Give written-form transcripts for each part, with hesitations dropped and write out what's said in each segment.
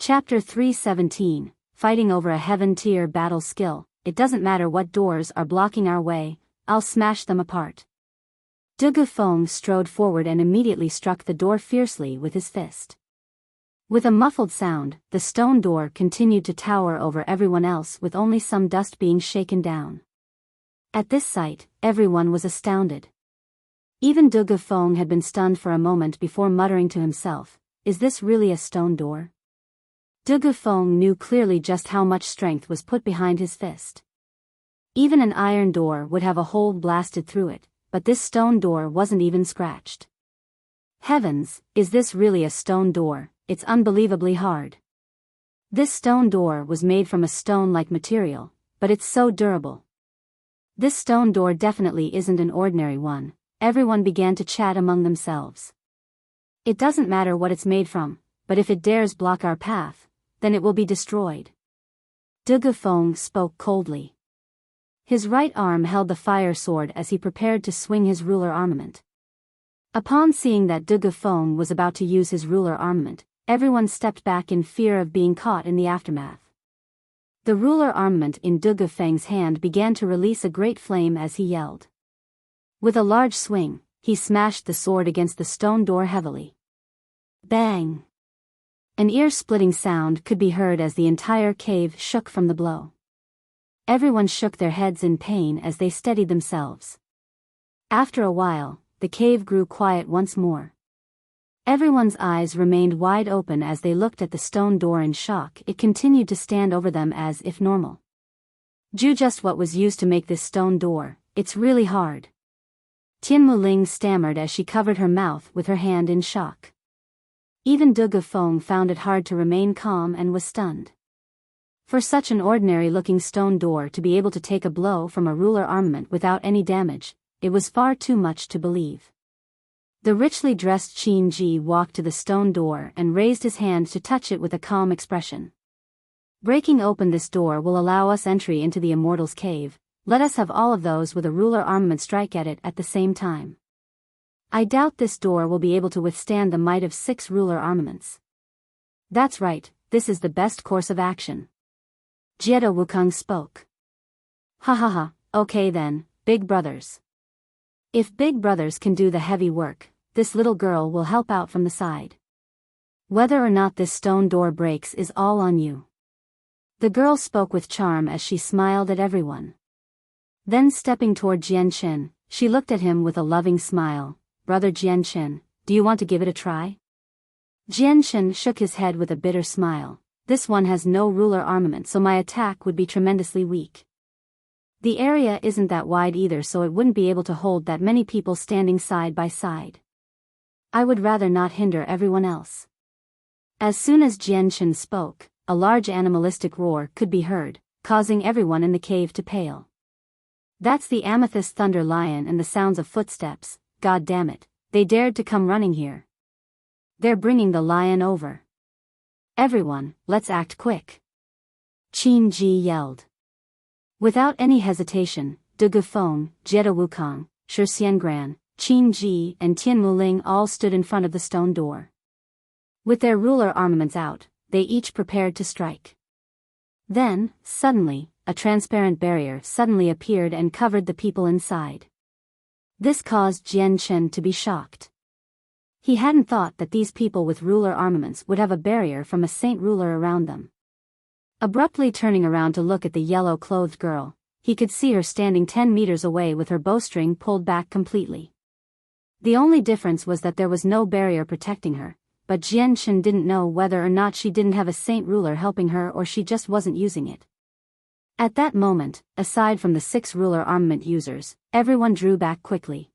Chapter 317, Fighting over a Heaven-tier battle skill. It doesn't matter what doors are blocking our way, I'll smash them apart. Dugu Feng strode forward and immediately struck the door fiercely with his fist. With a muffled sound, the stone door continued to tower over everyone else with only some dust being shaken down. At this sight, everyone was astounded. Even Dugu Feng had been stunned for a moment before muttering to himself, "Is this really a stone door?" Dugu Feng knew clearly just how much strength was put behind his fist. Even an iron door would have a hole blasted through it, but this stone door wasn't even scratched. Heavens, is this really a stone door? It's unbelievably hard. This stone door was made from a stone-like material, but it's so durable. This stone door definitely isn't an ordinary one. Everyone began to chat among themselves. It doesn't matter what it's made from, but if it dares block our path, then it will be destroyed. Dugu Feng spoke coldly. His right arm held the fire sword as he prepared to swing his ruler armament. Upon seeing that Dugu Feng was about to use his ruler armament, everyone stepped back in fear of being caught in the aftermath. The ruler armament in Dugu Feng's hand began to release a great flame as he yelled. With a large swing, he smashed the sword against the stone door heavily. Bang! An ear-splitting sound could be heard as the entire cave shook from the blow. Everyone shook their heads in pain as they steadied themselves. After a while, the cave grew quiet once more. Everyone's eyes remained wide open as they looked at the stone door in shock. It continued to stand over them as if normal. Just what was used to make this stone door, it's really hard. Tian Muling stammered as she covered her mouth with her hand in shock. Even Dugu Feng found it hard to remain calm and was stunned. For such an ordinary-looking stone door to be able to take a blow from a ruler armament without any damage, it was far too much to believe. The richly dressed Qin Ji walked to the stone door and raised his hand to touch it with a calm expression. Breaking open this door will allow us entry into the Immortals' Cave. Let us have all of those with a ruler armament strike at it at the same time. I doubt this door will be able to withstand the might of 6 ruler armaments. That's right, this is the best course of action. Jiedo Wukong spoke. Ha ha ha, okay then, big brothers. If big brothers can do the heavy work, this little girl will help out from the side. Whether or not this stone door breaks is all on you. The girl spoke with charm as she smiled at everyone. Then stepping toward Jianchen, she looked at him with a loving smile. "Brother Jianchen, do you want to give it a try?" Jianchen shook his head with a bitter smile. "This one has no ruler armament, so my attack would be tremendously weak. The area isn't that wide either, so it wouldn't be able to hold that many people standing side by side. I would rather not hinder everyone else." As soon as Jianchen spoke, a large animalistic roar could be heard, causing everyone in the cave to pale. "That's the amethyst thunder lion and the sounds of footsteps. God damn it, they dared to come running here. They're bringing the lion over. Everyone, let's act quick." Qin Ji yelled. Without any hesitation, Dugu Feng, Jiedo Wukong, Shi Xiangran, Qin Ji and Tian Muling all stood in front of the stone door. With their ruler armaments out, they each prepared to strike. Then, suddenly, a transparent barrier suddenly appeared and covered the people inside. This caused Jianchen to be shocked. He hadn't thought that these people with ruler armaments would have a barrier from a saint ruler around them. Abruptly turning around to look at the yellow-clothed girl, he could see her standing 10 meters away with her bowstring pulled back completely. The only difference was that there was no barrier protecting her, but Jianchen didn't know whether or not she didn't have a saint ruler helping her or she just wasn't using it. At that moment, aside from the 6 ruler armament users, everyone drew back quickly.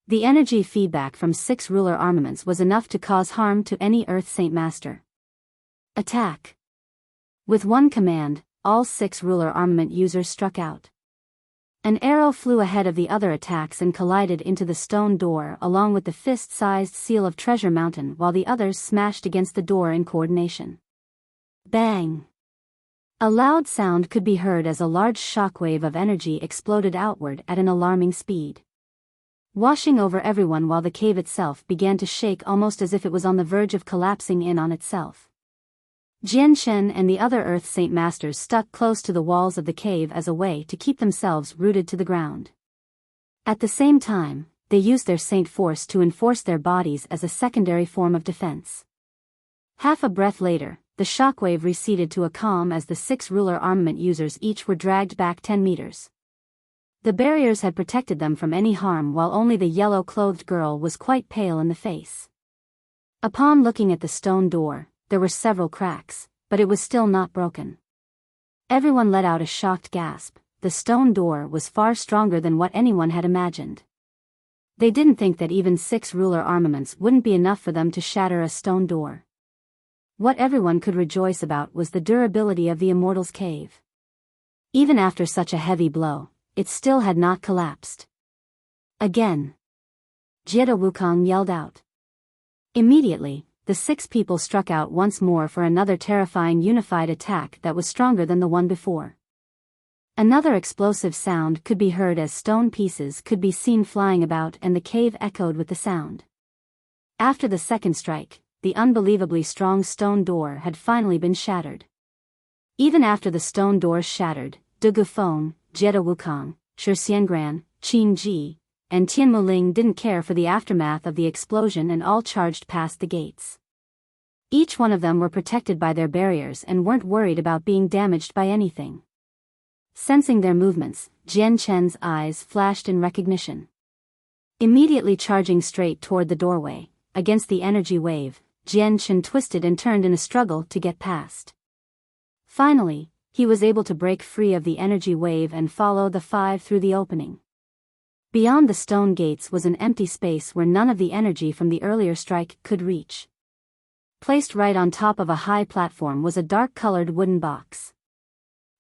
The energy feedback from 6 ruler armaments was enough to cause harm to any Earth Saint Master. Attack! With one command, all 6 ruler armament users struck out. An arrow flew ahead of the other attacks and collided into the stone door along with the fist-sized seal of Treasure Mountain, while the others smashed against the door in coordination. Bang! A loud sound could be heard as a large shockwave of energy exploded outward at an alarming speed, washing over everyone while the cave itself began to shake almost as if it was on the verge of collapsing in on itself. Jian Shen and the other Earth Saint Masters stuck close to the walls of the cave as a way to keep themselves rooted to the ground. At the same time, they used their Saint Force to enforce their bodies as a secondary form of defense. Half a breath later, the shockwave receded to a calm as the 6 ruler armament users each were dragged back 10 meters. The barriers had protected them from any harm while only the yellow-clothed girl was quite pale in the face. Upon looking at the stone door, there were several cracks, but it was still not broken. Everyone let out a shocked gasp. The stone door was far stronger than what anyone had imagined. They didn't think that even 6 ruler armaments wouldn't be enough for them to shatter a stone door. What everyone could rejoice about was the durability of the Immortal's Cave. Even after such a heavy blow, it still had not collapsed. Again. Jiedo Wukong yelled out. Immediately, the 6 people struck out once more for another terrifying unified attack that was stronger than the one before. Another explosive sound could be heard as stone pieces could be seen flying about and the cave echoed with the sound. After the second strike, the unbelievably strong stone door had finally been shattered. Even after the stone doors shattered, De Gufeng, Jiedo Wukong, Shi Xiangran, Qin Ji, and Tian Muling didn't care for the aftermath of the explosion and all charged past the gates. Each one of them were protected by their barriers and weren't worried about being damaged by anything. Sensing their movements, Jian Chen's eyes flashed in recognition. Immediately charging straight toward the doorway, against the energy wave, Jian Chen twisted and turned in a struggle to get past. Finally, he was able to break free of the energy wave and follow the 5 through the opening. Beyond the stone gates was an empty space where none of the energy from the earlier strike could reach. Placed right on top of a high platform was a dark-colored wooden box.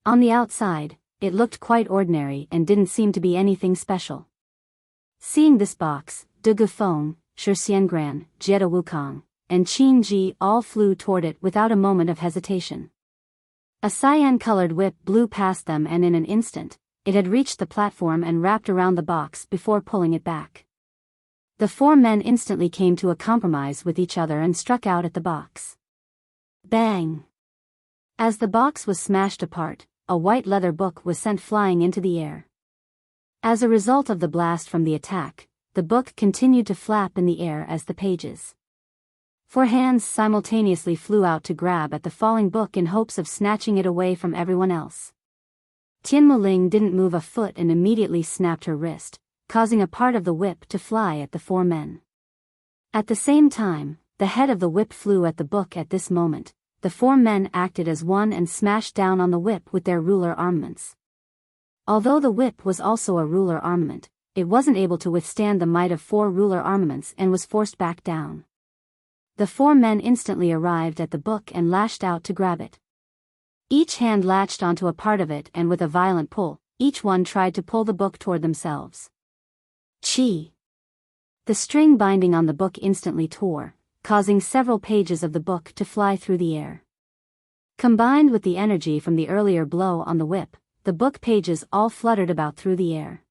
On the outside, it looked quite ordinary and didn't seem to be anything special. Seeing this box, De Gufeng, Shi Xiangran, Jiedo Wukong, and Qin Ji all flew toward it without a moment of hesitation. A cyan-colored whip blew past them and in an instant, it had reached the platform and wrapped around the box before pulling it back. The 4 men instantly came to a compromise with each other and struck out at the box. Bang! As the box was smashed apart, a white leather book was sent flying into the air. As a result of the blast from the attack, the book continued to flap in the air as the pages. 4 hands simultaneously flew out to grab at the falling book in hopes of snatching it away from everyone else. Tian Muling didn't move a foot and immediately snapped her wrist, causing a part of the whip to fly at the 4 men. At the same time, the head of the whip flew at the book. At this moment, the 4 men acted as one and smashed down on the whip with their ruler armaments. Although the whip was also a ruler armament, it wasn't able to withstand the might of 4 ruler armaments and was forced back down. The 4 men instantly arrived at the book and lashed out to grab it. Each hand latched onto a part of it and with a violent pull, each one tried to pull the book toward themselves. Chi! The string binding on the book instantly tore, causing several pages of the book to fly through the air. Combined with the energy from the earlier blow on the whip, the book pages all fluttered about through the air.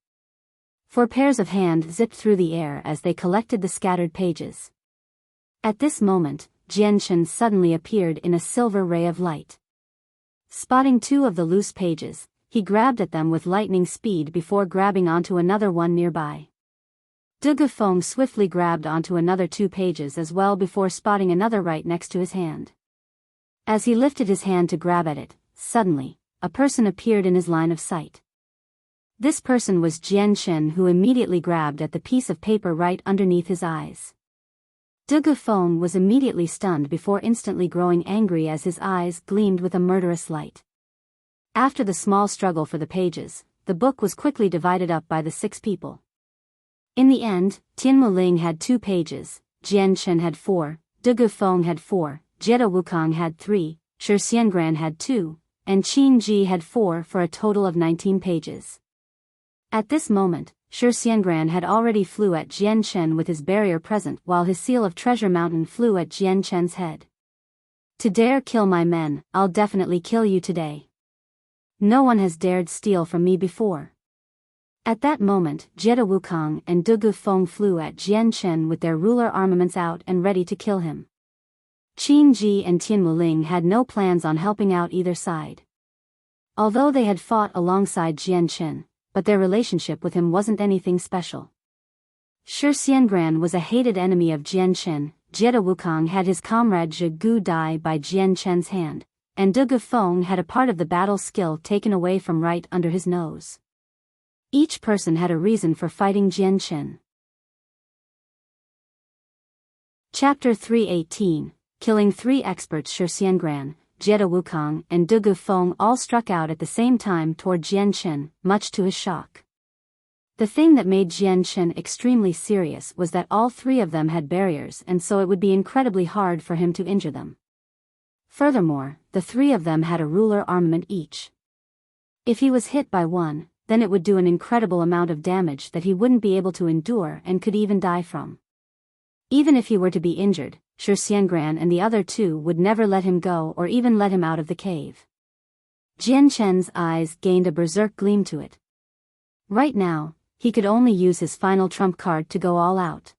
4 pairs of hands zipped through the air as they collected the scattered pages. At this moment, Jian Chen suddenly appeared in a silver ray of light. Spotting 2 of the loose pages, he grabbed at them with lightning speed before grabbing onto another one nearby. De Gufeng swiftly grabbed onto another 2 pages as well before spotting another right next to his hand. As he lifted his hand to grab at it, suddenly, a person appeared in his line of sight. This person was Jian Chen, who immediately grabbed at the piece of paper right underneath his eyes. De Gufeng was immediately stunned before instantly growing angry as his eyes gleamed with a murderous light. After the small struggle for the pages, the book was quickly divided up by the 6 people. In the end, Tian Muling had 2 pages, Jian Chen had 4, De Gufeng had 4, Jiedo Wukong had 3, Shi Xiangran had 2, and Qin Ji had 4 for a total of 19 pages. At this moment, Shi Xiangran had already flew at Jian Chen with his barrier present while his seal of Treasure Mountain flew at Jian Chen's head. To dare kill my men, I'll definitely kill you today. No one has dared steal from me before. At that moment, Jiedo Wukong and De Gufeng flew at Jian Chen with their ruler armaments out and ready to kill him. Qin Ji and Tian Wuling had no plans on helping out either side. Although they had fought alongside Jian Chen, but their relationship with him wasn't anything special. Shi Xiangran was a hated enemy of Jian Chen. Jie Wukong had his comrade Zhe Gu die by Jian Chen's hand, and De Gufeng had a part of the battle skill taken away from right under his nose. Each person had a reason for fighting Jian Chen. Chapter 318, killing 3 experts. Shi Xiangran, Jie Wukong, and De Gufeng all struck out at the same time toward Jian Chen, much to his shock. The thing that made Jian Chen extremely serious was that all 3 of them had barriers, and so it would be incredibly hard for him to injure them. Furthermore, the 3 of them had a ruler armament each. If he was hit by one, then it would do an incredible amount of damage that he wouldn't be able to endure and could even die from. Even if he were to be injured, Shi Xiangran and the other 2 would never let him go or even let him out of the cave. Jian Chen's eyes gained a berserk gleam to it. Right now, he could only use his final trump card to go all out.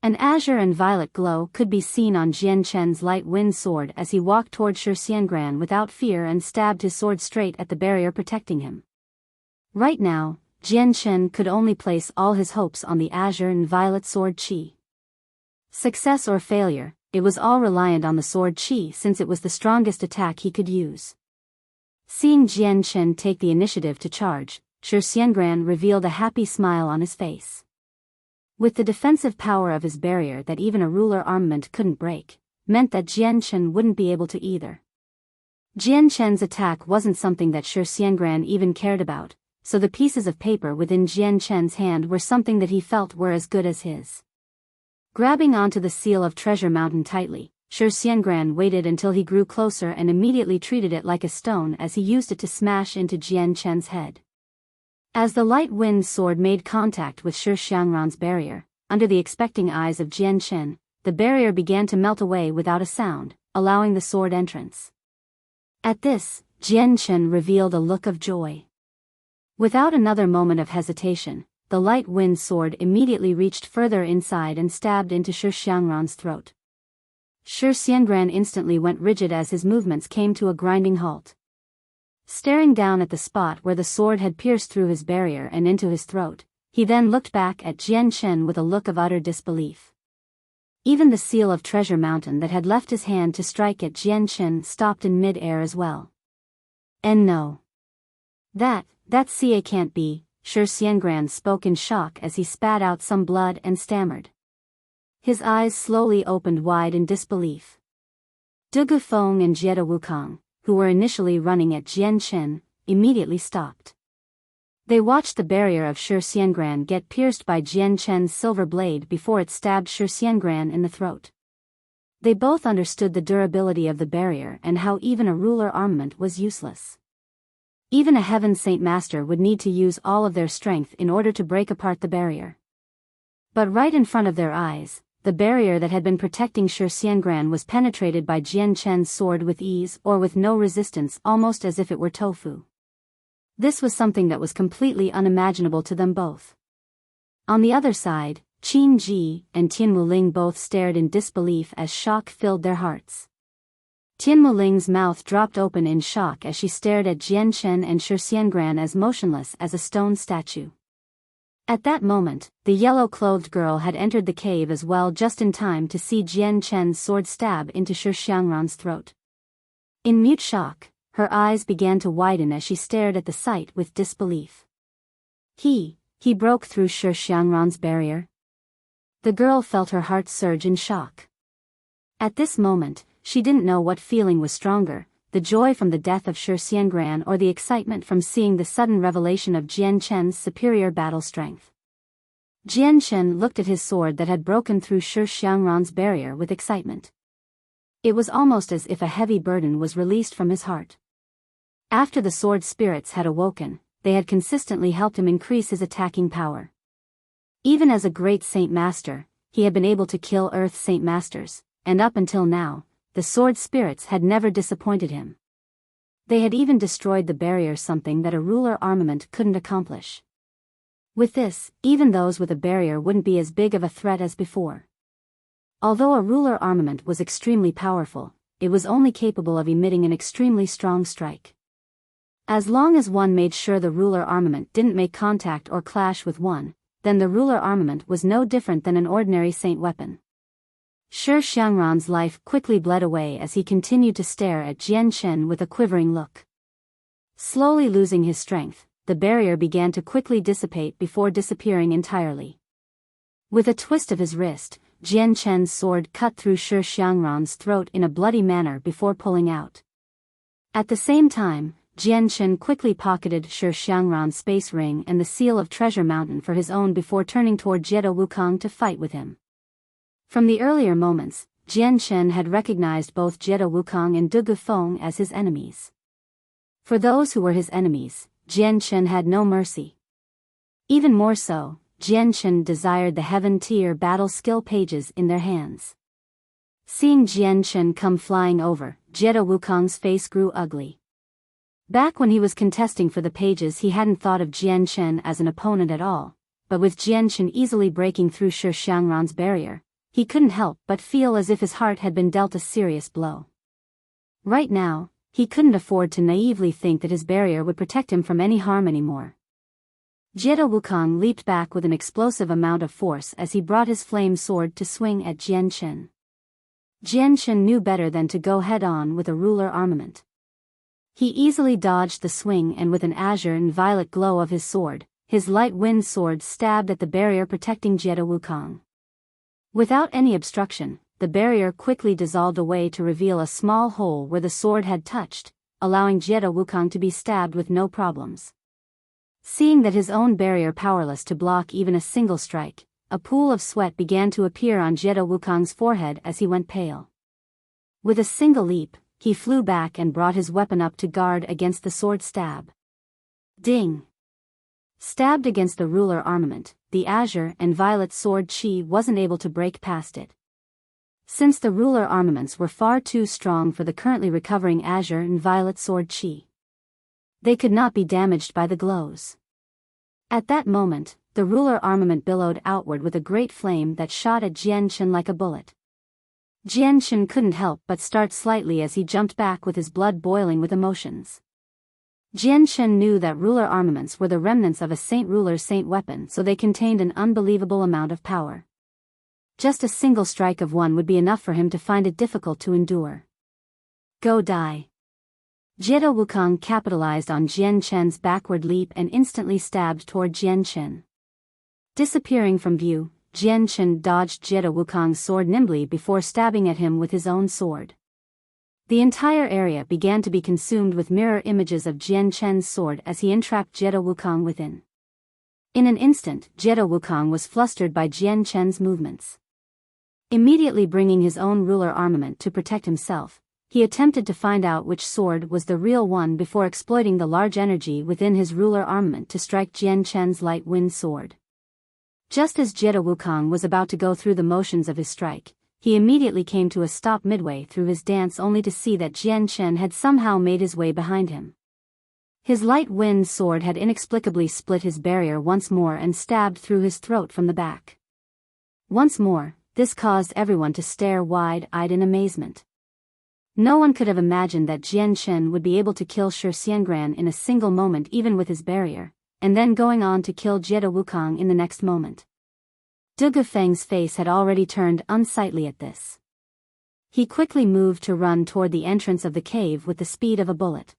An azure and violet glow could be seen on Jian Chen's light wind sword as he walked toward Shi Xiangran without fear and stabbed his sword straight at the barrier protecting him. Right now, Jian Chen could only place all his hopes on the azure and violet sword qi. Success or failure, it was all reliant on the sword qi since it was the strongest attack he could use. Seeing Jian Chen take the initiative to charge, Shi Xiangran revealed a happy smile on his face. With the defensive power of his barrier that even a ruler armament couldn't break, meant that Jian Chen wouldn't be able to either. Jian Chen's attack wasn't something that Shi Xiangran even cared about, so the pieces of paper within Jian Chen's hand were something that he felt were as good as his. Grabbing onto the seal of Treasure Mountain tightly, Shi Xiangran waited until he grew closer and immediately treated it like a stone as he used it to smash into Jian Chen's head. As the light wind sword made contact with Shi Xiangran's barrier, under the expecting eyes of Jian Chen, the barrier began to melt away without a sound, allowing the sword entrance. At this, Jian Chen revealed a look of joy. Without another moment of hesitation, the light wind sword immediately reached further inside and stabbed into Shi Xiangran's throat. Shi Xiangran instantly went rigid as his movements came to a grinding halt. Staring down at the spot where the sword had pierced through his barrier and into his throat, he then looked back at Jian Chen with a look of utter disbelief. Even the seal of Treasure Mountain that had left his hand to strike at Jian Chen stopped in mid-air as well. And no. That CA can't be, Shi Xiangran spoke in shock as he spat out some blood and stammered. His eyes slowly opened wide in disbelief. De Gufeng and Jie Wukong, who were initially running at Jian Chen, immediately stopped. They watched the barrier of Shi Xiangran get pierced by Jian Chen's silver blade before it stabbed Shi Xiangran in the throat. They both understood the durability of the barrier and how even a ruler armament was useless. Even a Heaven Saint Master would need to use all of their strength in order to break apart the barrier. But right in front of their eyes, the barrier that had been protecting Shi Xiangran was penetrated by Jian Chen's sword with ease or with no resistance, almost as if it were tofu. This was something that was completely unimaginable to them both. On the other side, Qin Ji and Tian Wuling both stared in disbelief as shock filled their hearts. Tian Wuling's mouth dropped open in shock as she stared at Jian Chen and Shi Xiangran as motionless as a stone statue. At that moment, the yellow-clothed girl had entered the cave as well, just in time to see Jian Chen's sword stab into Shi Xiangran's throat. In mute shock, her eyes began to widen as she stared at the sight with disbelief. He broke through Shi Xiangran's barrier? The girl felt her heart surge in shock. At this moment, she didn't know what feeling was stronger, the joy from the death of Shi Xiangran or the excitement from seeing the sudden revelation of Jian Chen's superior battle strength. Jian Chen looked at his sword that had broken through Shi Xiangran's barrier with excitement. It was almost as if a heavy burden was released from his heart. After the sword spirits had awoken, they had consistently helped him increase his attacking power. Even as a great Saint Master, he had been able to kill Earth Saint Masters, and up until now, the sword spirits had never disappointed him. They had even destroyed the barrier, something that a ruler armament couldn't accomplish. With this, even those with a barrier wouldn't be as big of a threat as before. Although a ruler armament was extremely powerful, it was only capable of emitting an extremely strong strike. As long as one made sure the ruler armament didn't make contact or clash with one, then the ruler armament was no different than an ordinary saint weapon. Shi Xiangran's life quickly bled away as he continued to stare at Jian Chen with a quivering look. Slowly losing his strength, the barrier began to quickly dissipate before disappearing entirely. With a twist of his wrist, Jian Chen's sword cut through Shi Xiangran's throat in a bloody manner before pulling out. At the same time, Jian Chen quickly pocketed Shi Xiangran's space ring and the seal of Treasure Mountain for his own before turning toward Jiedo Wukong to fight with him. From the earlier moments, Jian Chen had recognized both Jiedo Wukong and Du Gufeng as his enemies. For those who were his enemies, Jian Chen had no mercy. Even more so, Jian Chen desired the Heaven-tier battle skill pages in their hands. Seeing Jian Chen come flying over, Jiedo Wukong's face grew ugly. Back when he was contesting for the pages, he hadn't thought of Jian Chen as an opponent at all, but with Jian Chen easily breaking through Shi Xiangran's barrier, he couldn't help but feel as if his heart had been dealt a serious blow. Right now, he couldn't afford to naively think that his barrier would protect him from any harm anymore. Jiedo Wukong leaped back with an explosive amount of force as he brought his flame sword to swing at Jian Chen. Jian Chen knew better than to go head-on with a ruler armament. He easily dodged the swing and with an azure and violet glow of his sword, his light wind sword stabbed at the barrier protecting Jiedo Wukong. Without any obstruction, the barrier quickly dissolved away to reveal a small hole where the sword had touched, allowing Jiedo Wukong to be stabbed with no problems. Seeing that his own barrier powerless to block even a single strike, a pool of sweat began to appear on Jiedo Wukong's forehead as he went pale. With a single leap, he flew back and brought his weapon up to guard against the sword stab. Ding! Stabbed against the ruler armament, the azure and violet sword Qi wasn't able to break past it. Since the ruler armaments were far too strong for the currently recovering azure and violet sword Qi, they could not be damaged by the glows. At that moment, the ruler armament billowed outward with a great flame that shot at Jian Chen like a bullet. Jian Chen couldn't help but start slightly as he jumped back with his blood boiling with emotions. Jian Chen knew that ruler armaments were the remnants of a saint weapon, so they contained an unbelievable amount of power. Just a single strike of one would be enough for him to find it difficult to endure. Go die. Jiedo Wukong capitalized on Jian Chen's backward leap and instantly stabbed toward Jian Chen. Disappearing from view, Jian Chen dodged Jiedo Wukong's sword nimbly before stabbing at him with his own sword. The entire area began to be consumed with mirror images of Jian Chen's sword as he entrapped Jiedo Wukong within. In an instant, Jiedo Wukong was flustered by Jian Chen's movements. Immediately bringing his own ruler armament to protect himself, he attempted to find out which sword was the real one before exploiting the large energy within his ruler armament to strike Jian Chen's light wind sword. Just as Jiedo Wukong was about to go through the motions of his strike, he immediately came to a stop midway through his dance only to see that Jian Chen had somehow made his way behind him. His light wind sword had inexplicably split his barrier once more and stabbed through his throat from the back. Once more, this caused everyone to stare wide-eyed in amazement. No one could have imagined that Jian Chen would be able to kill Shi Xiangran in a single moment even with his barrier, and then going on to kill Jiedo Wukong in the next moment. Du Gufeng's face had already turned unsightly at this. He quickly moved to run toward the entrance of the cave with the speed of a bullet.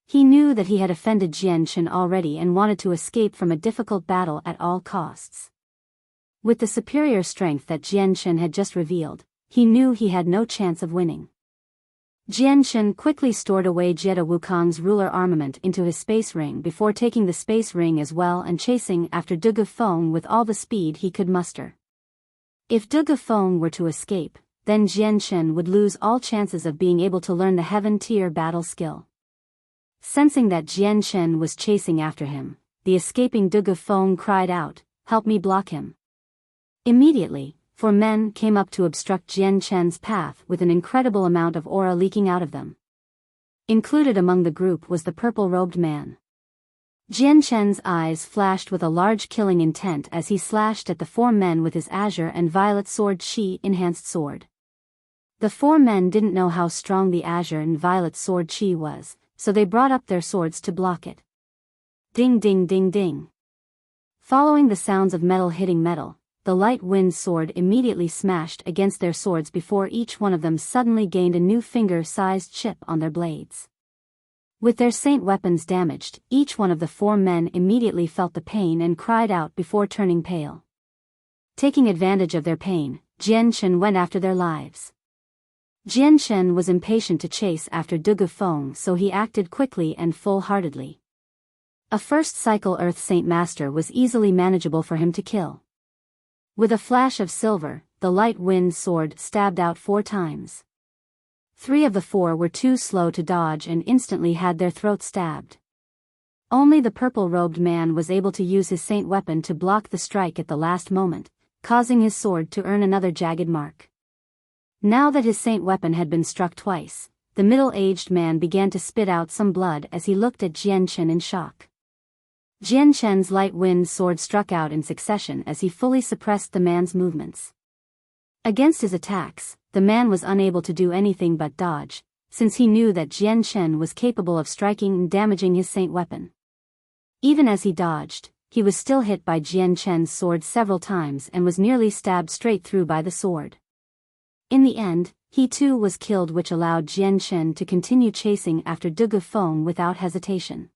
He knew that he had offended Jian Chen already and wanted to escape from a difficult battle at all costs. With the superior strength that Jian Chen had just revealed, he knew he had no chance of winning. Jian Chen quickly stored away Jiedo Wukong's ruler armament into his space ring before taking the space ring as well and chasing after Du Gufeng with all the speed he could muster. If Du Gufeng were to escape, then Jian Chen would lose all chances of being able to learn the Heaven-tier battle skill. Sensing that Jian Chen was chasing after him, the escaping Du Gufeng cried out, "Help me block him." Immediately, 4 men came up to obstruct Jian Chen's path with an incredible amount of aura leaking out of them. Included among the group was the purple-robed man. Jian Chen's eyes flashed with a large killing intent as he slashed at the 4 men with his azure and violet sword Qi-enhanced sword. The 4 men didn't know how strong the azure and violet sword Qi was, so they brought up their swords to block it. Ding ding ding ding. Following the sounds of metal hitting metal, the light wind sword immediately smashed against their swords before each one of them suddenly gained a new finger-sized chip on their blades. With their saint weapons damaged, each one of the 4 men immediately felt the pain and cried out before turning pale. Taking advantage of their pain, Jian Chen went after their lives. Jian Chen was impatient to chase after Dugu Feng, so he acted quickly and full-heartedly. A first cycle Earth Saint Master was easily manageable for him to kill. With a flash of silver, the light wind sword stabbed out 4 times. 3 of the 4 were too slow to dodge and instantly had their throats stabbed. Only the purple-robed man was able to use his saint weapon to block the strike at the last moment, causing his sword to earn another jagged mark. Now that his saint weapon had been struck twice, the middle-aged man began to spit out some blood as he looked at Jian Chen in shock. Jian Chen's light wind sword struck out in succession as he fully suppressed the man's movements. Against his attacks, the man was unable to do anything but dodge, since he knew that Jian Chen was capable of striking and damaging his saint weapon. Even as he dodged, he was still hit by Jian Chen's sword several times and was nearly stabbed straight through by the sword. In the end, he too was killed, which allowed Jian Chen to continue chasing after Dugu Feng without hesitation.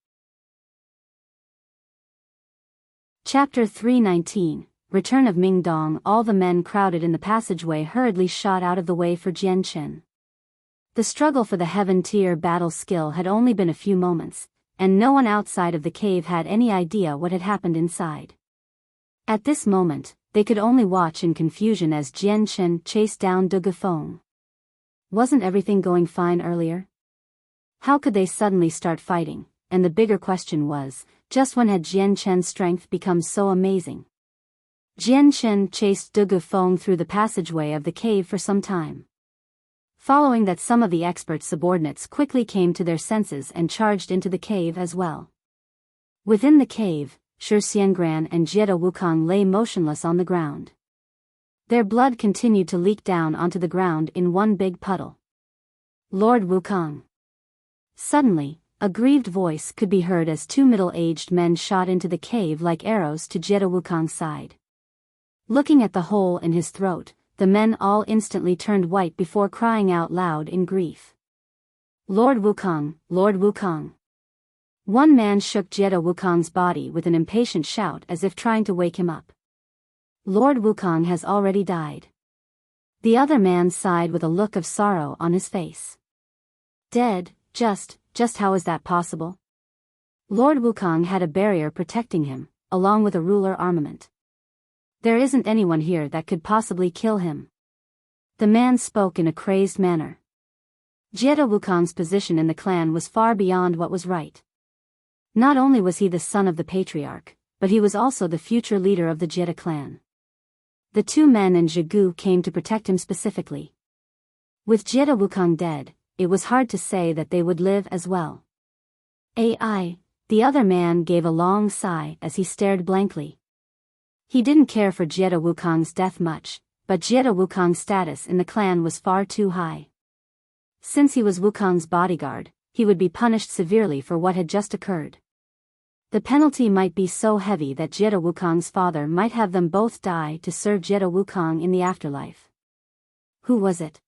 Chapter 319, Return of Ming Dong. All the men crowded in the passageway hurriedly shot out of the way for Jian Chen. The struggle for the heaven-tier battle skill had only been a few moments, and no one outside of the cave had any idea what had happened inside. At this moment, they could only watch in confusion as Jian Chen chased down Dugu Feng. Wasn't everything going fine earlier? How could they suddenly start fighting? And the bigger question was, just when had Jian Chen's strength become so amazing? Jian Chen chased Dugu Feng through the passageway of the cave for some time. Following that, some of the expert subordinates quickly came to their senses and charged into the cave as well. Within the cave, Shi Xiangran and Jiedo Wukong lay motionless on the ground. Their blood continued to leak down onto the ground in one big puddle. Lord Wukong. Suddenly, a grieved voice could be heard as 2 middle-aged men shot into the cave like arrows to Jiedo Wukong's side. Looking at the hole in his throat, the men all instantly turned white before crying out loud in grief. Lord Wukong, Lord Wukong. One man shook Jiedo Wukong's body with an impatient shout as if trying to wake him up. Lord Wukong has already died. The other man sighed with a look of sorrow on his face. Dead, just how is that possible? Lord Wukong had a barrier protecting him, along with a ruler armament. There isn't anyone here that could possibly kill him. The man spoke in a crazed manner. Jiedo Wukong's position in the clan was far beyond what was right. Not only was he the son of the patriarch, but he was also the future leader of the Jiedo clan. The 2 men and Zhigu came to protect him specifically. With Jiedo Wukong dead, it was hard to say that they would live as well. The other man gave a long sigh as he stared blankly. He didn't care for Jiedo Wukong's death much, but Jiedo Wukong's status in the clan was far too high. Since he was Wukong's bodyguard, he would be punished severely for what had just occurred. The penalty might be so heavy that Jiedo Wukong's father might have them both die to serve Jiedo Wukong in the afterlife. Who was it?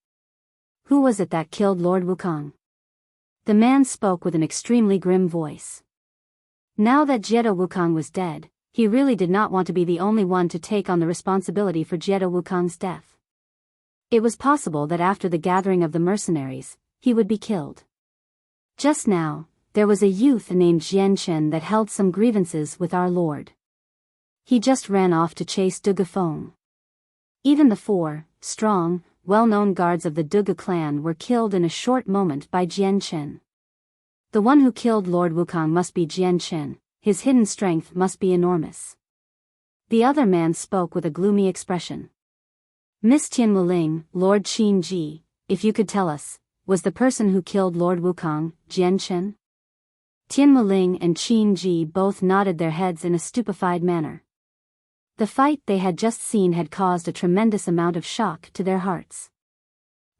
Who was it that killed Lord Wukong? The man spoke with an extremely grim voice. Now that Jiedo Wukong was dead, he really did not want to be the only one to take on the responsibility for Jiedo Wukong's death. It was possible that after the gathering of the mercenaries, he would be killed. Just now, there was a youth named Jian Chen that held some grievances with our lord. He just ran off to chase Dugu Feng. Even the 4 strong, well-known guards of the Dugu clan were killed in a short moment by Jian Chen. The one who killed Lord Wukong must be Jian Chen. His hidden strength must be enormous. The other man spoke with a gloomy expression. Miss Tian Wuling, Lord Qin Ji, if you could tell us, was the person who killed Lord Wukong, Jian Chen? Tian Muling and Qin Ji both nodded their heads in a stupefied manner. The fight they had just seen had caused a tremendous amount of shock to their hearts.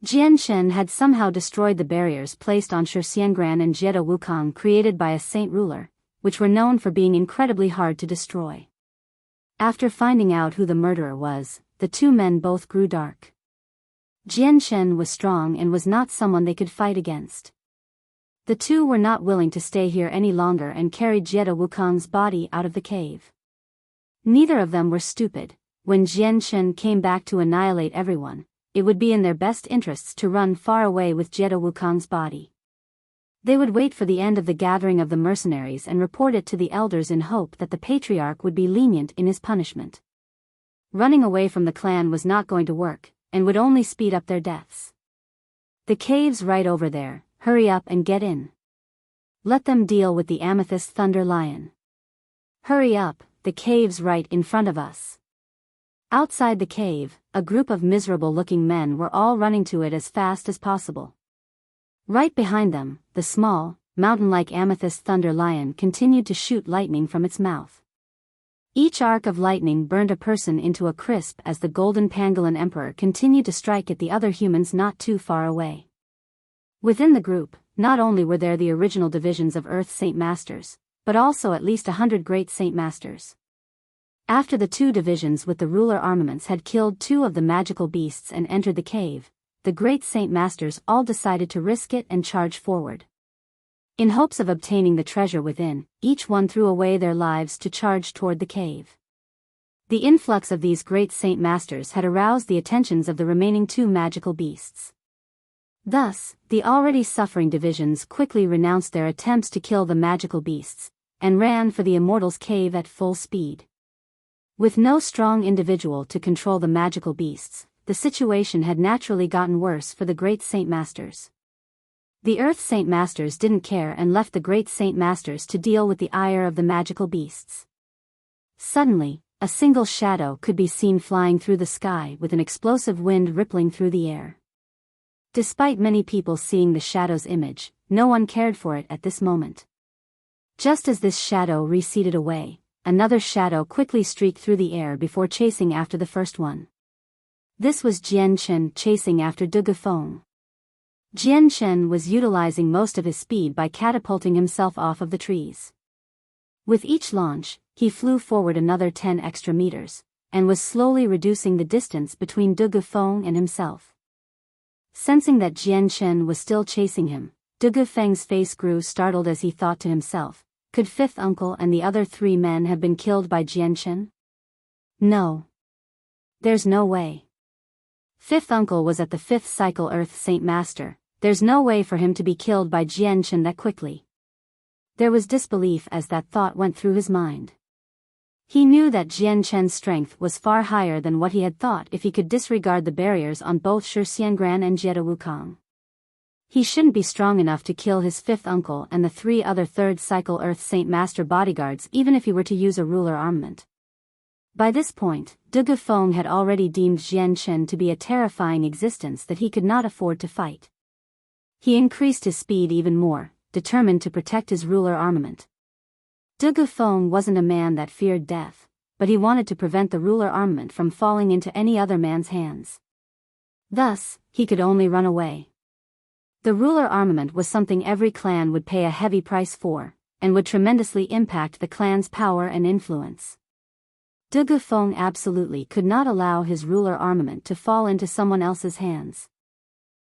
Jian Shen had somehow destroyed the barriers placed on Shixiangran and Jiedo Wukong created by a saint ruler, which were known for being incredibly hard to destroy. After finding out who the murderer was, the two men both grew dark. Jian Shen was strong and was not someone they could fight against. The two were not willing to stay here any longer and carried Jiedo Wukong's body out of the cave. Neither of them were stupid. When Jian Shen came back to annihilate everyone, it would be in their best interests to run far away with Jiedo Wukong's body. They would wait for the end of the gathering of the mercenaries and report it to the elders in hope that the patriarch would be lenient in his punishment. Running away from the clan was not going to work, and would only speed up their deaths. The cave's right over there, hurry up and get in. Let them deal with the amethyst thunder lion. Hurry up, the cave's right in front of us. Outside the cave, a group of miserable-looking men were all running to it as fast as possible. Right behind them, the small, mountain-like amethyst thunder lion continued to shoot lightning from its mouth. Each arc of lightning burned a person into a crisp as the golden pangolin emperor continued to strike at the other humans not too far away. Within the group, not only were there the original divisions of Earth Saint Masters, but also at least 100 great Saint Masters. After the two divisions with the ruler armaments had killed two of the magical beasts and entered the cave, the great Saint Masters all decided to risk it and charge forward. In hopes of obtaining the treasure within, each one threw away their lives to charge toward the cave. The influx of these great Saint Masters had aroused the attentions of the remaining two magical beasts. Thus, the already suffering divisions quickly renounced their attempts to kill the magical beasts, and ran for the Immortals' cave at full speed. With no strong individual to control the magical beasts, the situation had naturally gotten worse for the great Saint Masters. The Earth Saint Masters didn't care and left the great Saint Masters to deal with the ire of the magical beasts. Suddenly, a single shadow could be seen flying through the sky with an explosive wind rippling through the air. Despite many people seeing the shadow's image, no one cared for it at this moment. Just as this shadow receded away, another shadow quickly streaked through the air before chasing after the first one. This was Jian Shen chasing after De Gufeng. Jian Shen was utilizing most of his speed by catapulting himself off of the trees. With each launch, he flew forward another 10 extra meters, and was slowly reducing the distance between De Gufeng and himself. Sensing that Jian Shen was still chasing him, De Gufeng's face grew startled as he thought to himself, could Fifth Uncle and the other three men have been killed by Jian Shen? No. There's no way. Fifth Uncle was at the 5th cycle Earth Saint Master, there's no way for him to be killed by Jian Shen that quickly. There was disbelief as that thought went through his mind. He knew that Jian Shen's strength was far higher than what he had thought if he could disregard the barriers on both Shixiangran and Jiedo Wukong. He shouldn't be strong enough to kill his 5th uncle and the 3 other 3rd cycle Earth Saint Master bodyguards even if he were to use a ruler armament. By this point, De Gufeng had already deemed Jian Shen to be a terrifying existence that he could not afford to fight. He increased his speed even more, determined to protect his ruler armament. De Gufeng wasn't a man that feared death, but he wanted to prevent the ruler armament from falling into any other man's hands. Thus, he could only run away. The ruler armament was something every clan would pay a heavy price for, and would tremendously impact the clan's power and influence. De Gufeng absolutely could not allow his ruler armament to fall into someone else's hands.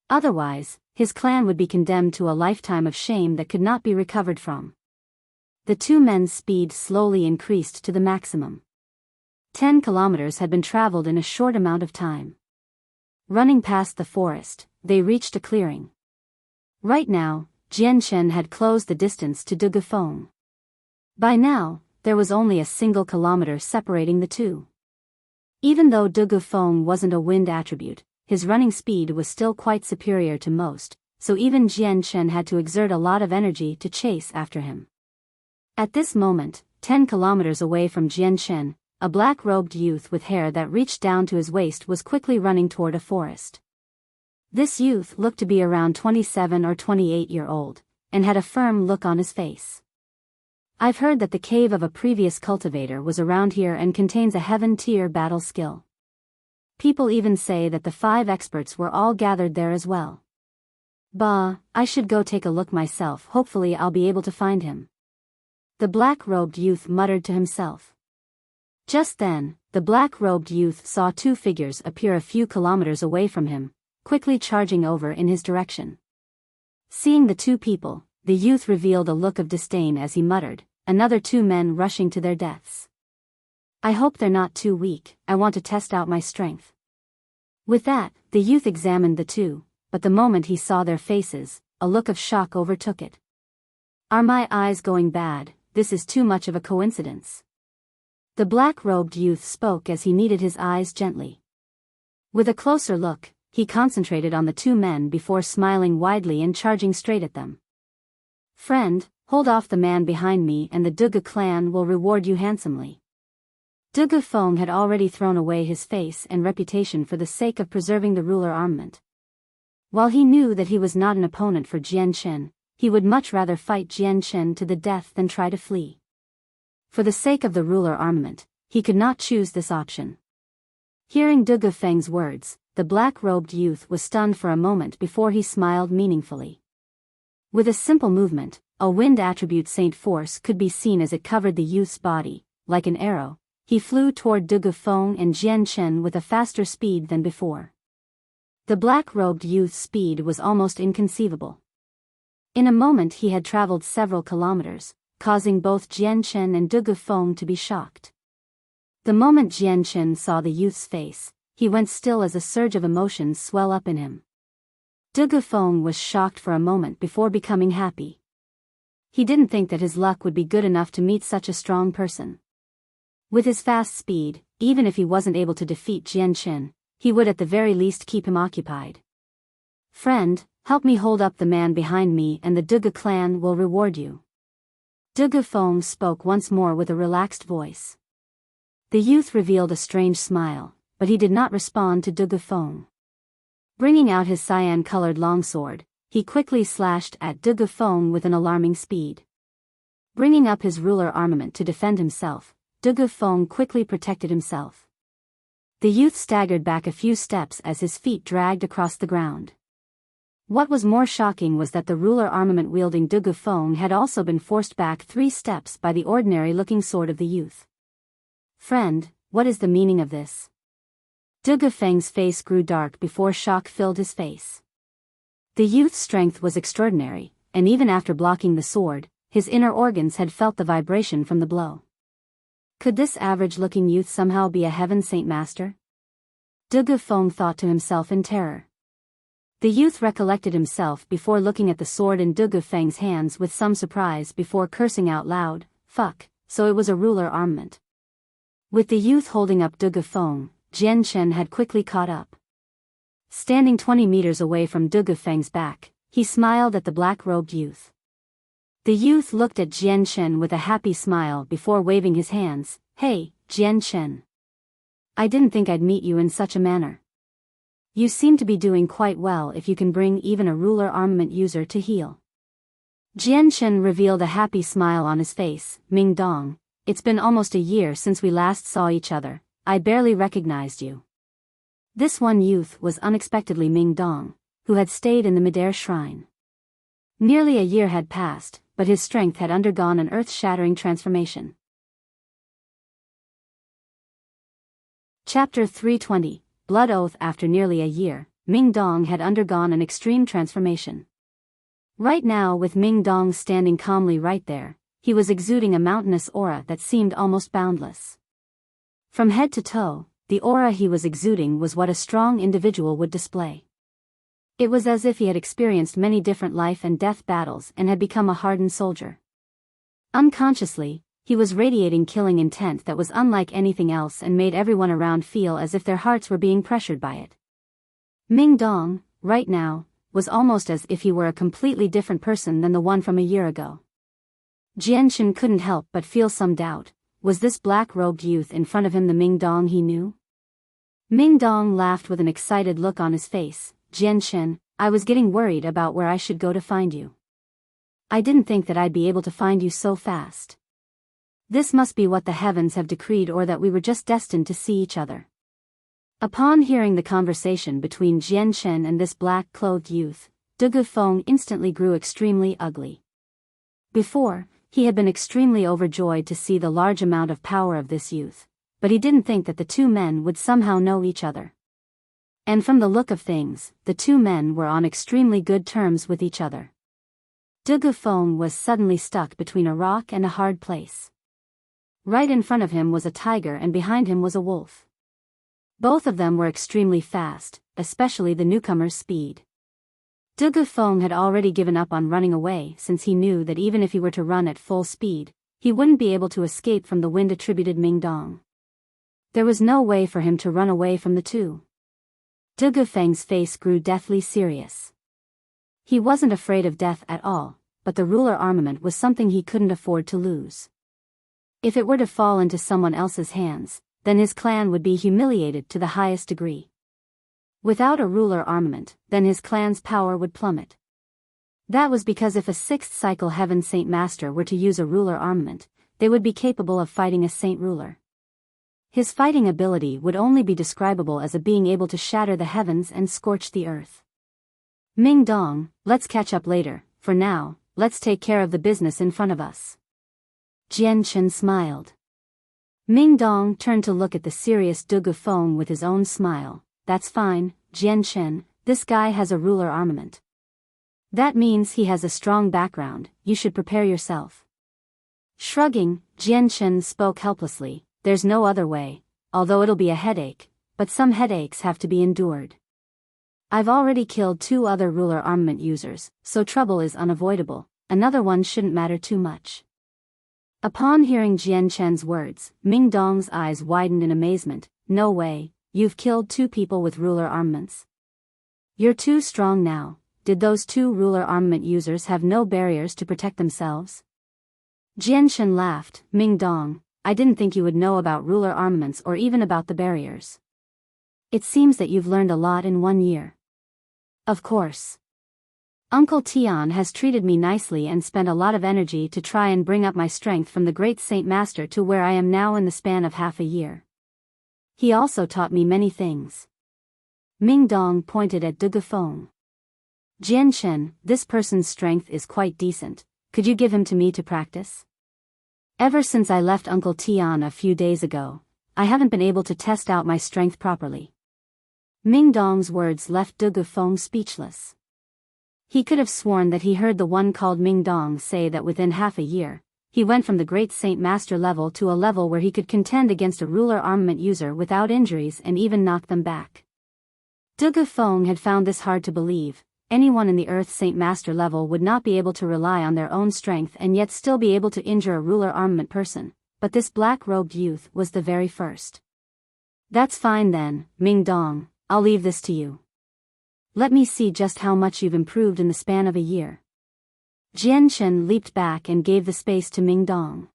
Otherwise, his clan would be condemned to a lifetime of shame that could not be recovered from. The two men's speed slowly increased to the maximum. 10 kilometers had been traveled in a short amount of time. Running past the forest, they reached a clearing. Right now, Jian Shen had closed the distance to De Gufeng. By now, there was only a single kilometer separating the two. Even though De Gufeng wasn't a wind attribute, his running speed was still quite superior to most, so even Jian Shen had to exert a lot of energy to chase after him. At this moment, 10 kilometers away from Jian Shen, a black-robed youth with hair that reached down to his waist was quickly running toward a forest. This youth looked to be around 27 or 28-year-old, and had a firm look on his face. I've heard that the cave of a previous cultivator was around here and contains a heaven-tier battle skill. People even say that the 5 experts were all gathered there as well. Bah, I should go take a look myself. Hopefully I'll be able to find him. The black-robed youth muttered to himself. Just then, the black-robed youth saw 2 figures appear a few kilometers away from him, quickly charging over in his direction. Seeing the 2 people, the youth revealed a look of disdain as he muttered, "Another 2 men rushing to their deaths. I hope they're not too weak. I want to test out my strength." With that, the youth examined the 2, but the moment he saw their faces, a look of shock overtook it. "Are my eyes going bad? This is too much of a coincidence." The black-robed youth spoke as he kneaded his eyes gently. With a closer look, he concentrated on the 2 men before smiling widely and charging straight at them. "Friend, hold off the man behind me and the Dugu clan will reward you handsomely." Dugu Feng had already thrown away his face and reputation for the sake of preserving the ruler armament. While he knew that he was not an opponent for Jian Chen, he would much rather fight Jian Chen to the death than try to flee. For the sake of the ruler armament, he could not choose this option. Hearing Dugu Feng's words, the black-robed youth was stunned for a moment before he smiled meaningfully. With a simple movement, a wind attribute Saint Force could be seen as it covered the youth's body. Like an arrow, he flew toward Dugu Feng and Jian Chen with a faster speed than before. The black-robed youth's speed was almost inconceivable. In a moment he had traveled several kilometers, causing both Jian Chen and Dugu Feng to be shocked. The moment Jian Chen saw the youth's face, he went still as a surge of emotions swelled up in him. Dugu Feng was shocked for a moment before becoming happy. He didn't think that his luck would be good enough to meet such a strong person. With his fast speed, even if he wasn't able to defeat Jian Chen, he would at the very least keep him occupied. "Friend, help me hold up the man behind me and the Dugu clan will reward you." Dugu Feng spoke once more with a relaxed voice. The youth revealed a strange smile, but he did not respond to Dugu Feng. Bringing out his cyan-colored longsword, he quickly slashed at Dugu Feng with an alarming speed. Bringing up his ruler armament to defend himself, Dugu Feng quickly protected himself. The youth staggered back a few steps as his feet dragged across the ground. What was more shocking was that the ruler armament-wielding Dugu Feng had also been forced back 3 steps by the ordinary-looking sword of the youth. "Friend, what is the meaning of this?" Dugu Feng's face grew dark before shock filled his face. The youth's strength was extraordinary, and even after blocking the sword, his inner organs had felt the vibration from the blow. Could this average-looking youth somehow be a heaven saint master? Dugu Feng thought to himself in terror. The youth recollected himself before looking at the sword in Dugu Feng's hands with some surprise before cursing out loud, "Fuck," so it was a ruler armament. With the youth holding up Dugu Feng, Jian Chen had quickly caught up. Standing 20 meters away from Dugu Feng's back, he smiled at the black-robed youth. The youth looked at Jian Chen with a happy smile before waving his hands. "Hey, Jian Chen. I didn't think I'd meet you in such a manner. You seem to be doing quite well if you can bring even a ruler armament user to heel." Jian Chen revealed a happy smile on his face. "Ming Dong, it's been almost a year since we last saw each other. I barely recognized you." This one youth was unexpectedly Ming Dong, who had stayed in the Midair Shrine. Nearly a year had passed, but his strength had undergone an earth-shattering transformation. Chapter 320, Blood Oath. After nearly a year, Ming Dong had undergone an extreme transformation. Right now, with Ming Dong standing calmly right there, he was exuding a mountainous aura that seemed almost boundless. From head to toe, the aura he was exuding was what a strong individual would display. It was as if he had experienced many different life and death battles and had become a hardened soldier. Unconsciously, he was radiating killing intent that was unlike anything else and made everyone around feel as if their hearts were being pressured by it. Ming Dong, right now, was almost as if he were a completely different person than the one from a year ago. Jian Chen couldn't help but feel some doubt. Was this black-robed youth in front of him the Ming Dong he knew? Ming Dong laughed with an excited look on his face. "Jian Chen, I was getting worried about where I should go to find you. I didn't think that I'd be able to find you so fast." This must be what the heavens have decreed, or that we were just destined to see each other. Upon hearing the conversation between Jian Shen and this black-clothed youth, De Gufeng instantly grew extremely ugly. Before, he had been extremely overjoyed to see the large amount of power of this youth, but he didn't think that the two men would somehow know each other. And from the look of things, the two men were on extremely good terms with each other. De Gufeng was suddenly stuck between a rock and a hard place. Right in front of him was a tiger and behind him was a wolf. Both of them were extremely fast, especially the newcomer's speed. De Gufeng had already given up on running away, since he knew that even if he were to run at full speed, he wouldn't be able to escape from the wind-attributed Mingdong. There was no way for him to run away from the two. De Gufeng's face grew deathly serious. He wasn't afraid of death at all, but the ruler armament was something he couldn't afford to lose. If it were to fall into someone else's hands, then his clan would be humiliated to the highest degree. Without a ruler armament, then his clan's power would plummet. That was because if a sixth cycle Heaven Saint Master were to use a ruler armament, they would be capable of fighting a saint ruler. His fighting ability would only be describable as a being able to shatter the heavens and scorch the earth. Mingdong, let's catch up later. For now, let's take care of the business in front of us. Jian Chen smiled. Mingdong turned to look at the serious De Gufeng with his own smile. That's fine, Jian Chen, this guy has a ruler armament. That means he has a strong background, you should prepare yourself. Shrugging, Jian Chen spoke helplessly, there's no other way, although it'll be a headache, but some headaches have to be endured. I've already killed 2 other ruler armament users, so trouble is unavoidable, another one shouldn't matter too much. Upon hearing Jian Chen's words, Mingdong's eyes widened in amazement. No way, you've killed 2 people with ruler armaments. You're too strong now. Did those 2 ruler armament users have no barriers to protect themselves? Jian Chen laughed. Mingdong, I didn't think you would know about ruler armaments or even about the barriers. It seems that you've learned a lot in 1 year. Of course. Uncle Tian has treated me nicely and spent a lot of energy to try and bring up my strength from the great Saint Master to where I am now in the span of half a year. He also taught me many things. Mingdong pointed at De Gufeng. Jian Chen, this person's strength is quite decent. Could you give him to me to practice? Ever since I left Uncle Tian a few days ago, I haven't been able to test out my strength properly. Mingdong's words left De Gufeng speechless. He could have sworn that he heard the one called Mingdong say that within half a year, he went from the great Saint Master level to a level where he could contend against a ruler armament user without injuries and even knock them back. De Gufeng had found this hard to believe. Anyone in the Earth Saint Master level would not be able to rely on their own strength and yet still be able to injure a ruler armament person, but this black-robed youth was the very first. That's fine then, Mingdong, I'll leave this to you. Let me see just how much you've improved in the span of a year. Jian Chen leaped back and gave the space to Mingdong.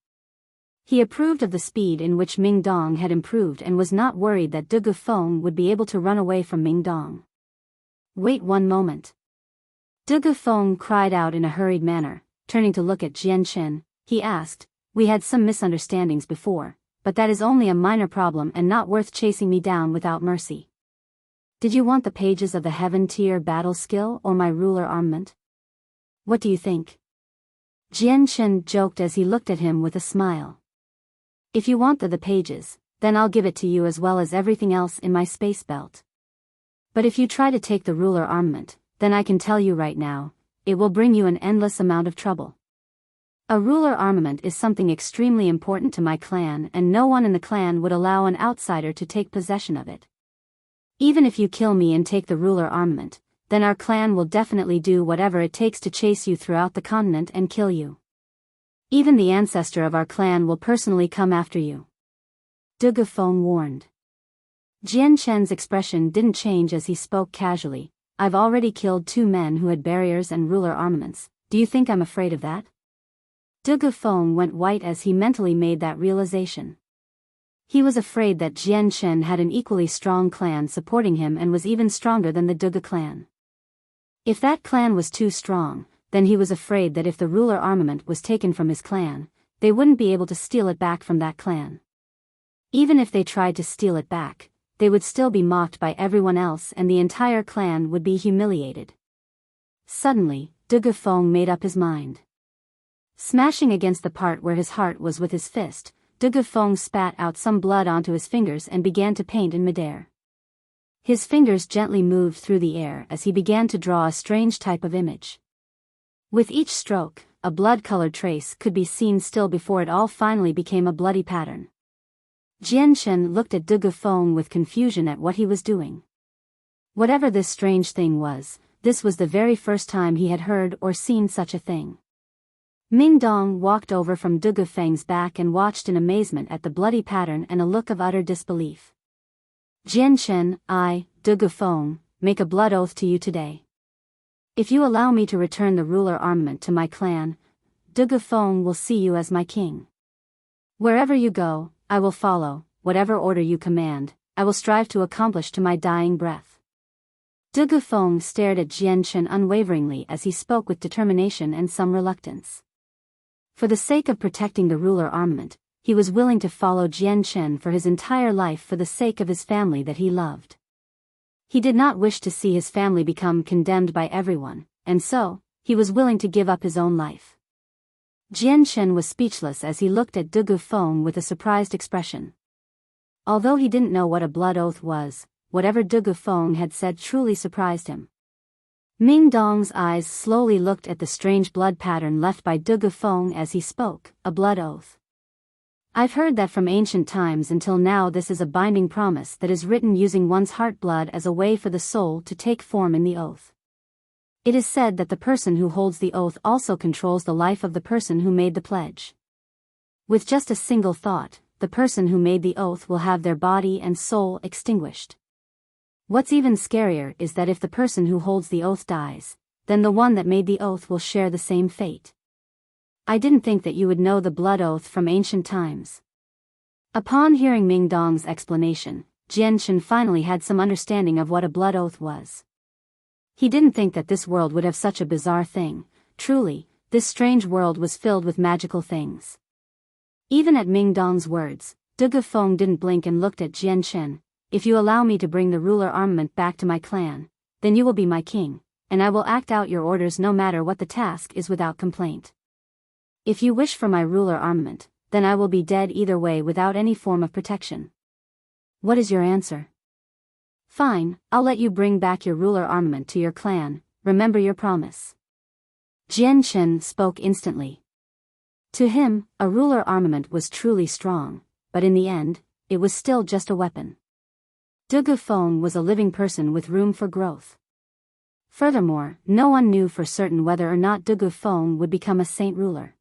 He approved of the speed in which Mingdong had improved and was not worried that De Gufeng would be able to run away from Mingdong. Wait one moment. De Gufeng cried out in a hurried manner, turning to look at Jian Chen. He asked, we had some misunderstandings before, but that is only a minor problem and not worth chasing me down without mercy. Did you want the pages of the Heaven Tier battle skill or my ruler armament? What do you think? Jian Chen joked as he looked at him with a smile. If you want the pages, then I'll give it to you as well as everything else in my space belt. But if you try to take the ruler armament, then I can tell you right now, it will bring you an endless amount of trouble. A ruler armament is something extremely important to my clan and no one in the clan would allow an outsider to take possession of it. Even if you kill me and take the ruler armament, then our clan will definitely do whatever it takes to chase you throughout the continent and kill you. Even the ancestor of our clan will personally come after you. De Gufeng warned. Jian Chen's expression didn't change as he spoke casually. I've already killed 2 men who had barriers and ruler armaments. Do you think I'm afraid of that? De Gufeng went white as he mentally made that realization. He was afraid that Jian Chen had an equally strong clan supporting him and was even stronger than the De clan. If that clan was too strong, then he was afraid that if the ruler armament was taken from his clan, they wouldn't be able to steal it back from that clan. Even if they tried to steal it back, they would still be mocked by everyone else and the entire clan would be humiliated. Suddenly, Dugufeng made up his mind. Smashing against the part where his heart was with his fist, Dugufeng spat out some blood onto his fingers and began to paint in midair. His fingers gently moved through the air as he began to draw a strange type of image. With each stroke, a blood-colored trace could be seen still before it all finally became a bloody pattern. Jianshen looked at Dugufeng with confusion at what he was doing. Whatever this strange thing was, this was the very first time he had heard or seen such a thing. Mingdong walked over from Dugufeng's back and watched in amazement at the bloody pattern and a look of utter disbelief. Jianshen, I, Dugufeng, make a blood oath to you today. If you allow me to return the ruler armament to my clan, Dugufeng will see you as my king. Wherever you go, I will follow, whatever order you command, I will strive to accomplish to my dying breath. Dugufeng stared at Jianshen unwaveringly as he spoke with determination and some reluctance. For the sake of protecting the ruler armament, he was willing to follow Jianshen for his entire life for the sake of his family that he loved. He did not wish to see his family become condemned by everyone, and so, he was willing to give up his own life. Jianshen was speechless as he looked at Dugufeng with a surprised expression. Although he didn't know what a blood oath was, whatever Dugufeng had said truly surprised him. Mingdong's eyes slowly looked at the strange blood pattern left by Dugufeng as he spoke, a blood oath. I've heard that from ancient times until now this is a binding promise that is written using one's heart blood as a way for the soul to take form in the oath. It is said that the person who holds the oath also controls the life of the person who made the pledge. With just a single thought, the person who made the oath will have their body and soul extinguished. What's even scarier is that if the person who holds the oath dies, then the one that made the oath will share the same fate. I didn't think that you would know the blood oath from ancient times. Upon hearing Mingdong's explanation, Jianshen finally had some understanding of what a blood oath was. He didn't think that this world would have such a bizarre thing. Truly, this strange world was filled with magical things. Even at Mingdong's words, Dugufeng didn't blink and looked at Jianshen. If you allow me to bring the ruler armament back to my clan, then you will be my king, and I will act out your orders no matter what the task is without complaint. If you wish for my ruler armament, then I will be dead either way without any form of protection. What is your answer? Fine, I'll let you bring back your ruler armament to your clan, remember your promise. Jianshen spoke instantly. To him, a ruler armament was truly strong, but in the end, it was still just a weapon. Dugufeng was a living person with room for growth. Furthermore, no one knew for certain whether or not Dugufeng would become a saint ruler.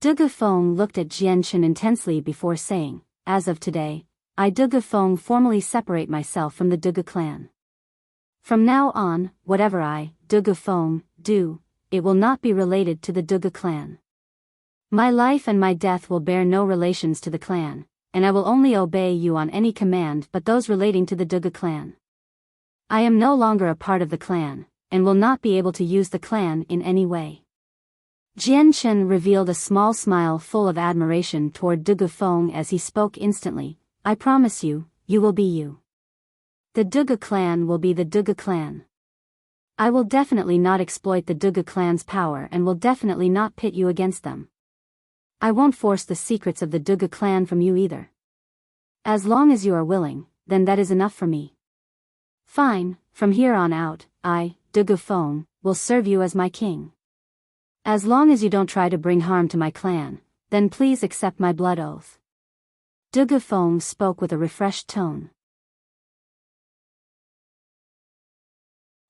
Dugufeng looked at Jianshen intensely before saying, as of today, I Dugufeng formally separate myself from the Dugu clan. From now on, whatever I, Dugufeng, do, it will not be related to the Dugu clan. My life and my death will bear no relations to the clan, and I will only obey you on any command but those relating to the Dugu clan. I am no longer a part of the clan, and will not be able to use the clan in any way. Jianshen revealed a small smile full of admiration toward Dugufeng as he spoke instantly, I promise you, you will be you. The Dugu clan will be the Dugu clan. I will definitely not exploit the Dugu clan's power and will definitely not pit you against them. I won't force the secrets of the Dugu clan from you either. As long as you are willing, then that is enough for me. Fine, from here on out, I, Dugufeng, will serve you as my king. As long as you don't try to bring harm to my clan, then please accept my blood oath. Dugufeng spoke with a refreshed tone.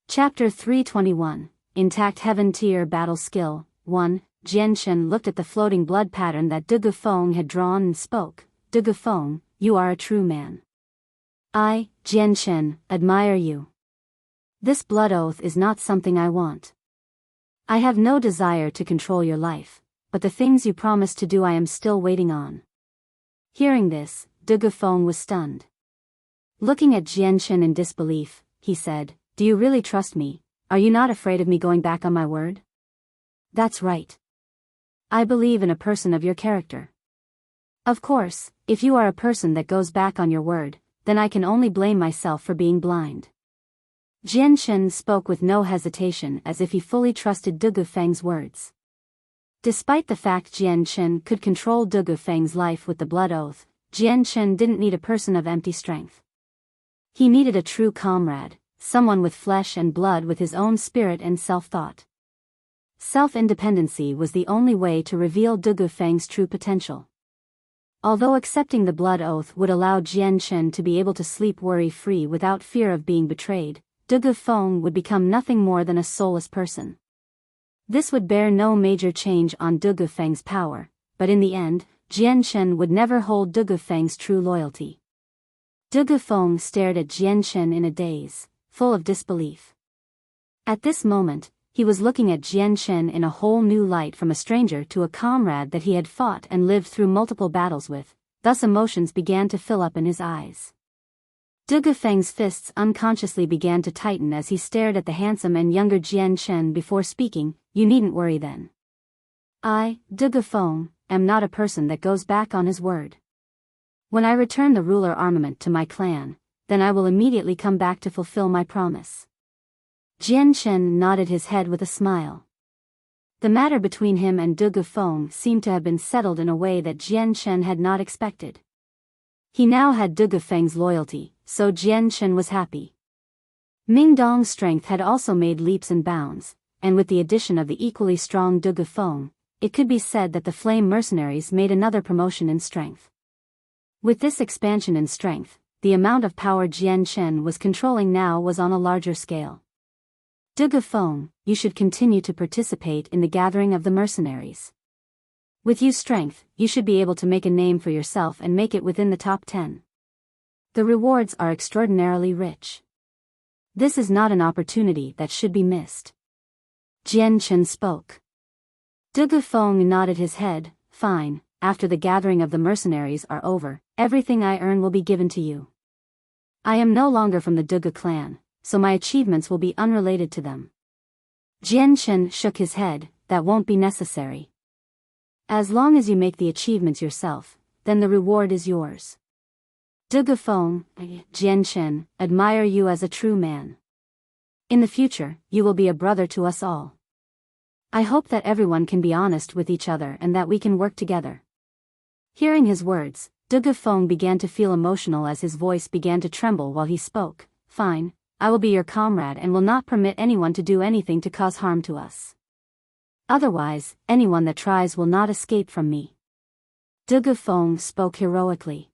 Chapter 321, Intact Heaven Tier Battle Skill, 1, Jianshen looked at the floating blood pattern that Dugufeng had drawn and spoke, Dugufeng, you are a true man. I, Jianshen, admire you. This blood oath is not something I want. I have no desire to control your life, but the things you promised to do I am still waiting on. Hearing this, Dugufeng was stunned. Looking at Jianshen in disbelief, he said, do you really trust me? Are you not afraid of me going back on my word? That's right. I believe in a person of your character. Of course, if you are a person that goes back on your word, then I can only blame myself for being blind. Jian Shen spoke with no hesitation as if he fully trusted Dugu Feng's words. Despite the fact Jian Shen could control Dugu Feng's life with the blood oath, Jian Shen didn't need a person of empty strength. He needed a true comrade, someone with flesh and blood with his own spirit and self-thought. Self-independency was the only way to reveal Dugu Feng's true potential. Although accepting the blood oath would allow Jian Shen to be able to sleep worry-free without fear of being betrayed, Dugu Feng would become nothing more than a soulless person. This would bear no major change on Dugu Feng's power, but in the end, Jian Shen would never hold Dugu Feng's true loyalty. Dugu Feng stared at Jian Shen in a daze, full of disbelief. At this moment, he was looking at Jian Shen in a whole new light, from a stranger to a comrade that he had fought and lived through multiple battles with, thus emotions began to fill up in his eyes. Dugu Feng's fists unconsciously began to tighten as he stared at the handsome and younger Jian Shen before speaking. You needn't worry then. I, Dugu Feng, am not a person that goes back on his word. When I return the ruler armament to my clan, then I will immediately come back to fulfill my promise. Jian Shen nodded his head with a smile. The matter between him and Dugu Feng seemed to have been settled in a way that Jian Shen had not expected. He now had Dugu Feng's loyalty, so Jian Shen was happy. Ming Dong's strength had also made leaps and bounds, and with the addition of the equally strong Dugu Feng, it could be said that the Flame Mercenaries made another promotion in strength. With this expansion in strength, the amount of power Jian Shen was controlling now was on a larger scale. Dugu Feng, you should continue to participate in the gathering of the mercenaries. With your strength, you should be able to make a name for yourself and make it within the top 10. The rewards are extraordinarily rich. This is not an opportunity that should be missed. Jian Shen spoke. Dugu Feng nodded his head. Fine, after the gathering of the mercenaries are over, everything I earn will be given to you. I am no longer from the Dugu clan, so my achievements will be unrelated to them. Jian Shen shook his head. That won't be necessary. As long as you make the achievements yourself, then the reward is yours. Dugu Feng, Jian Shen, admire you as a true man. In the future, you will be a brother to us all. I hope that everyone can be honest with each other and that we can work together. Hearing his words, Dugu Feng began to feel emotional as his voice began to tremble while he spoke. Fine, I will be your comrade and will not permit anyone to do anything to cause harm to us. Otherwise, anyone that tries will not escape from me. Dugu Feng spoke heroically.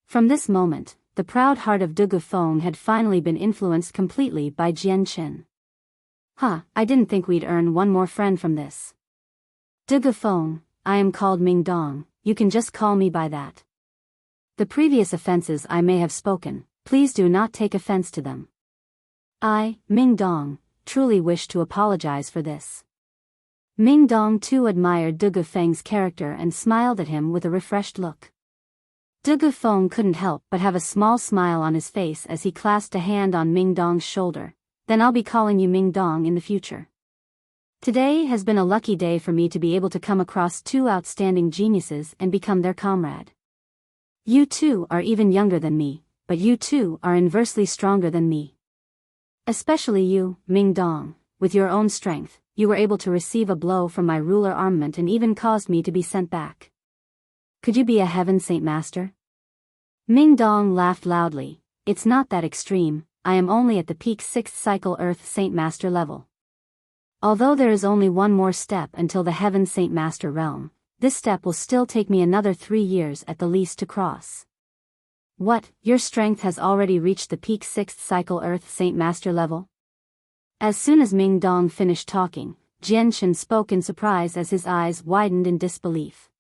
From this moment, the proud heart of Dugu Feng had finally been influenced completely by Jian Shen. I didn't think we'd earn one more friend from this. Dugu Feng, I am called Ming Dong, you can just call me by that. The previous offenses I may have spoken, please do not take offense to them. I, Ming Dong, truly wish to apologize for this. Ming Dong too admired Dugu Feng's character and smiled at him with a refreshed look. Dugu Feng couldn't help but have a small smile on his face as he clasped a hand on Ming Dong's shoulder. Then I'll be calling you Ming Dong in the future. Today has been a lucky day for me to be able to come across two outstanding geniuses and become their comrade. You two are even younger than me, but you two are inversely stronger than me. Especially you, Ming Dong, with your own strength, you were able to receive a blow from my ruler armament and even caused me to be sent back. Could you be a heaven Saint Master? Ming Dong laughed loudly. It's not that extreme, I am only at the peak 6th cycle Earth Saint Master level. Although there is only one more step until the Heaven Saint Master realm, this step will still take me another 3 years at the least to cross. What, your strength has already reached the peak 6th cycle Earth Saint Master level? As soon as Ming Dong finished talking, Jian Shen spoke in surprise as his eyes widened in disbelief.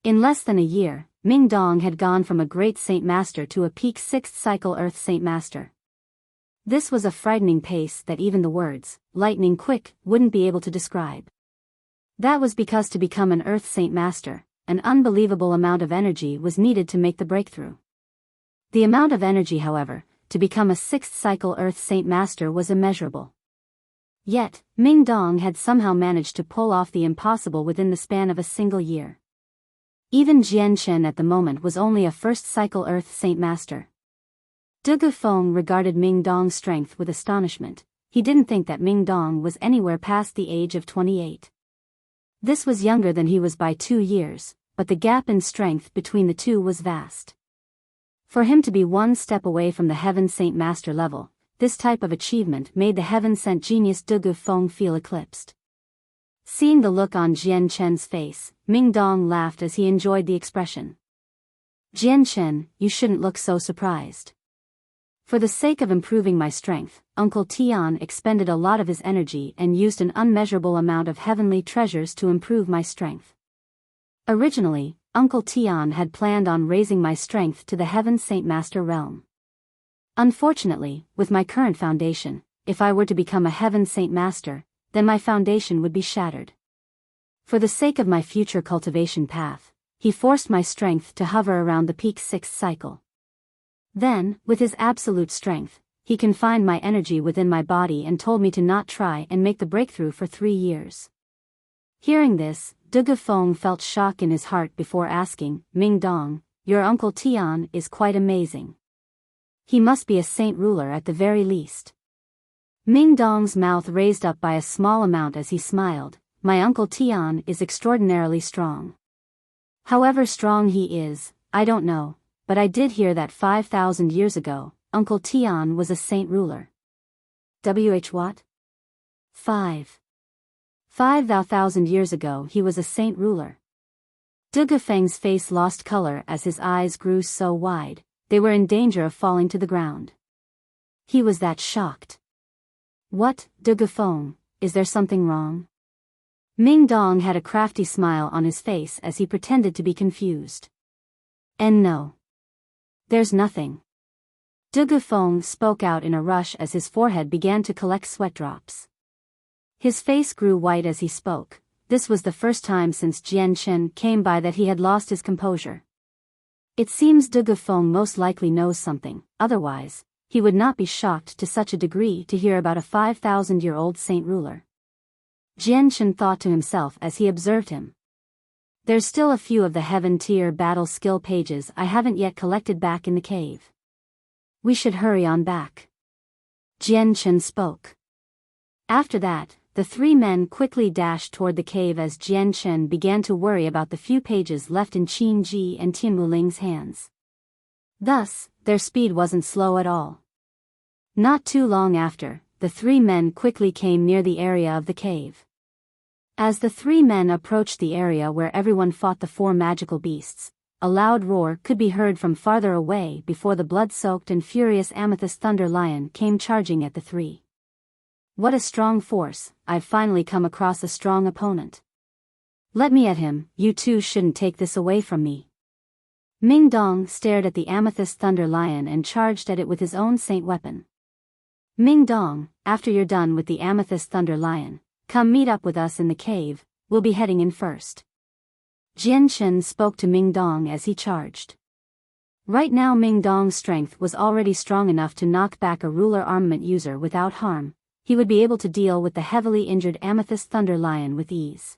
In less than a year, Ming Dong had gone from a great Saint Master to a peak 6th cycle Earth Saint Master. This was a frightening pace that even the words, lightning quick, wouldn't be able to describe. That was because to become an Earth Saint Master, an unbelievable amount of energy was needed to make the breakthrough. The amount of energy, however, to become a 6th cycle Earth Saint Master was immeasurable. Yet, Ming Dong had somehow managed to pull off the impossible within the span of a single year. Even Jian Chen at the moment was only a first-cycle Earth Saint Master. De Gufeng regarded Ming Dong's strength with astonishment. He didn't think that Ming Dong was anywhere past the age of 28. This was younger than he was by 2 years, but the gap in strength between the two was vast. For him to be one step away from the Heaven Saint Master level, this type of achievement made the heaven-sent genius De Gufeng feel eclipsed. Seeing the look on Jian Chen's face, Ming Dong laughed as he enjoyed the expression. Jian Chen, you shouldn't look so surprised. For the sake of improving my strength, Uncle Tian expended a lot of his energy and used an unmeasurable amount of heavenly treasures to improve my strength. Originally, Uncle Tian had planned on raising my strength to the Heaven Saint Master realm. Unfortunately, with my current foundation, if I were to become a Heaven Saint Master, then my foundation would be shattered. For the sake of my future cultivation path, he forced my strength to hover around the peak 6th cycle. Then, with his absolute strength, he confined my energy within my body and told me to not try and make the breakthrough for 3 years. Hearing this, De Gufeng felt shock in his heart before asking, Ming Dong, your Uncle Tian is quite amazing. He must be a saint ruler at the very least. Ming Dong's mouth raised up by a small amount as he smiled. My Uncle Tian is extraordinarily strong. However strong he is, I don't know, but I did hear that 5,000 years ago, Uncle Tian was a saint ruler. What? 5,000 years ago he was a saint ruler. De Gufeng's face lost color as his eyes grew so wide, they were in danger of falling to the ground. He was that shocked. What, De Gufeng, is there something wrong? Ming Dong had a crafty smile on his face as he pretended to be confused. And no. There's nothing. De Gufeng spoke out in a rush as his forehead began to collect sweat drops. His face grew white as he spoke. This was the first time since Jian Chen came by that he had lost his composure. It seems De Gufeng most likely knows something, otherwise, he would not be shocked to such a degree to hear about a 5,000-year-old saint ruler. Jian Chen thought to himself as he observed him. There's still a few of the Heaven Tier battle skill pages I haven't yet collected back in the cave. We should hurry on back. Jian Chen spoke. After that, the 3 men quickly dashed toward the cave as Jian Chen began to worry about the few pages left in Qin Ji and Tian Wuling's hands. Thus, their speed wasn't slow at all. Not too long after, the 3 men quickly came near the area of the cave. As the 3 men approached the area where everyone fought the 4 magical beasts, a loud roar could be heard from farther away before the blood-soaked and furious Amethyst Thunder Lion came charging at the 3. What a strong force, I've finally come across a strong opponent. Let me at him, you two shouldn't take this away from me. Ming Dong stared at the Amethyst Thunder Lion and charged at it with his own saint weapon. Ming Dong, after you're done with the Amethyst Thunder Lion, come meet up with us in the cave, we'll be heading in first. Jian Chen spoke to Ming Dong as he charged. Right now Ming Dong's strength was already strong enough to knock back a ruler armament user without harm. He would be able to deal with the heavily injured Amethyst Thunder Lion with ease.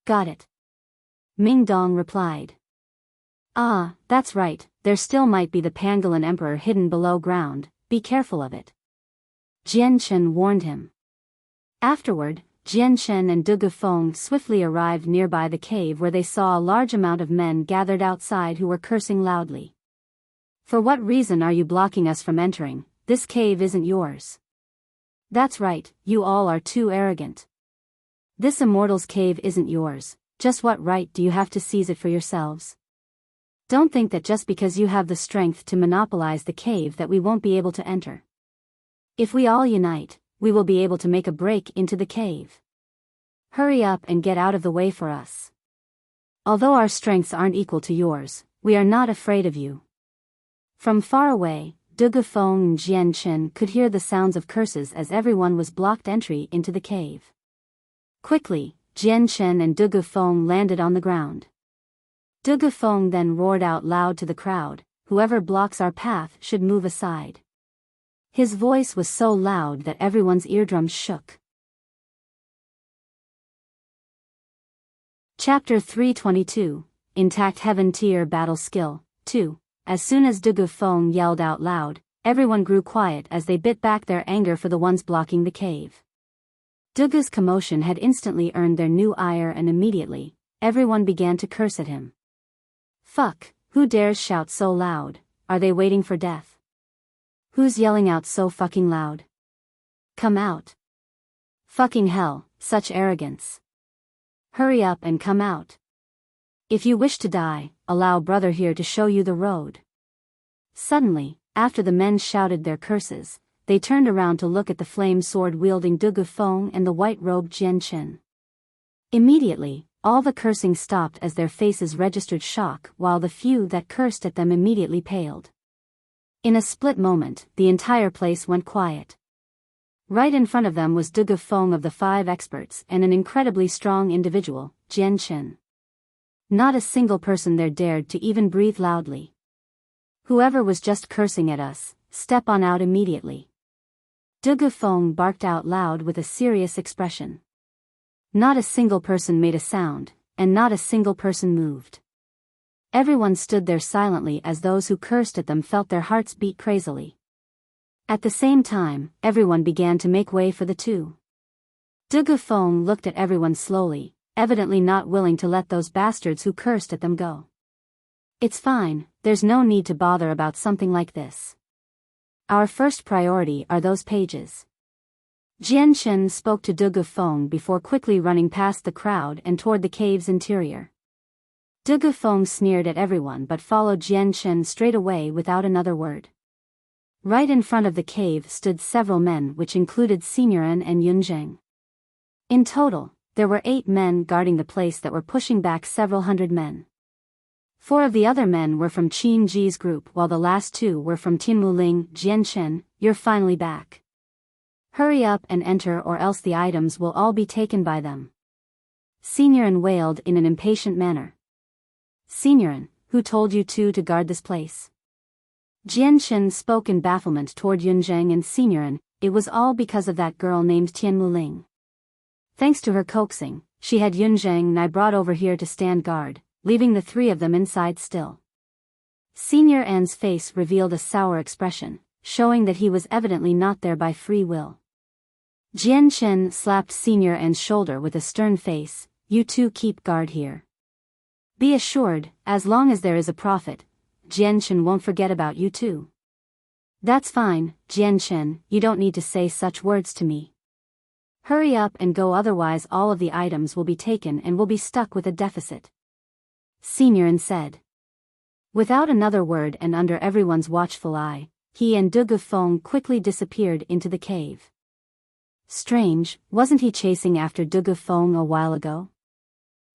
Got it. Ming Dong replied. Ah, that's right, there still might be the Pangolin Emperor hidden below ground, be careful of it. Jian Chen warned him. Afterward, Jian Chen and De Gufeng swiftly arrived nearby the cave where they saw a large amount of men gathered outside who were cursing loudly. For what reason are you blocking us from entering? This cave isn't yours. That's right, you all are too arrogant. This immortal's cave isn't yours, just what right do you have to seize it for yourselves? Don't think that just because you have the strength to monopolize the cave that we won't be able to enter. If we all unite, we will be able to make a break into the cave. Hurry up and get out of the way for us. Although our strengths aren't equal to yours, we are not afraid of you. From far away, De Gufeng and Jian Chen could hear the sounds of curses as everyone was blocked entry into the cave. Quickly, Jian Chen and De Gufeng landed on the ground. De Gufeng then roared out loud to the crowd, whoever blocks our path should move aside. His voice was so loud that everyone's eardrums shook. Chapter 322, Intact Heaven Tier Battle Skill, 2. As soon as Dugu Feng yelled out loud, everyone grew quiet as they bit back their anger for the ones blocking the cave. Dugu's commotion had instantly earned their new ire and immediately, everyone began to curse at him. Fuck, who dares shout so loud? Are they waiting for death? Who's yelling out so fucking loud? Come out. Fucking hell, such arrogance. Hurry up and come out. If you wish to die, allow brother here to show you the road. Suddenly, after the men shouted their curses, they turned around to look at the flame sword-wielding Dugu Feng and the white-robed Jian Chen. Immediately, all the cursing stopped as their faces registered shock while the few that cursed at them immediately paled. In a split moment, the entire place went quiet. Right in front of them was Dugu Feng of the 5 experts and an incredibly strong individual, Jian Chen. Not a single person there dared to even breathe loudly. Whoever was just cursing at us, step on out immediately. Dugu Feng barked out loud with a serious expression. Not a single person made a sound, and not a single person moved. Everyone stood there silently as those who cursed at them felt their hearts beat crazily. At the same time, everyone began to make way for the two. Dugu Feng looked at everyone slowly, evidently not willing to let those bastards who cursed at them go. It's fine, there's no need to bother about something like this. Our first priority are those pages. Jian Chen spoke to Dugu Feng before quickly running past the crowd and toward the cave's interior. Dugu Feng sneered at everyone but followed Jian Chen straight away without another word. Right in front of the cave stood several men which included Signorin and Yunzheng. In total, there were 8 men guarding the place that were pushing back several hundred men. 4 of the other men were from Qin Ji's group while the last 2 were from Tianmuling. Jian Chen, you're finally back. Hurry up and enter or else the items will all be taken by them. Signorin wailed in an impatient manner. Signorin, who told you two to guard this place? Jian Chen spoke in bafflement toward Yunzheng and Signorin. It was all because of that girl named Tianmuling. Thanks to her coaxing, she had Yunzheng and I brought over here to stand guard, leaving the 3 of them inside still. Senior An's face revealed a sour expression, showing that he was evidently not there by free will. Jian Chen slapped Senior An's shoulder with a stern face. You two keep guard here. Be assured, as long as there is a prophet, Jian Chen won't forget about you too. That's fine, Jian Chen, you don't need to say such words to me. Hurry up and go, otherwise all of the items will be taken and we'll be stuck with a deficit. Signorin said. Without another word and under everyone's watchful eye, he and Dugu Feng quickly disappeared into the cave. Strange, wasn't he chasing after Dugu Feng a while ago?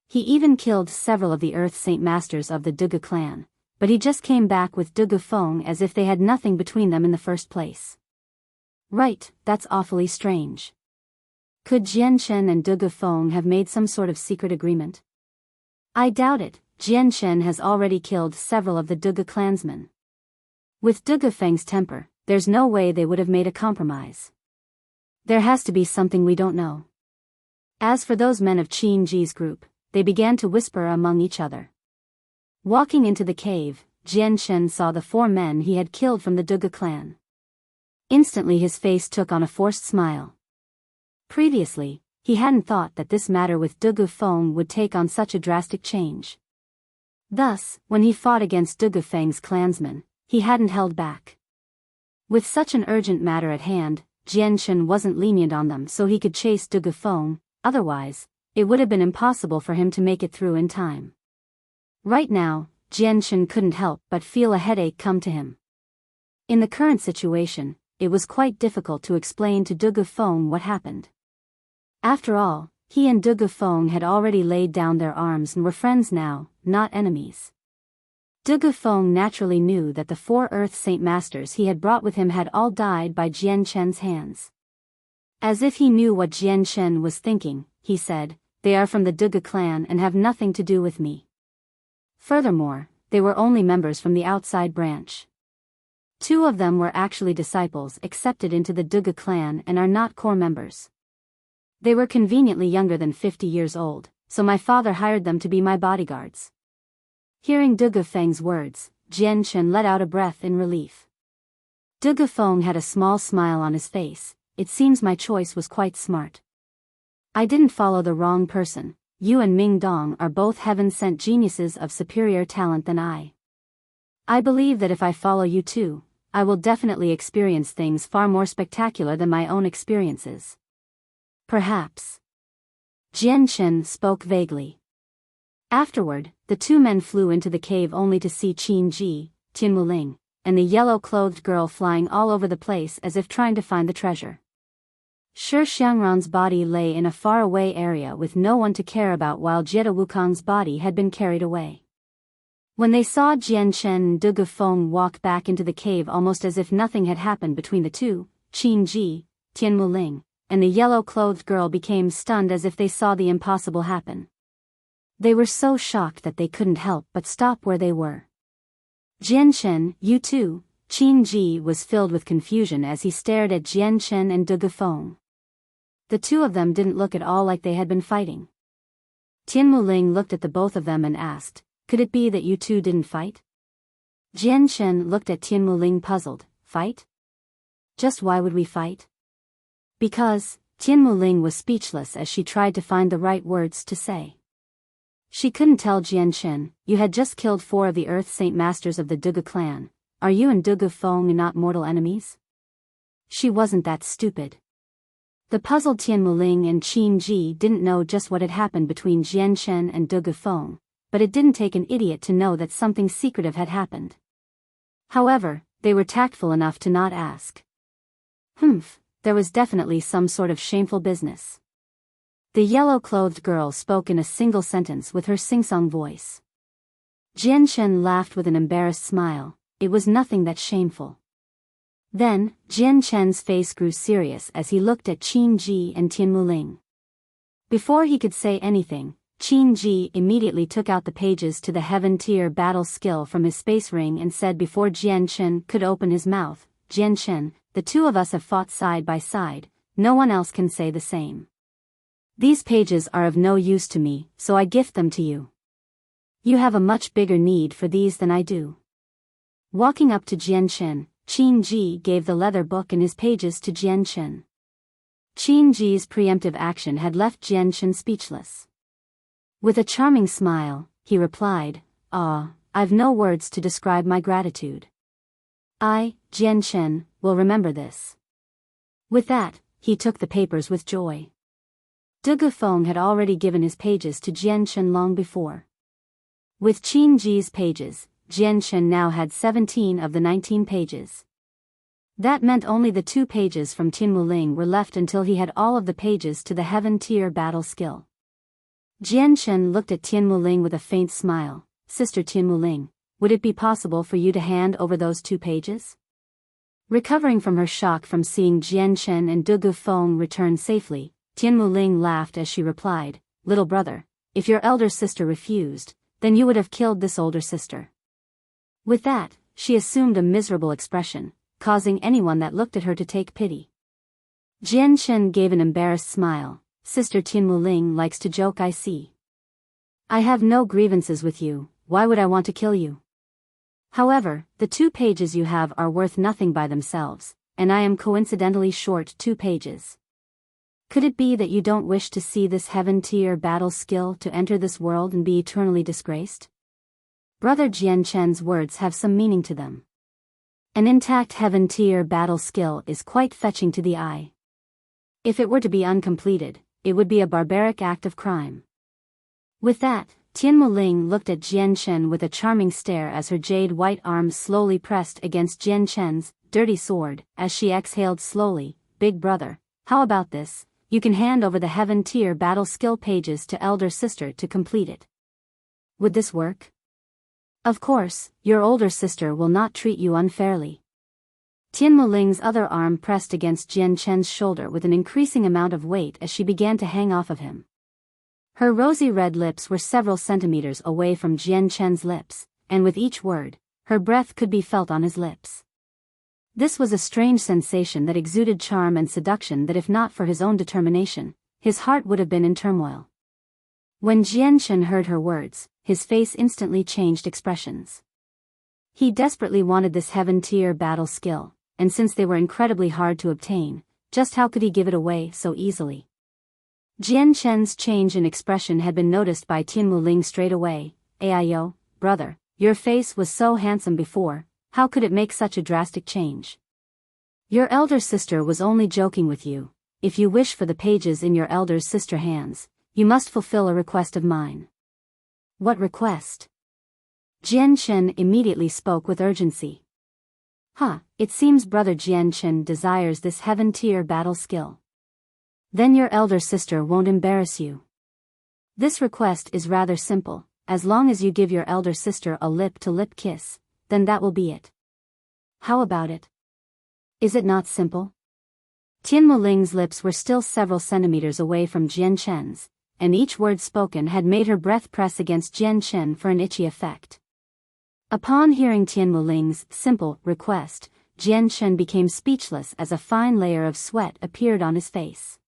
He even killed several of the Earth Saint Masters of the Dugu clan, but he just came back with Dugu Feng as if they had nothing between them in the first place. Right, that's awfully strange. Could Jian Chen and Dugu Feng have made some sort of secret agreement? I doubt it. Jian Chen has already killed several of the Dugu clansmen. With Dugu Feng's temper, there's no way they would have made a compromise. There has to be something we don't know. As for those men of Qin Ji's group, they began to whisper among each other. Walking into the cave, Jian Chen saw the 4 men he had killed from the Dugu clan. Instantly his face took on a forced smile. Previously, he hadn't thought that this matter with Dugu Feng would take on such a drastic change. Thus, when he fought against Dugu Feng's clansmen, he hadn't held back. With such an urgent matter at hand, Jian Chen wasn't lenient on them so he could chase Dugu Feng, otherwise, it would have been impossible for him to make it through in time. Right now, Jian Chen couldn't help but feel a headache come to him. In the current situation, it was quite difficult to explain to Dugu Feng what happened. After all, he and Dugu Feng had already laid down their arms and were friends now, not enemies. Dugu Feng naturally knew that the 4 Earth Saint Masters he had brought with him had all died by Jian Chen's hands. As if he knew what Jian Chen was thinking, he said, "They are from the Dugu clan and have nothing to do with me." Furthermore, they were only members from the outside branch. 2 of them were actually disciples accepted into the Dugu clan and are not core members. They were conveniently younger than 50 years old, so my father hired them to be my bodyguards. Hearing Du Gufeng's words, Jian Shen let out a breath in relief. Du Gufeng had a small smile on his face. It seems my choice was quite smart. I didn't follow the wrong person. You and Ming Dong are both heaven-sent geniuses of superior talent than I. I believe that if I follow you too, I will definitely experience things far more spectacular than my own experiences. Perhaps. Jian Shen spoke vaguely. Afterward, the two men flew into the cave only to see Qin Ji, Tian Wuling, and the yellow-clothed girl flying all over the place as if trying to find the treasure. Shi Xiangran's body lay in a faraway area with no one to care about while Jietu Wukong's body had been carried away. When they saw Jian Shen and Du Gufeng walk back into the cave almost as if nothing had happened between the two, Qin Ji, Tian Wuling, and the yellow-clothed girl became stunned as if they saw the impossible happen. They were so shocked that they couldn't help but stop where they were. Jian Shen, you too? Qin Ji was filled with confusion as he stared at Jian Shen and Du Gufeng. The two of them didn't look at all like they had been fighting. Tian Wuling looked at the both of them and asked, "Could it be that you two didn't fight?" Jian Shen looked at Tian Wuling puzzled. "Fight? Just why would we fight?" Because, Tian Wuling was speechless as she tried to find the right words to say. She couldn't tell Jian Shen, "You had just killed 4 of the Earth Saint Masters of the Dugu clan. Are you and Du Gufeng not mortal enemies?" She wasn't that stupid. The puzzled Tian Wuling and Qin Ji didn't know just what had happened between Jian Shen and Du Gufeng, but it didn't take an idiot to know that something secretive had happened. However, they were tactful enough to not ask. There was definitely some sort of shameful business. The yellow-clothed girl spoke in a single sentence with her sing-song voice. Jian Shen laughed with an embarrassed smile. It was nothing that shameful. Then, Jian Shen's face grew serious as he looked at Qin Ji and Tian Wuling. Before he could say anything, Qin Ji immediately took out the pages to the Heaven-tier battle skill from his space ring and said before Jian Shen could open his mouth, "Jian Shen, the two of us have fought side by side, no one else can say the same. These pages are of no use to me, so I gift them to you. You have a much bigger need for these than I do." Walking up to Jian Shen, Qin Ji gave the leather book and his pages to Jian Shen. Qin Ji's preemptive action had left Jian Shen speechless. With a charming smile, he replied, "I've no words to describe my gratitude. I, Jian Shen, will remember this." With that, he took the papers with joy. Du Gufeng had already given his pages to Jian Shen long before. With Qin Ji's pages, Jian Shen now had 17 of the 19 pages. That meant only the 2 pages from Tian Wuling were left until he had all of the pages to the Heaven-tier battle skill. Jian Shen looked at Tian Wuling with a faint smile. "Sister Tian Wuling, would it be possible for you to hand over those 2 pages?" Recovering from her shock from seeing Jian Shen and Du Gufeng return safely, Tian Wuling laughed as she replied, "Little brother, if your elder sister refused, then you would have killed this older sister." With that, she assumed a miserable expression, causing anyone that looked at her to take pity. Jian Shen gave an embarrassed smile. "Sister Tian Wuling likes to joke, I see. I have no grievances with you, why would I want to kill you? However, the 2 pages you have are worth nothing by themselves, and I am coincidentally short 2 pages. Could it be that you don't wish to see this Heaven-tier battle skill to enter this world and be eternally disgraced?" Brother Jian Shen's words have some meaning to them. An intact Heaven-tier battle skill is quite fetching to the eye. If it were to be uncompleted, it would be a barbaric act of crime. With that, Tian Wuling looked at Jian Shen with a charming stare as her jade-white arms slowly pressed against Jian Shen's dirty sword, as she exhaled slowly, "Big brother, how about this? You can hand over the Heaven-tier battle skill pages to elder sister to complete it. Would this work? Of course, your older sister will not treat you unfairly." Tian Wuling's other arm pressed against Jian Shen's shoulder with an increasing amount of weight as she began to hang off of him. Her rosy red lips were several centimeters away from Jian Shen's lips, and with each word, her breath could be felt on his lips. This was a strange sensation that exuded charm and seduction that if not for his own determination, his heart would have been in turmoil. When Jianchen heard her words, his face instantly changed expressions. He desperately wanted this heaven-tier battle skill, and since they were incredibly hard to obtain, just how could he give it away so easily? Jianchen's change in expression had been noticed by Tian Muling straight away. Aio, brother, your face was so handsome before, how could it make such a drastic change? Your elder sister was only joking with you. If you wish for the pages in your elder sister's hands, you must fulfill a request of mine. What request? Jianchen immediately spoke with urgency. It seems brother Jianchen desires this heaven-tier battle skill. Then your elder sister won't embarrass you. This request is rather simple, as long as you give your elder sister a lip-to-lip kiss, then that will be it. How about it? Is it not simple? Tian Muling's lips were still several centimeters away from Jianchen's, and each word spoken had made her breath press against Jianchen for an itchy effect. Upon hearing Tian Muling's simple request, Jianchen became speechless as a fine layer of sweat appeared on his face.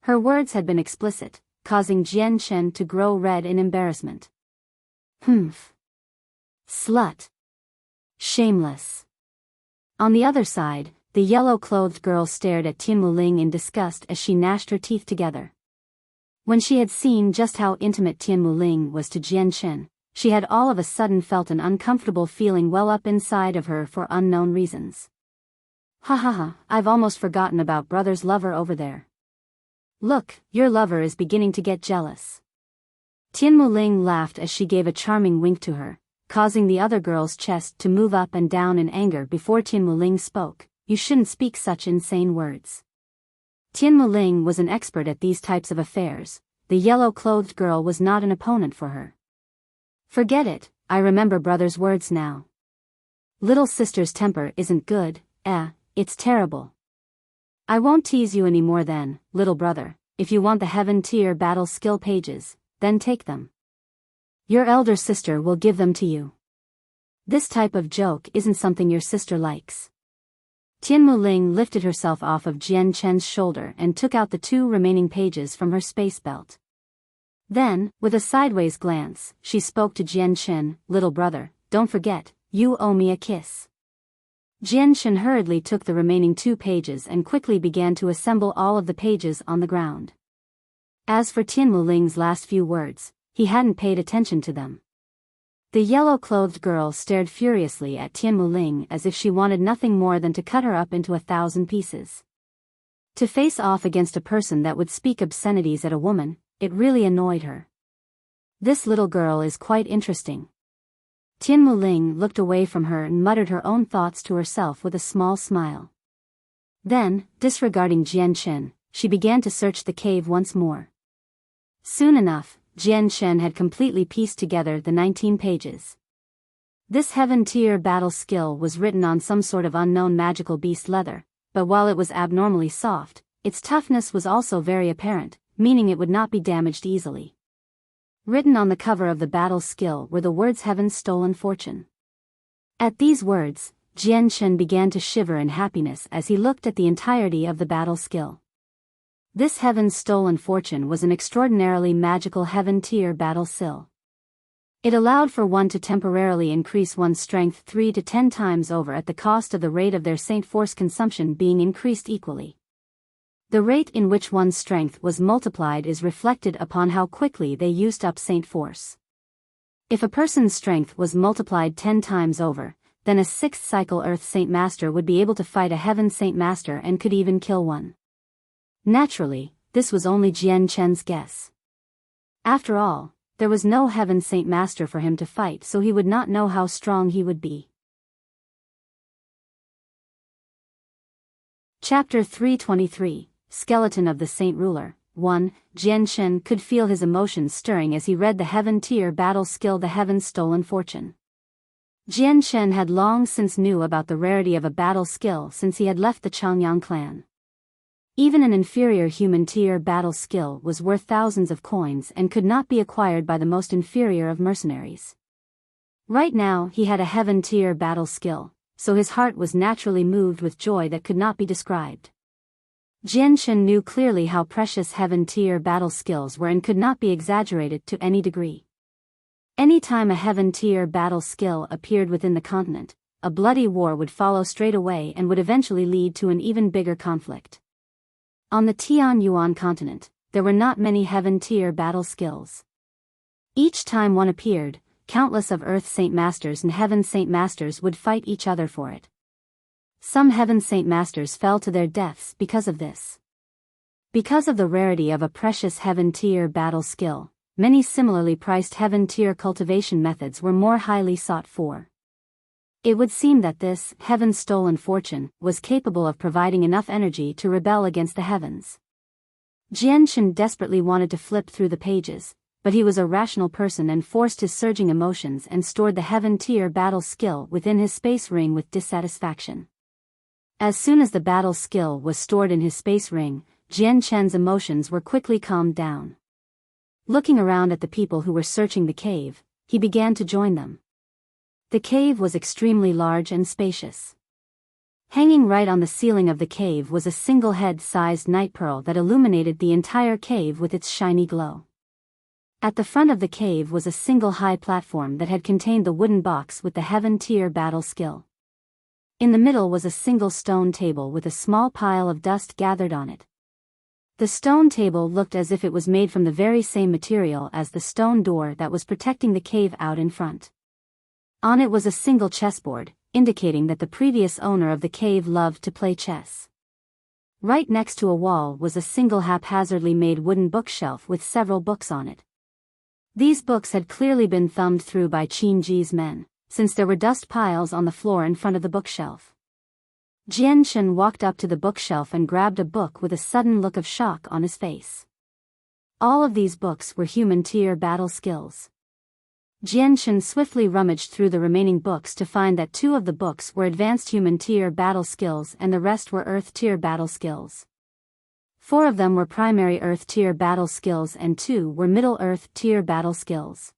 Her words had been explicit, causing Jianchen to grow red in embarrassment. Slut. Shameless. On the other side, the yellow-clothed girl stared at Tian Muling in disgust as she gnashed her teeth together. When she had seen just how intimate Tian Muling was to Jianchen, she had all of a sudden felt an uncomfortable feeling well up inside of her for unknown reasons. I've almost forgotten about brother's lover over there. Look, your lover is beginning to get jealous. Tian Muling laughed as she gave a charming wink to her, causing the other girl's chest to move up and down in anger before Tian Muling spoke. You shouldn't speak such insane words. Tian Muling was an expert at these types of affairs. The yellow-clothed girl was not an opponent for her. Forget it, I remember brother's words now. Little sister's temper isn't good, it's terrible. I won't tease you any more then, little brother. If you want the heaven-tier battle skill pages, then take them. Your elder sister will give them to you. This type of joke isn't something your sister likes. Tian Muling lifted herself off of Jianchen's shoulder and took out the 2 remaining pages from her space belt. Then, with a sideways glance, she spoke to Jianchen, little brother, don't forget, you owe me a kiss. Jianchen hurriedly took the remaining 2 pages and quickly began to assemble all of the pages on the ground. As for Tian Muling's last few words, he hadn't paid attention to them. The yellow-clothed girl stared furiously at Tian Muling as if she wanted nothing more than to cut her up into 1,000 pieces. To face off against a person that would speak obscenities at a woman, it really annoyed her. This little girl is quite interesting. Tian Muling looked away from her and muttered her own thoughts to herself with a small smile. Then, disregarding Jianchen, she began to search the cave once more. Soon enough, Jianchen had completely pieced together the 19 pages. This heaven-tier battle skill was written on some sort of unknown magical beast leather, but while it was abnormally soft, its toughness was also very apparent, meaning it would not be damaged easily. Written on the cover of the battle skill were the words Heaven's Stolen Fortune. At these words, Jianchen began to shiver in happiness as he looked at the entirety of the battle skill. This Heaven's Stolen Fortune was an extraordinarily magical heaven-tier battle skill. It allowed for one to temporarily increase one's strength 3 to 10 times over at the cost of the rate of their Saint Force consumption being increased equally. The rate in which one's strength was multiplied is reflected upon how quickly they used up Saint Force. If a person's strength was multiplied 10 times over, then a 6th cycle Earth Saint Master would be able to fight a Heaven Saint Master and could even kill one. Naturally, this was only Jianchen's guess. After all, there was no Heaven Saint Master for him to fight, so he would not know how strong he would be. Chapter 323, Skeleton of the Saint Ruler. 1. Jianchen could feel his emotions stirring as he read the heaven-tier battle skill, the Heaven's Stolen Fortune. Jianchen had long since knew about the rarity of a battle skill since he had left the Changyang clan. Even an inferior human-tier battle skill was worth thousands of coins and could not be acquired by the most inferior of mercenaries. Right now he had a heaven-tier battle skill, so his heart was naturally moved with joy that could not be described. Jianshan knew clearly how precious heaven-tier battle skills were and could not be exaggerated to any degree. Any time a heaven-tier battle skill appeared within the continent, a bloody war would follow straight away and would eventually lead to an even bigger conflict. On the Tianyuan continent, there were not many heaven-tier battle skills. Each time one appeared, countless of Earth Saint Masters and Heaven Saint Masters would fight each other for it. Some Heaven Saint Masters fell to their deaths because of this. Because of the rarity of a precious heaven-tier battle skill, many similarly priced heaven-tier cultivation methods were more highly sought for. It would seem that this heaven-stolen fortune was capable of providing enough energy to rebel against the heavens. Jianshan desperately wanted to flip through the pages, but he was a rational person and forced his surging emotions and stored the heaven-tier battle skill within his space ring with dissatisfaction. As soon as the battle skill was stored in his space ring, Jianshan's emotions were quickly calmed down. Looking around at the people who were searching the cave, he began to join them. The cave was extremely large and spacious. Hanging right on the ceiling of the cave was a single head-sized night pearl that illuminated the entire cave with its shiny glow. At the front of the cave was a single high platform that had contained the wooden box with the heaven-tier battle skill. In the middle was a single stone table with a small pile of dust gathered on it. The stone table looked as if it was made from the very same material as the stone door that was protecting the cave out in front. On it was a single chessboard, indicating that the previous owner of the cave loved to play chess. Right next to a wall was a single haphazardly made wooden bookshelf with several books on it. These books had clearly been thumbed through by Qin Ji's men, since there were dust piles on the floor in front of the bookshelf. Jianshan walked up to the bookshelf and grabbed a book with a sudden look of shock on his face. All of these books were human-tier battle skills. Jianshan swiftly rummaged through the remaining books to find that 2 of the books were advanced human-tier battle skills and the rest were Earth-tier battle skills. 4 of them were primary Earth-tier battle skills and 2 were Middle Earth-tier battle skills.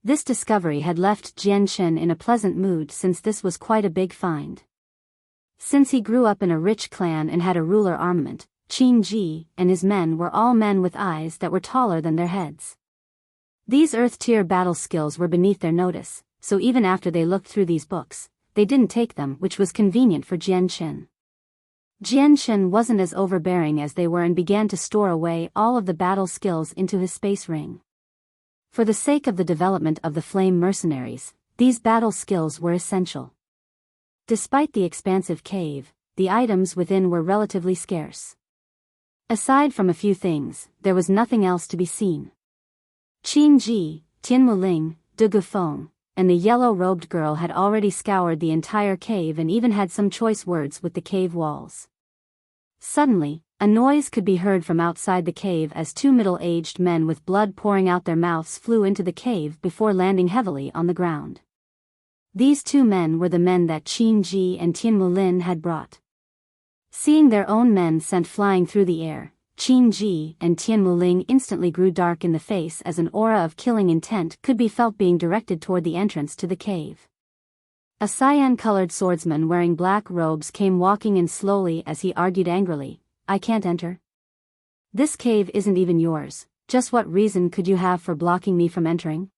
This discovery had left Jianshan in a pleasant mood since this was quite a big find. Since he grew up in a rich clan and had a ruler armament, Qin Ji and his men were all men with eyes that were taller than their heads. These Earth-tier battle skills were beneath their notice, so even after they looked through these books, they didn't take them, which was convenient for Jianshan. Jianshan wasn't as overbearing as they were and began to store away all of the battle skills into his space ring. For the sake of the development of the flame mercenaries, these battle skills were essential. Despite the expansive cave, the items within were relatively scarce. Aside from a few things, there was nothing else to be seen. Qin Ji, Tian Muling, De Gufeng, and the yellow-robed girl had already scoured the entire cave and even had some choice words with the cave walls. Suddenly, a noise could be heard from outside the cave as 2 middle-aged men with blood pouring out their mouths flew into the cave before landing heavily on the ground. These 2 men were the men that Qin Ji and Tian Mulin had brought. Seeing their own men sent flying through the air, Qin Ji and Tian Muling instantly grew dark in the face as an aura of killing intent could be felt being directed toward the entrance to the cave. A cyan-colored swordsman wearing black robes came walking in slowly as he argued angrily, "I can't enter. This cave isn't even yours, just what reason could you have for blocking me from entering?"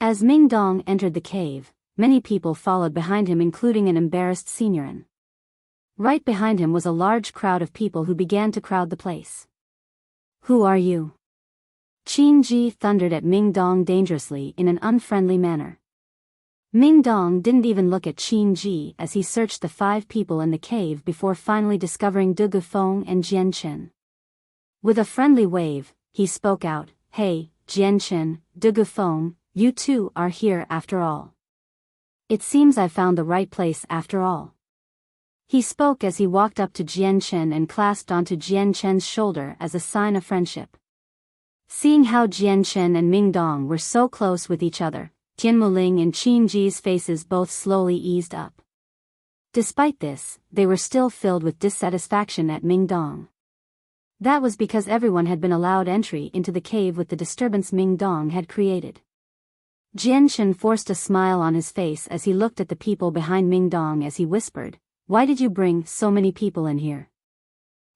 As Ming Dong entered the cave, many people followed behind him including an embarrassed seniorin. Right behind him was a large crowd of people who began to crowd the place. "Who are you?" Qin Ji thundered at Ming Dong dangerously in an unfriendly manner. Ming Dong didn't even look at Qin Ji as he searched the 5 people in the cave before finally discovering De Gufeng and Jianshan. With a friendly wave, he spoke out, "Hey, Jianshan, De Gufeng, you 2 are here after all. It seems I found the right place after all." He spoke as he walked up to Jianshan and clasped onto Jianshan's shoulder as a sign of friendship. Seeing how Jianshan and Ming Dong were so close with each other, Tian Muling and Qin Ji's faces both slowly eased up. Despite this, they were still filled with dissatisfaction at Ming Dong. That was because everyone had been allowed entry into the cave with the disturbance Ming Dong had created. Jianshan forced a smile on his face as he looked at the people behind Ming Dong as he whispered, "Why did you bring so many people in here?"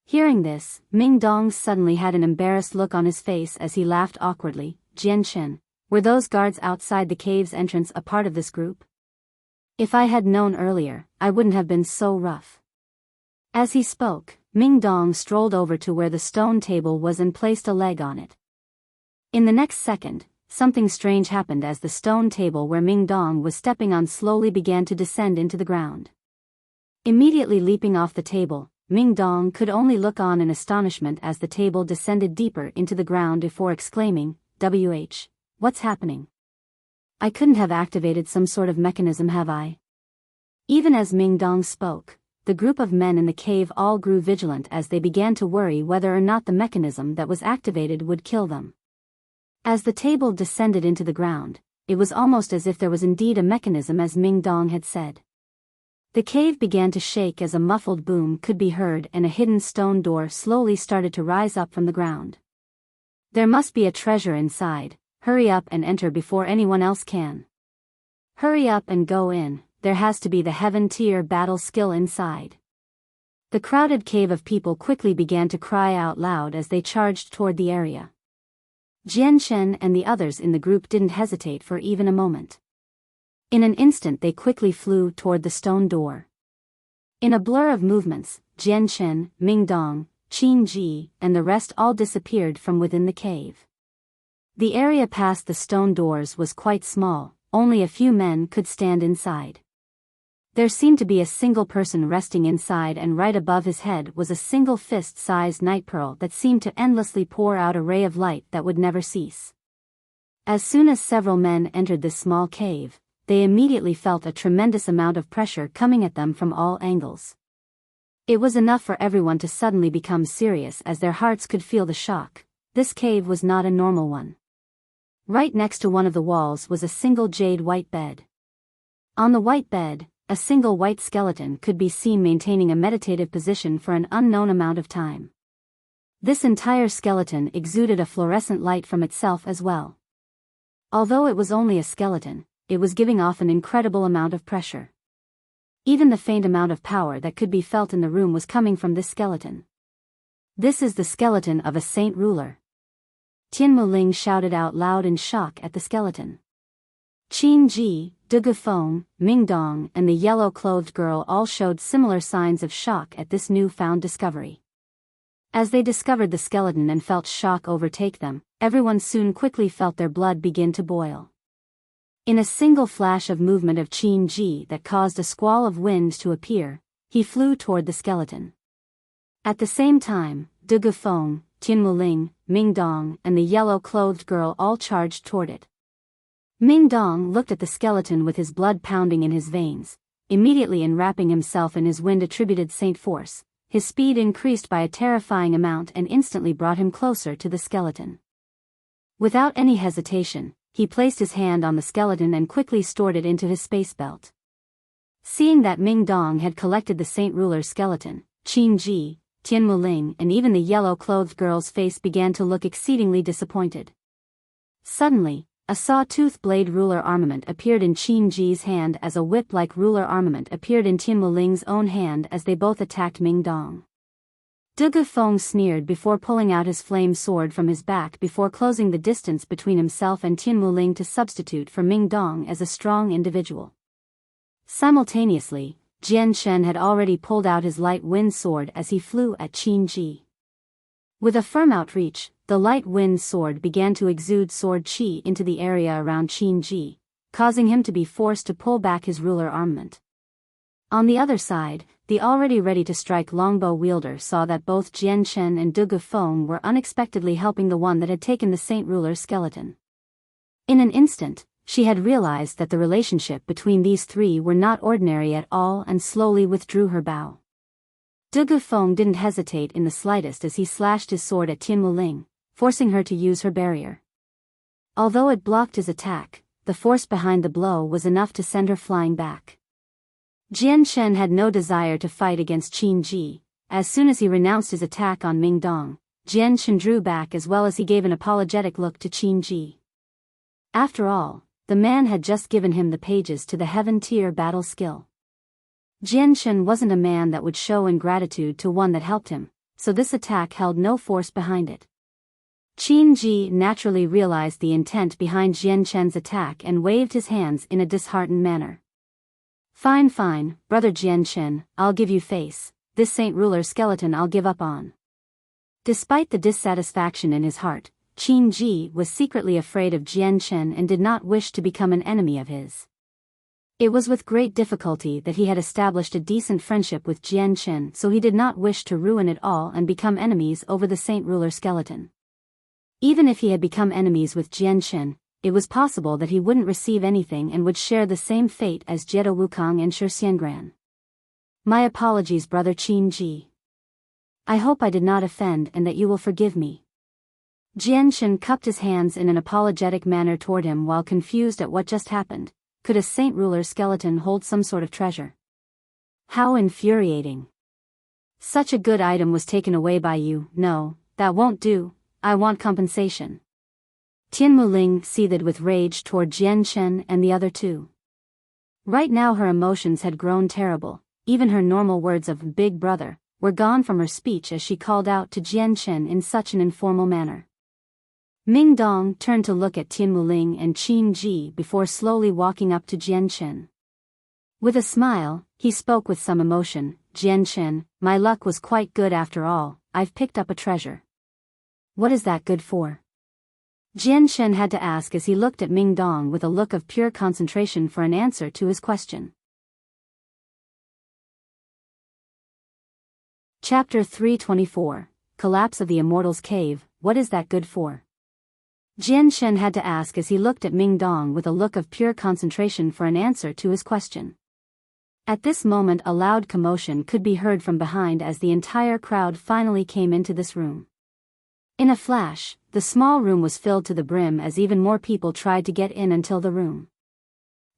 Hearing this, Ming Dong suddenly had an embarrassed look on his face as he laughed awkwardly. Jian Chen, were those guards outside the cave's entrance a part of this group? If I had known earlier, I wouldn't have been so rough. As he spoke, Ming Dong strolled over to where the stone table was and placed a leg on it. In the next second, something strange happened as the stone table where Ming Dong was stepping on slowly began to descend into the ground. Immediately leaping off the table, Ming Dong could only look on in astonishment as the table descended deeper into the ground before exclaiming, what's happening? I couldn't have activated some sort of mechanism, have I? Even as Ming Dong spoke, the group of men in the cave all grew vigilant as they began to worry whether or not the mechanism that was activated would kill them. As the table descended into the ground, it was almost as if there was indeed a mechanism as Ming Dong had said. The cave began to shake as a muffled boom could be heard and a hidden stone door slowly started to rise up from the ground. There must be a treasure inside, hurry up and enter before anyone else can. Hurry up and go in, there has to be the heaven-tier battle skill inside. The crowded cave of people quickly began to cry out loud as they charged toward the area. Jian Chen and the others in the group didn't hesitate for even a moment. In an instant they quickly flew toward the stone door. In a blur of movements, Jian Chen, Ming Dong, Qin Ji, and the rest all disappeared from within the cave. The area past the stone doors was quite small, only a few men could stand inside. There seemed to be a single person resting inside, and right above his head was a single fist-sized night pearl that seemed to endlessly pour out a ray of light that would never cease. As soon as several men entered this small cave, they immediately felt a tremendous amount of pressure coming at them from all angles. It was enough for everyone to suddenly become serious as their hearts could feel the shock. This cave was not a normal one. Right next to one of the walls was a single jade white bed. On the white bed, a single white skeleton could be seen maintaining a meditative position for an unknown amount of time. This entire skeleton exuded a fluorescent light from itself as well. Although it was only a skeleton, it was giving off an incredible amount of pressure. Even the faint amount of power that could be felt in the room was coming from this skeleton. This is the skeleton of a saint ruler. Tian Muling shouted out loud in shock at the skeleton. Qin Ji, Dugu Feng, Ming Dong, and the yellow-clothed girl all showed similar signs of shock at this new-found discovery. As they discovered the skeleton and felt shock overtake them, everyone soon quickly felt their blood begin to boil. In a single flash of movement of Qin Ji that caused a squall of wind to appear, he flew toward the skeleton. At the same time, Dugu Feng, Tian Muling, Ming Dong, and the yellow-clothed girl all charged toward it. Ming Dong looked at the skeleton with his blood pounding in his veins. Immediately enwrapping himself in his wind-attributed saint force, his speed increased by a terrifying amount and instantly brought him closer to the skeleton. Without any hesitation, he placed his hand on the skeleton and quickly stored it into his space belt. Seeing that Ming Dong had collected the saint ruler's skeleton, Qin Ji, Tian Muling, and even the yellow-clothed girl's face began to look exceedingly disappointed. Suddenly, a saw-tooth blade ruler armament appeared in Qin Ji's hand as a whip-like ruler armament appeared in Tian Muling's own hand as they both attacked Ming Dong. Dugu Feng sneered before pulling out his flame sword from his back before closing the distance between himself and Tian Muling to substitute for Ming Dong as a strong individual. Simultaneously, Jian Chen had already pulled out his light wind sword as he flew at Qin Ji. With a firm outreach, the light wind sword began to exude sword chi into the area around Qin Ji, causing him to be forced to pull back his ruler armament. On the other side, the already ready-to-strike longbow wielder saw that both Jian Chen and Dugu Feng were unexpectedly helping the one that had taken the saint ruler's skeleton. In an instant, she had realized that the relationship between these three were not ordinary at all and slowly withdrew her bow. Dugu Feng didn't hesitate in the slightest as he slashed his sword at Tian Muling, forcing her to use her barrier. Although it blocked his attack, the force behind the blow was enough to send her flying back. Jian Chen had no desire to fight against Qin Ji. As soon as he renounced his attack on Ming Dong, Jian Chen drew back as well as he gave an apologetic look to Qin Ji. After all, the man had just given him the pages to the heaven-tier battle skill. Jian Chen wasn't a man that would show ingratitude to one that helped him, so this attack held no force behind it. Qin Ji naturally realized the intent behind Jian Chen's attack and waved his hands in a disheartened manner. Fine, brother Jian Chen, I'll give you face, this Saint Ruler skeleton I'll give up on. Despite the dissatisfaction in his heart, Qin Ji was secretly afraid of Jian Chen and did not wish to become an enemy of his. It was with great difficulty that he had established a decent friendship with Jian Chen, so he did not wish to ruin it all and become enemies over the Saint Ruler skeleton. Even if he had become enemies with Jian Chen, it was possible that he wouldn't receive anything and would share the same fate as Jiedo Wukong and Shi Xiangran. My apologies, brother Qin Ji. I hope I did not offend and that you will forgive me. Jian Chen cupped his hands in an apologetic manner toward him while confused at what just happened. Could a Saint Ruler skeleton hold some sort of treasure? How infuriating. Such a good item was taken away by you. No, that won't do, I want compensation. Tian Muling seethed with rage toward Jian Chen and the other two. Right now her emotions had grown terrible, even her normal words of big brother were gone from her speech as she called out to Jian Chen in such an informal manner. Ming Dong turned to look at Tian Muling and Qin Ji before slowly walking up to Jian Chen. With a smile, he spoke with some emotion, Jian Chen, my luck was quite good after all, I've picked up a treasure. What is that good for? Jian Chen had to ask as he looked at Ming Dong with a look of pure concentration for an answer to his question. Chapter 324, Collapse of the Immortals Cave, what is that good for? Jian Chen had to ask as he looked at Ming Dong with a look of pure concentration for an answer to his question. At this moment a loud commotion could be heard from behind as the entire crowd finally came into this room. In a flash, the small room was filled to the brim as even more people tried to get in until the room.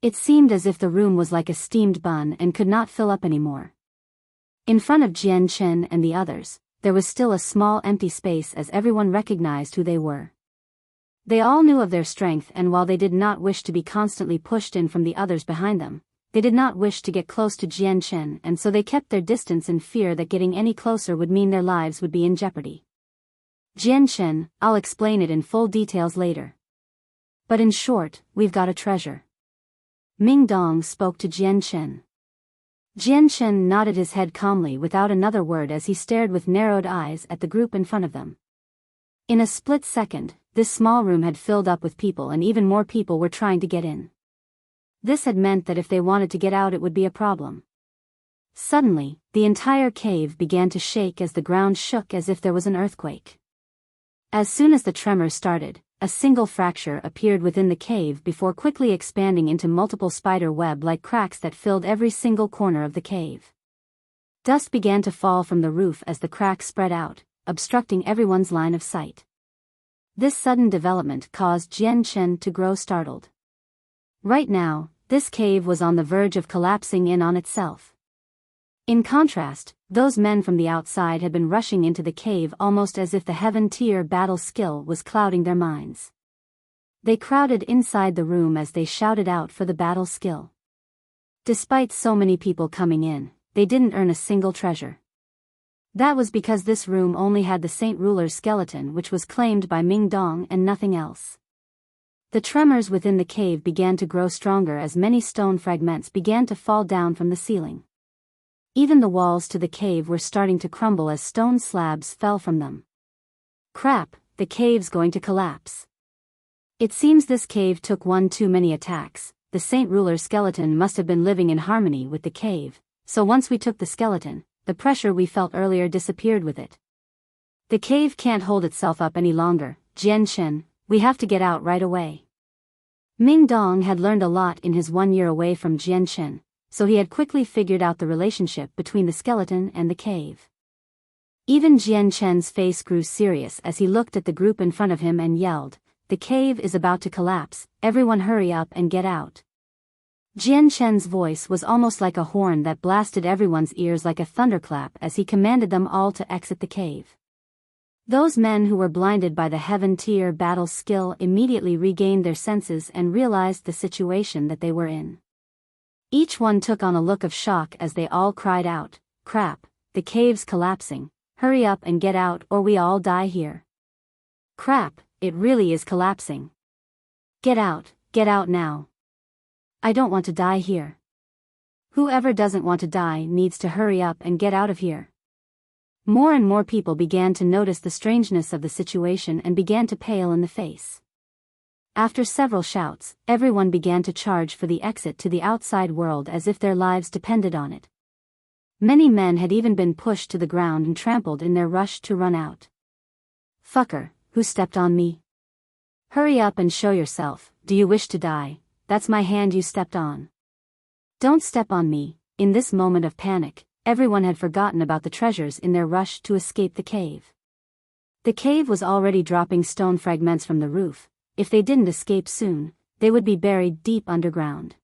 It seemed as if the room was like a steamed bun and could not fill up anymore. In front of Jian Chen and the others, there was still a small empty space as everyone recognized who they were. They all knew of their strength, and while they did not wish to be constantly pushed in from the others behind them, they did not wish to get close to Jian Chen, and so they kept their distance in fear that getting any closer would mean their lives would be in jeopardy. Jian Chen, I'll explain it in full details later. But in short, we've got a treasure. Ming Dong spoke to Jian Chen. Jian Chen nodded his head calmly without another word as he stared with narrowed eyes at the group in front of them. In a split second, this small room had filled up with people and even more people were trying to get in. This had meant that if they wanted to get out it would be a problem. Suddenly, the entire cave began to shake as the ground shook as if there was an earthquake. As soon as the tremors started, a single fracture appeared within the cave before quickly expanding into multiple spider web-like cracks that filled every single corner of the cave. Dust began to fall from the roof as the cracks spread out, obstructing everyone's line of sight. This sudden development caused Jian Chen to grow startled. Right now, this cave was on the verge of collapsing in on itself. In contrast, those men from the outside had been rushing into the cave almost as if the heaven-tier battle skill was clouding their minds. They crowded inside the room as they shouted out for the battle skill. Despite so many people coming in, they didn't earn a single treasure. That was because this room only had the Saint Ruler's skeleton, which was claimed by Ming Dong, and nothing else. The tremors within the cave began to grow stronger as many stone fragments began to fall down from the ceiling. Even the walls to the cave were starting to crumble as stone slabs fell from them. Crap, the cave's going to collapse. It seems this cave took one too many attacks. The Saint Ruler's skeleton must have been living in harmony with the cave, so once we took the skeleton, the pressure we felt earlier disappeared with it. The cave can't hold itself up any longer, Jian Chen, we have to get out right away. Ming Dong had learned a lot in his 1 year away from Jian Chen, so he had quickly figured out the relationship between the skeleton and the cave. Even Jian Chen's face grew serious as he looked at the group in front of him and yelled, "The cave is about to collapse, everyone hurry up and get out." Jian Chen's voice was almost like a horn that blasted everyone's ears like a thunderclap as he commanded them all to exit the cave. Those men who were blinded by the heaven-tier battle skill immediately regained their senses and realized the situation that they were in. Each one took on a look of shock as they all cried out, "Crap, the cave's collapsing, Hurry up and get out or we all die here. Crap, it really is collapsing. Get out now. I don't want to die here. Whoever doesn't want to die needs to hurry up and get out of here. More and more people began to notice the strangeness of the situation and began to pale in the face. After several shouts, everyone began to charge for the exit to the outside world as if their lives depended on it. Many men had even been pushed to the ground and trampled in their rush to run out. Fucker, who stepped on me? Hurry up and show yourself, do you wish to die? That's my hand you stepped on. Don't step on me. In this moment of panic, everyone had forgotten about the treasures in their rush to escape the cave. The cave was already dropping stone fragments from the roof. If they didn't escape soon, they would be buried deep underground.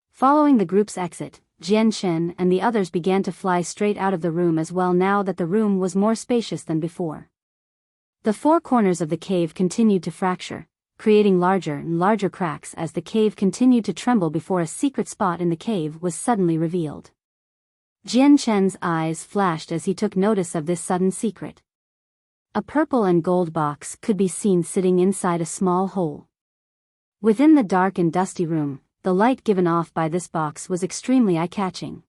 Following the group's exit, Jian Chen and the others began to fly straight out of the room as well now that the room was more spacious than before. The four corners of the cave continued to fracture, creating larger and larger cracks as the cave continued to tremble before a secret spot in the cave was suddenly revealed. Jian Chen's eyes flashed as he took notice of this sudden secret. A purple and gold box could be seen sitting inside a small hole. Within the dark and dusty room, the light given off by this box was extremely eye-catching.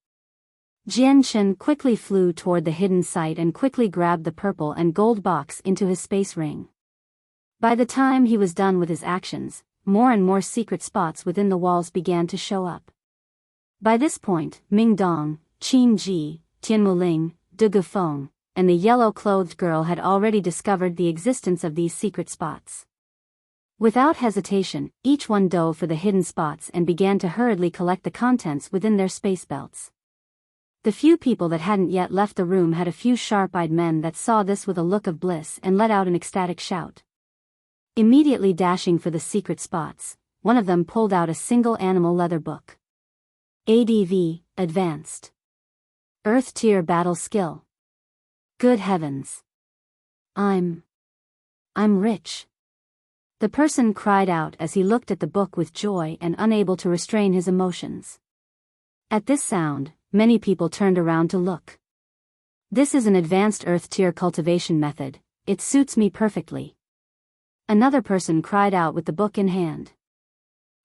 Jian Chen quickly flew toward the hidden site and quickly grabbed the purple and gold box into his space ring. By the time he was done with his actions, more and more secret spots within the walls began to show up. By this point, Ming Dong, Qin Ji, Tian Muling, De Gufeng, and the yellow-clothed girl had already discovered the existence of these secret spots. Without hesitation, each one dove for the hidden spots and began to hurriedly collect the contents within their space belts. The few people that hadn't yet left the room had a few sharp-eyed men that saw this with a look of bliss and let out an ecstatic shout. Immediately dashing for the secret spots, one of them pulled out a single animal leather book. ADV, Advanced. Earth Tier Battle Skill. Good heavens. I'm rich. The person cried out as he looked at the book with joy and unable to restrain his emotions. At this sound, many people turned around to look. This is an advanced Earth Tier cultivation method, it suits me perfectly. Another person cried out with the book in hand.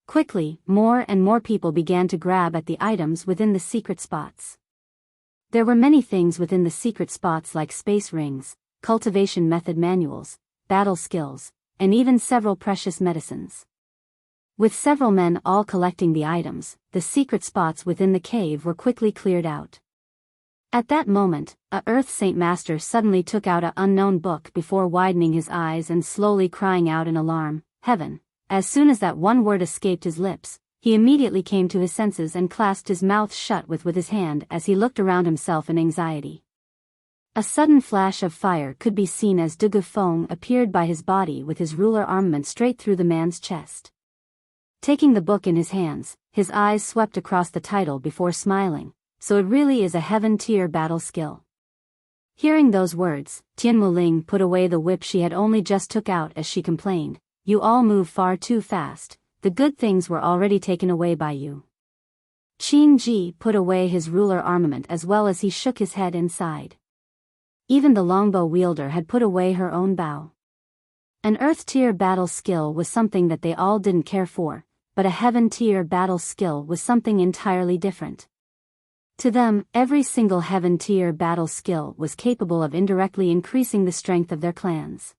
Quickly, more and more people began to grab at the items within the secret spots. There were many things within the secret spots like space rings, cultivation method manuals, battle skills, and even several precious medicines. With several men all collecting the items, the secret spots within the cave were quickly cleared out. At that moment, a Earth Saint Master suddenly took out an unknown book before widening his eyes and slowly crying out in alarm, "Heaven!" As soon as that one word escaped his lips, he immediately came to his senses and clasped his mouth shut with his hand as he looked around himself in anxiety. A sudden flash of fire could be seen as De Gufeng appeared by his body with his ruler armament straight through the man's chest. Taking the book in his hands, his eyes swept across the title before smiling, so it really is a heaven-tier battle skill. Hearing those words, Tian Muling put away the whip she had only just took out as she complained, "You all move far too fast, the good things were already taken away by you." Qin Ji put away his ruler armament as well as he shook his head and sighed. Even the longbow wielder had put away her own bow. An Earth-tier battle skill was something that they all didn't care for, but a Heaven-tier battle skill was something entirely different. To them, every single Heaven-tier battle skill was capable of indirectly increasing the strength of their clans.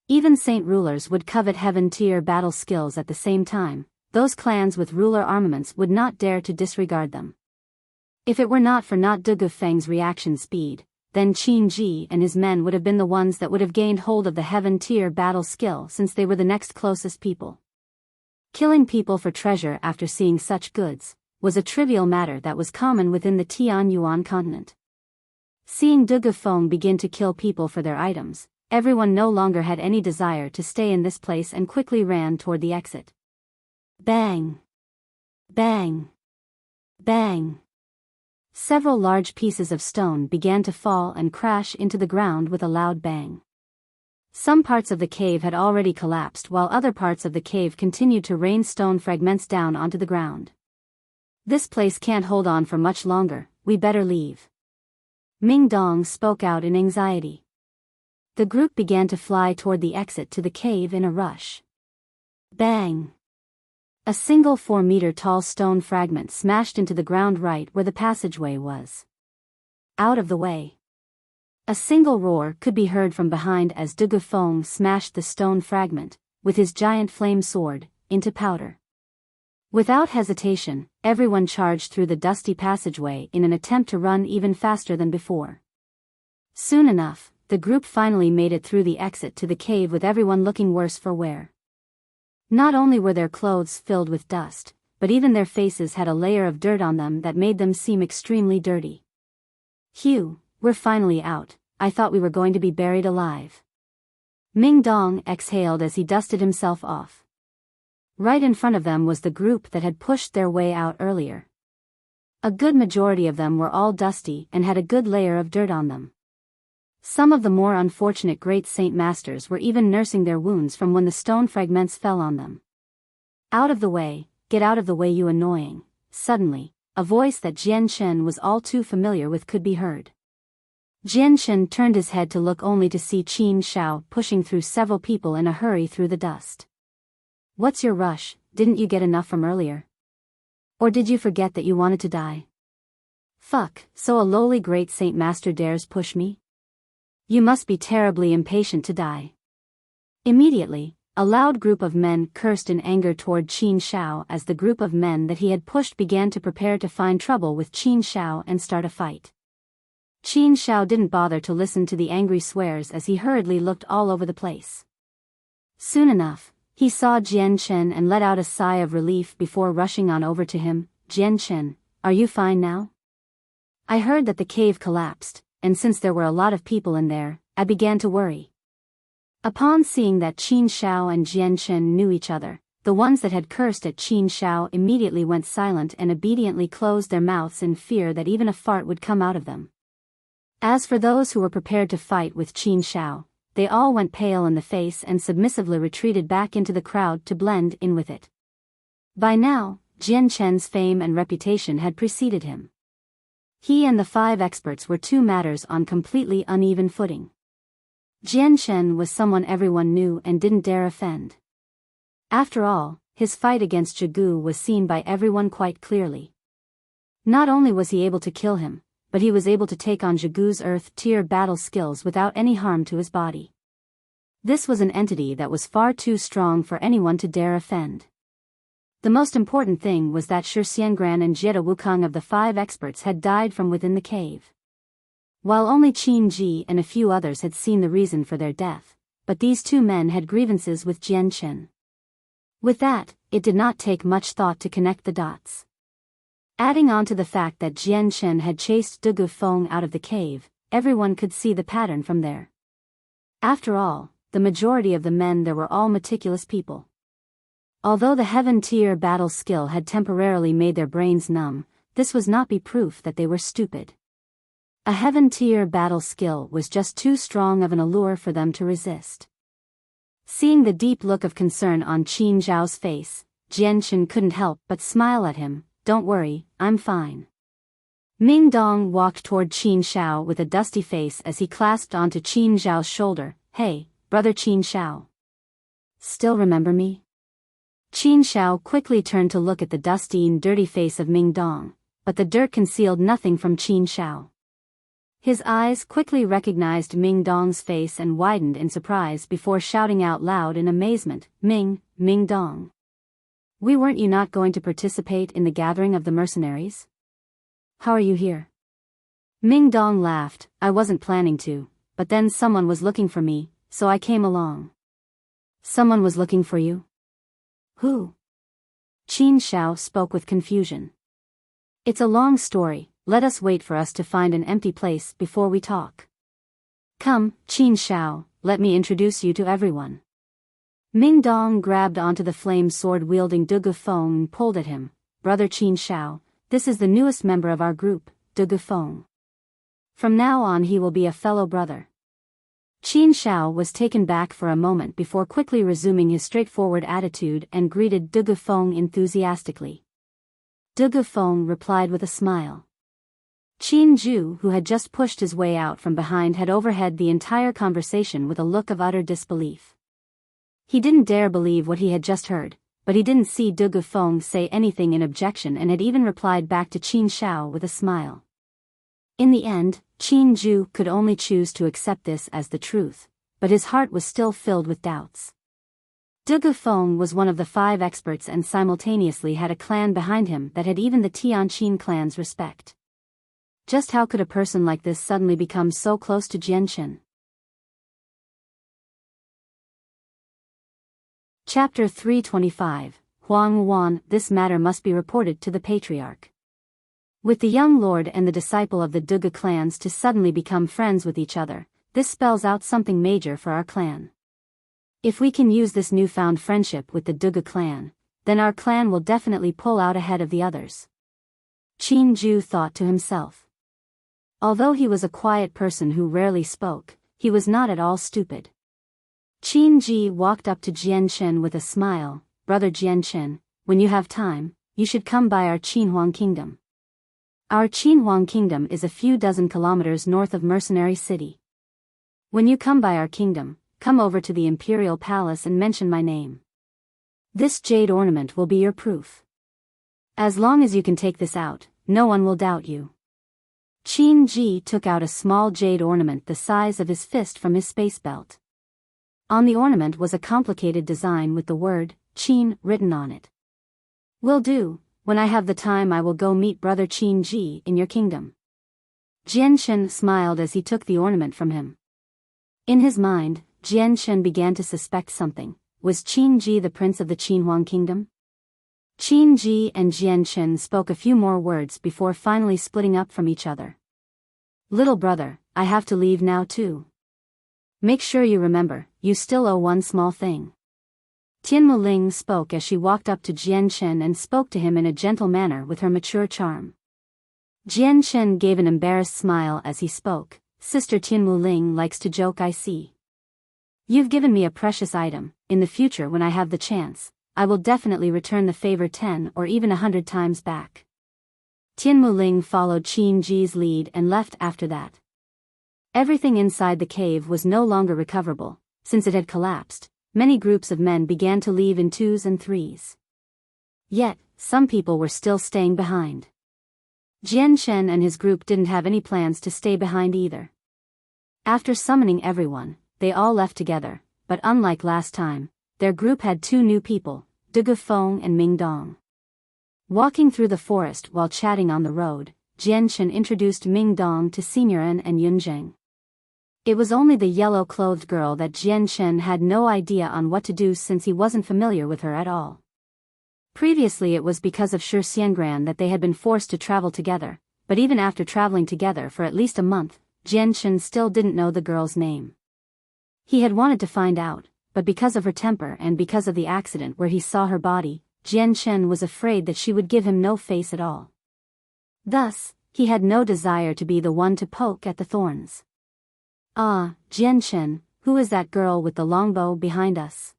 Even saint rulers would covet Heaven-tier battle skills at the same time. Those clans with ruler armaments would not dare to disregard them. If it were not for not De Gufeng's reaction speed, then Qin Ji and his men would have been the ones that would have gained hold of the Heaven-tier battle skill since they were the next closest people. Killing people for treasure after seeing such goods was a trivial matter that was common within the Tian Yuan continent. Seeing De Gufeng begin to kill people for their items, everyone no longer had any desire to stay in this place and quickly ran toward the exit. Bang! Bang! Bang! Several large pieces of stone began to fall and crash into the ground with a loud bang. Some parts of the cave had already collapsed while other parts of the cave continued to rain stone fragments down onto the ground. This place can't hold on for much longer, we better leave. Ming Dong spoke out in anxiety. The group began to fly toward the exit to the cave in a rush. Bang! A single 4-meter-tall stone fragment smashed into the ground right where the passageway was. Out of the way. A single roar could be heard from behind as Dugu Feng smashed the stone fragment, with his giant flame sword, into powder. Without hesitation, everyone charged through the dusty passageway in an attempt to run even faster than before. Soon enough, the group finally made it through the exit to the cave with everyone looking worse for wear. Not only were their clothes filled with dust, but even their faces had a layer of dirt on them that made them seem extremely dirty. "Phew, we're finally out. I thought we were going to be buried alive." Ming Dong exhaled as he dusted himself off. Right in front of them was the group that had pushed their way out earlier. A good majority of them were all dusty and had a good layer of dirt on them. Some of the more unfortunate great saint masters were even nursing their wounds from when the stone fragments fell on them. "Out of the way, get out of the way, you annoying." Suddenly, a voice that Jian Chen was all too familiar with could be heard. Jian Chen turned his head to look only to see Qin Shao pushing through several people in a hurry through the dust. "What's your rush? Didn't you get enough from earlier? Or did you forget that you wanted to die? Fuck, so a lowly great saint master dares push me? You must be terribly impatient to die." Immediately, a loud group of men cursed in anger toward Qin Shao as the group of men that he had pushed began to prepare to find trouble with Qin Shao and start a fight. Qin Shao didn't bother to listen to the angry swears as he hurriedly looked all over the place. Soon enough, he saw Jian Chen and let out a sigh of relief before rushing on over to him. "Jian Chen, are you fine now? I heard that the cave collapsed, and since there were a lot of people in there, I began to worry." Upon seeing that Qin Shao and Jian Chen knew each other, the ones that had cursed at Qin Shao immediately went silent and obediently closed their mouths in fear that even a fart would come out of them. As for those who were prepared to fight with Qin Shao, they all went pale in the face and submissively retreated back into the crowd to blend in with it. By now, Jian Chen's fame and reputation had preceded him. He and the 5 experts were two matters on completely uneven footing. Jian Chen was someone everyone knew and didn't dare offend. After all, his fight against Zhigu was seen by everyone quite clearly. Not only was he able to kill him, but he was able to take on Zhigu's Earth-tier battle skills without any harm to his body. This was an entity that was far too strong for anyone to dare offend. The most important thing was that Shi Xiangran and Jie Wukong of the 5 experts had died from within the cave. While only Qin Ji and a few others had seen the reason for their death, but these 2 men had grievances with Jian Chen. With that, it did not take much thought to connect the dots. Adding on to the fact that Jian Chen had chased Dugu Feng out of the cave, everyone could see the pattern from there. After all, the majority of the men there were all meticulous people. Although the heaven-tier battle skill had temporarily made their brains numb, this was not be proof that they were stupid. A heaven-tier battle skill was just too strong of an allure for them to resist. Seeing the deep look of concern on Qin Zhao's face, Jian Chen couldn't help but smile at him. "Don't worry, I'm fine." Ming Dong walked toward Qin Shao with a dusty face as he clasped onto Qin Zhao's shoulder. "Hey, brother Qin Shao. Still remember me?" Qin Shao quickly turned to look at the dusty and dirty face of Ming Dong, but the dirt concealed nothing from Qin Shao. His eyes quickly recognized Ming Dong's face and widened in surprise before shouting out loud in amazement, Ming Dong. Weren't you not going to participate in the gathering of the mercenaries? How are you here?" Ming Dong laughed. "I wasn't planning to, but then someone was looking for me, so I came along." "Someone was looking for you? Who?" Qin Shao spoke with confusion. "It's a long story, let us wait for us to find an empty place before we talk. Come, Qin Shao, let me introduce you to everyone." Ming Dong grabbed onto the flame sword-wielding Dugu Feng and pulled at him. "Brother Qin Shao, this is the newest member of our group, Dugu Feng. From now on he will be a fellow brother." Qin Shao was taken back for a moment before quickly resuming his straightforward attitude and greeted Dugu Feng enthusiastically. Dugu Feng replied with a smile. Qin Ju, who had just pushed his way out from behind, had overheard the entire conversation with a look of utter disbelief. He didn't dare believe what he had just heard, but he didn't see De Gufeng say anything in objection and had even replied back to Qin Shao with a smile. In the end, Qin Ju could only choose to accept this as the truth, but his heart was still filled with doubts. De Gufeng was one of the 5 experts and simultaneously had a clan behind him that had even the Tianqin clan's respect. Just how could a person like this suddenly become so close to Jianchen? Chapter 325, Huang Wan. This matter must be reported to the Patriarch. With the young lord and the disciple of the Duga clans to suddenly become friends with each other, this spells out something major for our clan. If we can use this newfound friendship with the Duga clan, then our clan will definitely pull out ahead of the others. Qin Ju thought to himself. Although he was a quiet person who rarely spoke, he was not at all stupid. Qin Ji walked up to Jianchen with a smile. Brother Jianchen, when you have time, you should come by our Qinhuang kingdom. Our Qinhuang kingdom is a few dozen kilometers north of Mercenary City. When you come by our kingdom, come over to the Imperial Palace and mention my name. This jade ornament will be your proof. As long as you can take this out, no one will doubt you. Qin Ji took out a small jade ornament the size of his fist from his space belt. On the ornament was a complicated design with the word, Qin, written on it. Will do, when I have the time I will go meet brother Qin Ji in your kingdom. Jianchen smiled as he took the ornament from him. In his mind, Jianchen began to suspect something. Was Qin Ji the prince of the Qinhuang kingdom? Qin Ji and Jianchen spoke a few more words before finally splitting up from each other. Little brother, I have to leave now too. Make sure you remember, you still owe one small thing. Tian Muling spoke as she walked up to Jianchen and spoke to him in a gentle manner with her mature charm. Jianchen gave an embarrassed smile as he spoke. Sister Tian Muling likes to joke, I see. You've given me a precious item. In the future when I have the chance, I will definitely return the favor 10 or even 100 times back. Tian Muling followed Qin Ji's lead and left after that. Everything inside the cave was no longer recoverable. Since it had collapsed, many groups of men began to leave in 2s and 3s. Yet, some people were still staying behind. Jianchen and his group didn't have any plans to stay behind either. After summoning everyone, they all left together, but unlike last time, their group had 2 new people, De Gufeng and Ming Dong. Walking through the forest while chatting on the road, Jianchen introduced Ming Dong to Signorin and Yunzheng. It was only the yellow-clothed girl that Jianchen had no idea on what to do since he wasn't familiar with her at all. Previously it was because of Shi Xiangran that they had been forced to travel together, but even after traveling together for at least a month, Jianchen still didn't know the girl's name. He had wanted to find out, but because of her temper and because of the accident where he saw her body, Jianchen was afraid that she would give him no face at all. Thus, he had no desire to be the one to poke at the thorns. Ah, Jianchen, who is that girl with the longbow behind us?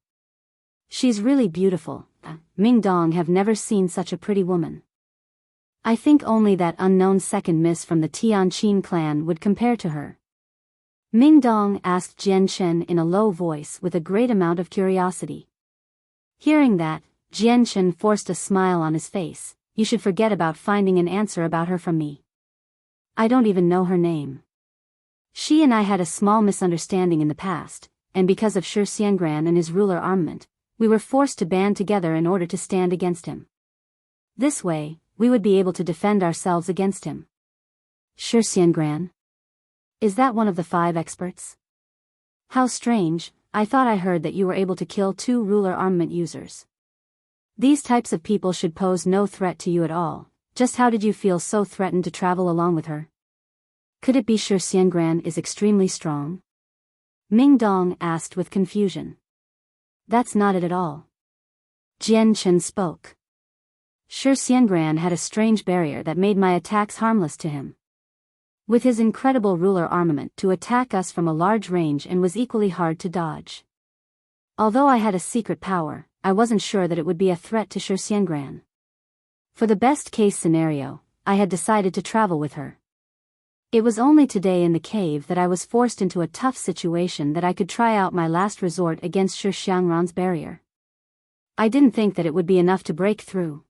She's really beautiful. Ming Dong have never seen such a pretty woman. I think only that unknown second miss from the Tianqin clan would compare to her. Ming Dong asked Jianchen in a low voice with a great amount of curiosity. Hearing that, Jianchen forced a smile on his face. You should forget about finding an answer about her from me. I don't even know her name. She and I had a small misunderstanding in the past, and because of Shi Xiangran and his ruler armament, we were forced to band together in order to stand against him. This way, we would be able to defend ourselves against him. Shi Xiangran? Is that one of the 5 experts? How strange, I thought I heard that you were able to kill 2 ruler armament users. These types of people should pose no threat to you at all. Just how did you feel so threatened to travel along with her? Could it be Shi Xiangran is extremely strong? Ming Dong asked with confusion. That's not it at all. Jianchen spoke. Shi Xiangran had a strange barrier that made my attacks harmless to him. With his incredible ruler armament to attack us from a large range and was equally hard to dodge. Although I had a secret power, I wasn't sure that it would be a threat to Shi Xiangran. For the best case scenario, I had decided to travel with her. It was only today in the cave that I was forced into a tough situation that I could try out my last resort against Shi Xiangran's barrier. I didn't think that it would be enough to break through.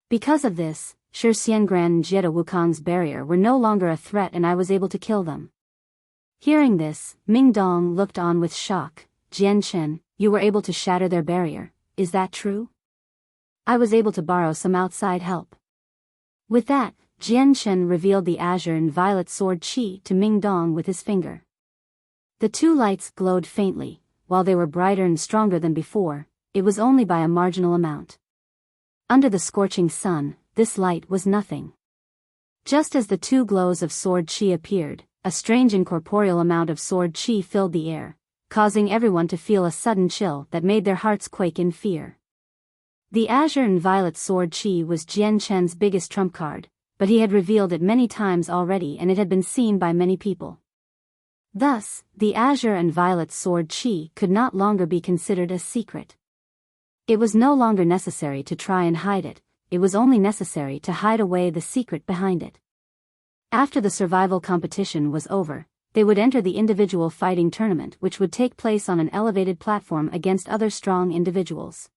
Because of this, Shi Xiangran and Jiedu Wukong's barrier were no longer a threat and I was able to kill them. Hearing this, Ming Dong looked on with shock. Jian Chen, you were able to shatter their barrier, is that true? I was able to borrow some outside help. With that, Jian Chen revealed the azure and violet sword qi to Ming Dong with his finger. The two lights glowed faintly, while they were brighter and stronger than before, it was only by a marginal amount. Under the scorching sun, this light was nothing. Just as the two glows of sword qi appeared, a strange incorporeal amount of sword qi filled the air, causing everyone to feel a sudden chill that made their hearts quake in fear. The azure and violet sword qi was Jian Chen's biggest trump card, but he had revealed it many times already and it had been seen by many people. Thus, the azure and violet sword qi could not longer be considered a secret. It was no longer necessary to try and hide it, it was only necessary to hide away the secret behind it. After the survival competition was over, they would enter the individual fighting tournament which would take place on an elevated platform against other strong individuals.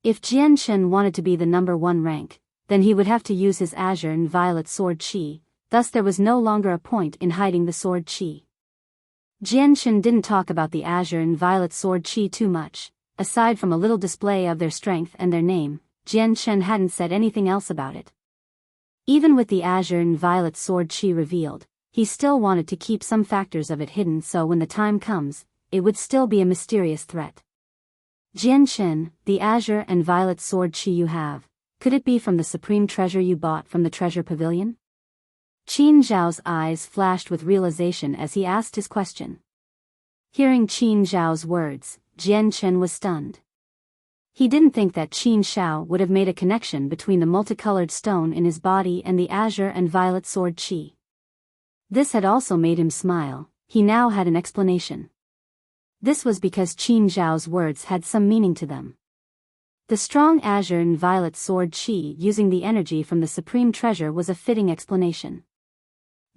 If Jian Chen wanted to be the number 1 rank, then he would have to use his azure and violet sword qi, thus there was no longer a point in hiding the sword qi. Jian Chen didn't talk about the azure and violet sword qi too much, aside from a little display of their strength and their name, Jian Chen hadn't said anything else about it. Even with the azure and violet sword qi revealed, he still wanted to keep some factors of it hidden so when the time comes, it would still be a mysterious threat. Jian Chen, the azure and violet sword qi you have, could it be from the supreme treasure you bought from the treasure pavilion? Qin Zhao's eyes flashed with realization as he asked his question. Hearing Qin Zhao's words, Jian Chen was stunned. He didn't think that Qin Zhao would have made a connection between the multicolored stone in his body and the azure and violet sword qi. This had also made him smile, he now had an explanation. This was because Qin Zhao's words had some meaning to them. The strong azure and violet sword qi using the energy from the supreme treasure was a fitting explanation.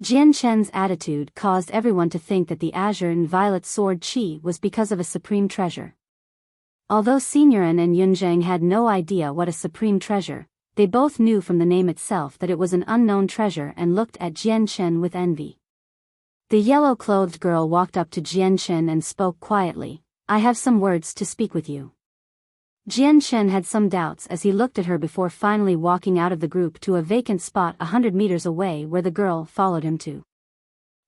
Jian Chen's attitude caused everyone to think that the azure and violet sword qi was because of a supreme treasure. Although Signorin and Yunzheng had no idea what a supreme treasure, they both knew from the name itself that it was an unknown treasure and looked at Jian Chen with envy. The yellow-clothed girl walked up to Jian Chen and spoke quietly, I have some words to speak with you. Jian Chen had some doubts as he looked at her before finally walking out of the group to a vacant spot 100 meters away where the girl followed him to.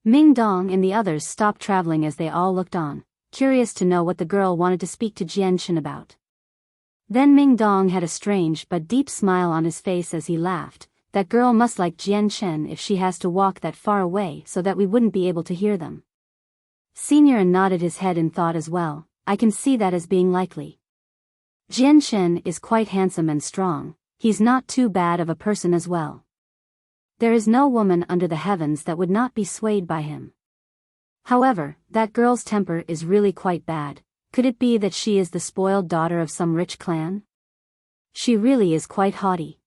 Ming Dong and the others stopped traveling as they all looked on, curious to know what the girl wanted to speak to Jian Chen about. Then Ming Dong had a strange but deep smile on his face as he laughed, that girl must like Jian Chen if she has to walk that far away so that we wouldn't be able to hear them. Signorin nodded his head in thought as well, I can see that as being likely. Jian Chen is quite handsome and strong, he's not too bad of a person as well. There is no woman under the heavens that would not be swayed by him. However, that girl's temper is really quite bad, could it be that she is the spoiled daughter of some rich clan? She really is quite haughty.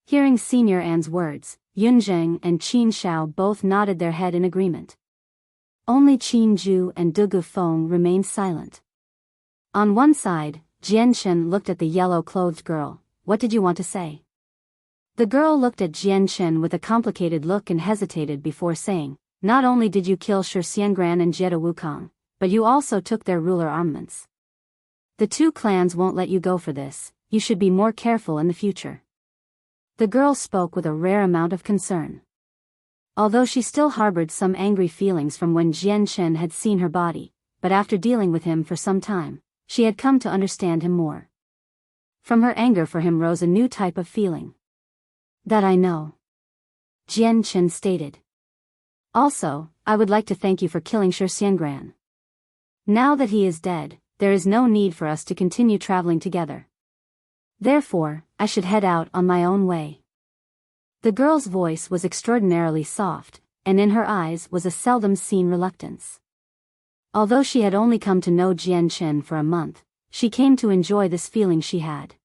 Hearing Senior An's words, Yunzheng and Qin Shao both nodded their head in agreement. Only Qin Ju and Dugu Feng remained silent. On one side, Jian Chen looked at the yellow-clothed girl, what did you want to say? The girl looked at Jian Chen with a complicated look and hesitated before saying, not only did you kill Shi Xiangran and Jiedu Wukong, but you also took their ruler armaments. The two clans won't let you go for this, you should be more careful in the future. The girl spoke with a rare amount of concern. Although she still harbored some angry feelings from when Jian Chen had seen her body, but after dealing with him for some time, she had come to understand him more. From her anger for him rose a new type of feeling. That I know. Jian Chen stated. Also, I would like to thank you for killing Shi Xiangran. Now that he is dead, there is no need for us to continue traveling together. Therefore, I should head out on my own way. The girl's voice was extraordinarily soft, and in her eyes was a seldom-seen reluctance. Although she had only come to know Jian Chen for a month, she came to enjoy this feeling she had.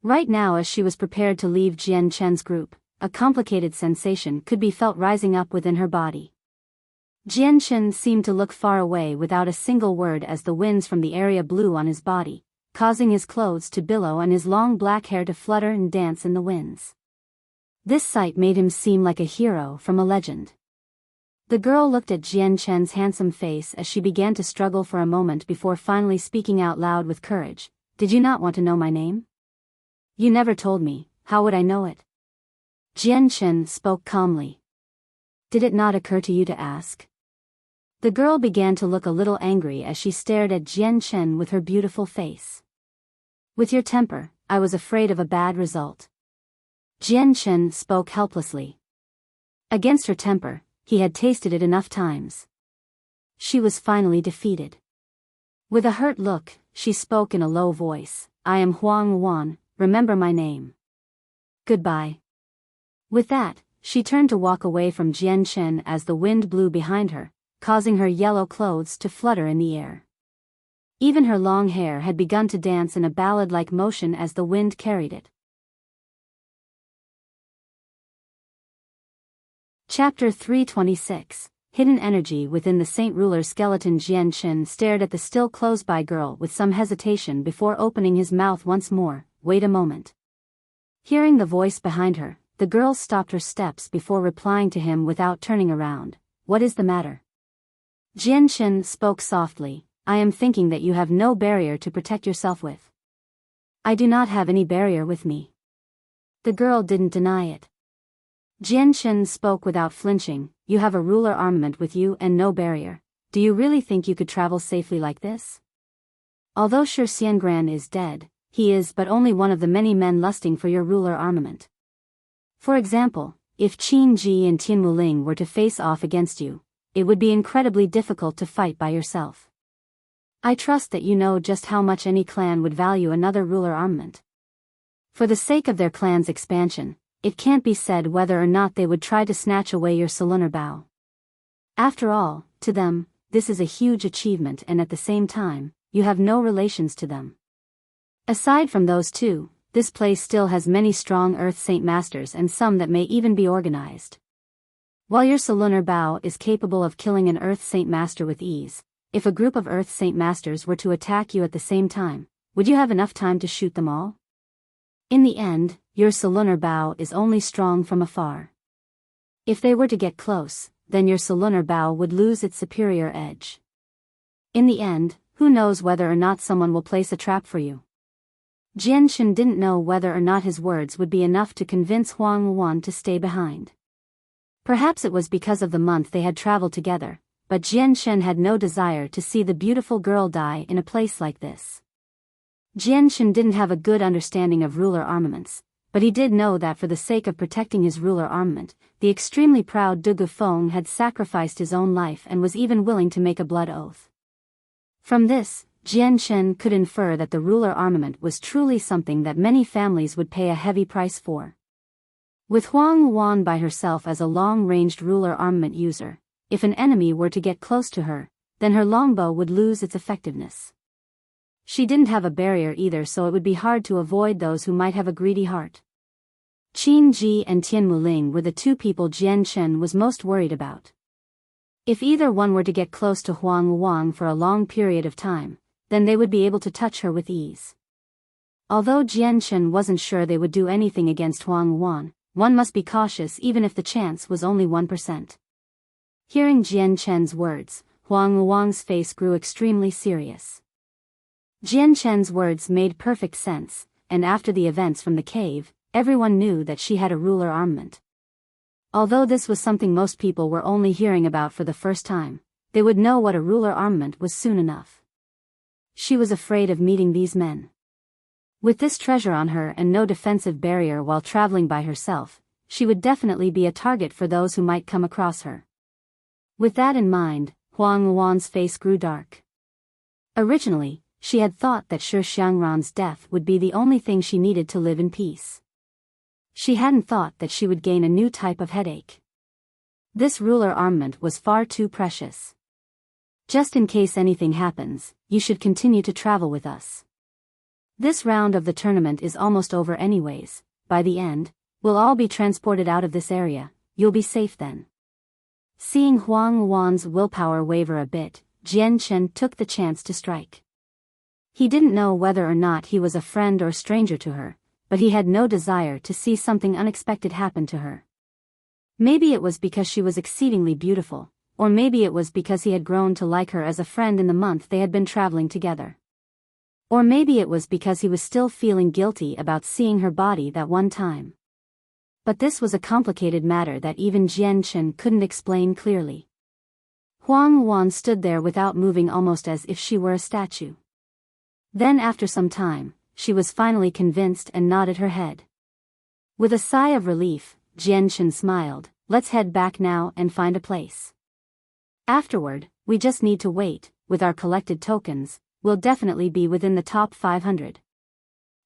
Right now as she was prepared to leave Jian Chen's group, a complicated sensation could be felt rising up within her body. Jianchen seemed to look far away without a single word as the winds from the area blew on his body, causing his clothes to billow and his long black hair to flutter and dance in the winds. This sight made him seem like a hero from a legend. The girl looked at Jianchen's handsome face as she began to struggle for a moment before finally speaking out loud with courage. "Did you not want to know my name? You never told me, how would I know it?" Jianchen spoke calmly. "Did it not occur to you to ask?" The girl began to look a little angry as she stared at Jianchen with her beautiful face. "With your temper, I was afraid of a bad result." Jianchen spoke helplessly. Against her temper, he had tasted it enough times. She was finally defeated. With a hurt look, she spoke in a low voice, "I am Huang Wan, remember my name. Goodbye." With that, she turned to walk away from Jianchen as the wind blew behind her, causing her yellow clothes to flutter in the air. Even her long hair had begun to dance in a ballad-like motion as the wind carried it. Chapter 326, Hidden Energy Within the Saint Ruler's Skeleton. Jianchen stared at the still close-by girl with some hesitation before opening his mouth once more. "Wait a moment." Hearing the voice behind her, the girl stopped her steps before replying to him without turning around. "What is the matter?" Jianchen spoke softly. "I am thinking that you have no barrier to protect yourself with." "I do not have any barrier with me." The girl didn't deny it. Jianchen spoke without flinching. "You have a ruler armament with you and no barrier. Do you really think you could travel safely like this? Although Shi Xiangran is dead, he is but only one of the many men lusting for your ruler armament. For example, if Qin Ji and Tian Wuling were to face off against you, it would be incredibly difficult to fight by yourself. I trust that you know just how much any clan would value another ruler armament. For the sake of their clan's expansion, it can't be said whether or not they would try to snatch away your Solunar Bao. After all, to them, this is a huge achievement, and at the same time, you have no relations to them. Aside from those two, this place still has many strong Earth Saint Masters and some that may even be organized. While your Solunar Bao is capable of killing an Earth Saint Master with ease, if a group of Earth Saint Masters were to attack you at the same time, would you have enough time to shoot them all? In the end, your Solunar Bao is only strong from afar. If they were to get close, then your Solunar Bao would lose its superior edge. In the end, who knows whether or not someone will place a trap for you? Jianchen didn't know whether or not his words would be enough to convince Huang Wan to stay behind. Perhaps it was because of the month they had traveled together, but Jianchen had no desire to see the beautiful girl die in a place like this. Jianchen didn't have a good understanding of ruler armaments, but he did know that for the sake of protecting his ruler armament, the extremely proud Du Gufeng had sacrificed his own life and was even willing to make a blood oath. From this, Jianchen could infer that the ruler armament was truly something that many families would pay a heavy price for. With Huang Wan by herself as a long-ranged ruler armament user, if an enemy were to get close to her, then her longbow would lose its effectiveness. She didn't have a barrier either, so it would be hard to avoid those who might have a greedy heart. Qin Ji and Tian Wuling were the two people Jianchen was most worried about. If either one were to get close to Huang Wan for a long period of time, then they would be able to touch her with ease. Although Jianchen wasn't sure they would do anything against Huang Wan, one must be cautious even if the chance was only 1%. Hearing Jianchen's words, Huang Wan's face grew extremely serious. Jianchen's words made perfect sense, and after the events from the cave, everyone knew that she had a ruler armament. Although this was something most people were only hearing about for the first time, they would know what a ruler armament was soon enough. She was afraid of meeting these men. With this treasure on her and no defensive barrier while traveling by herself, she would definitely be a target for those who might come across her. With that in mind, Huang Wan's face grew dark. Originally, she had thought that Shi Xiangran's death would be the only thing she needed to live in peace. She hadn't thought that she would gain a new type of headache. This ruler armament was far too precious. Just in case anything happens, you should continue to travel with us. This round of the tournament is almost over anyways. By the end, We'll all be transported out of this area, you'll be safe then. Seeing Huang Wan's willpower waver a bit, Jian Chen took the chance to strike. He didn't know whether or not he was a friend or stranger to her, but he had no desire to see something unexpected happen to her. Maybe it was because she was exceedingly beautiful, or maybe it was because he had grown to like her as a friend in the month they had been traveling together. Or maybe it was because he was still feeling guilty about seeing her body that one time. But this was a complicated matter that even Jian Chen couldn't explain clearly. Huang Wan stood there without moving, almost as if she were a statue. Then after some time, she was finally convinced and nodded her head. With a sigh of relief, Jian Chen smiled. Let's head back now and find a place. Afterward, we just need to wait. With our collected tokens, we'll definitely be within the top 500.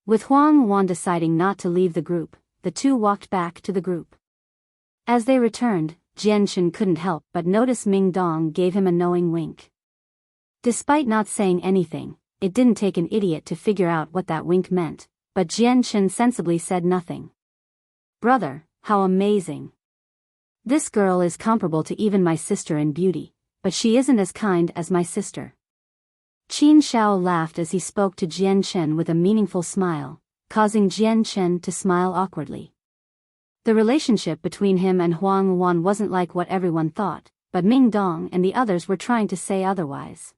With Huang Wan deciding not to leave the group, the two walked back to the group. As they returned, Jian Chen couldn't help but notice Ming Dong gave him a knowing wink. Despite not saying anything, it didn't take an idiot to figure out what that wink meant, but Jian Chen sensibly said nothing. Brother, how amazing. This girl is comparable to even my sister in beauty, but she isn't as kind as my sister. Qin Shao laughed as he spoke to Jian Chen with a meaningful smile, causing Jian Chen to smile awkwardly. The relationship between him and Huang Wan wasn't like what everyone thought, but Ming Dong and the others were trying to say otherwise.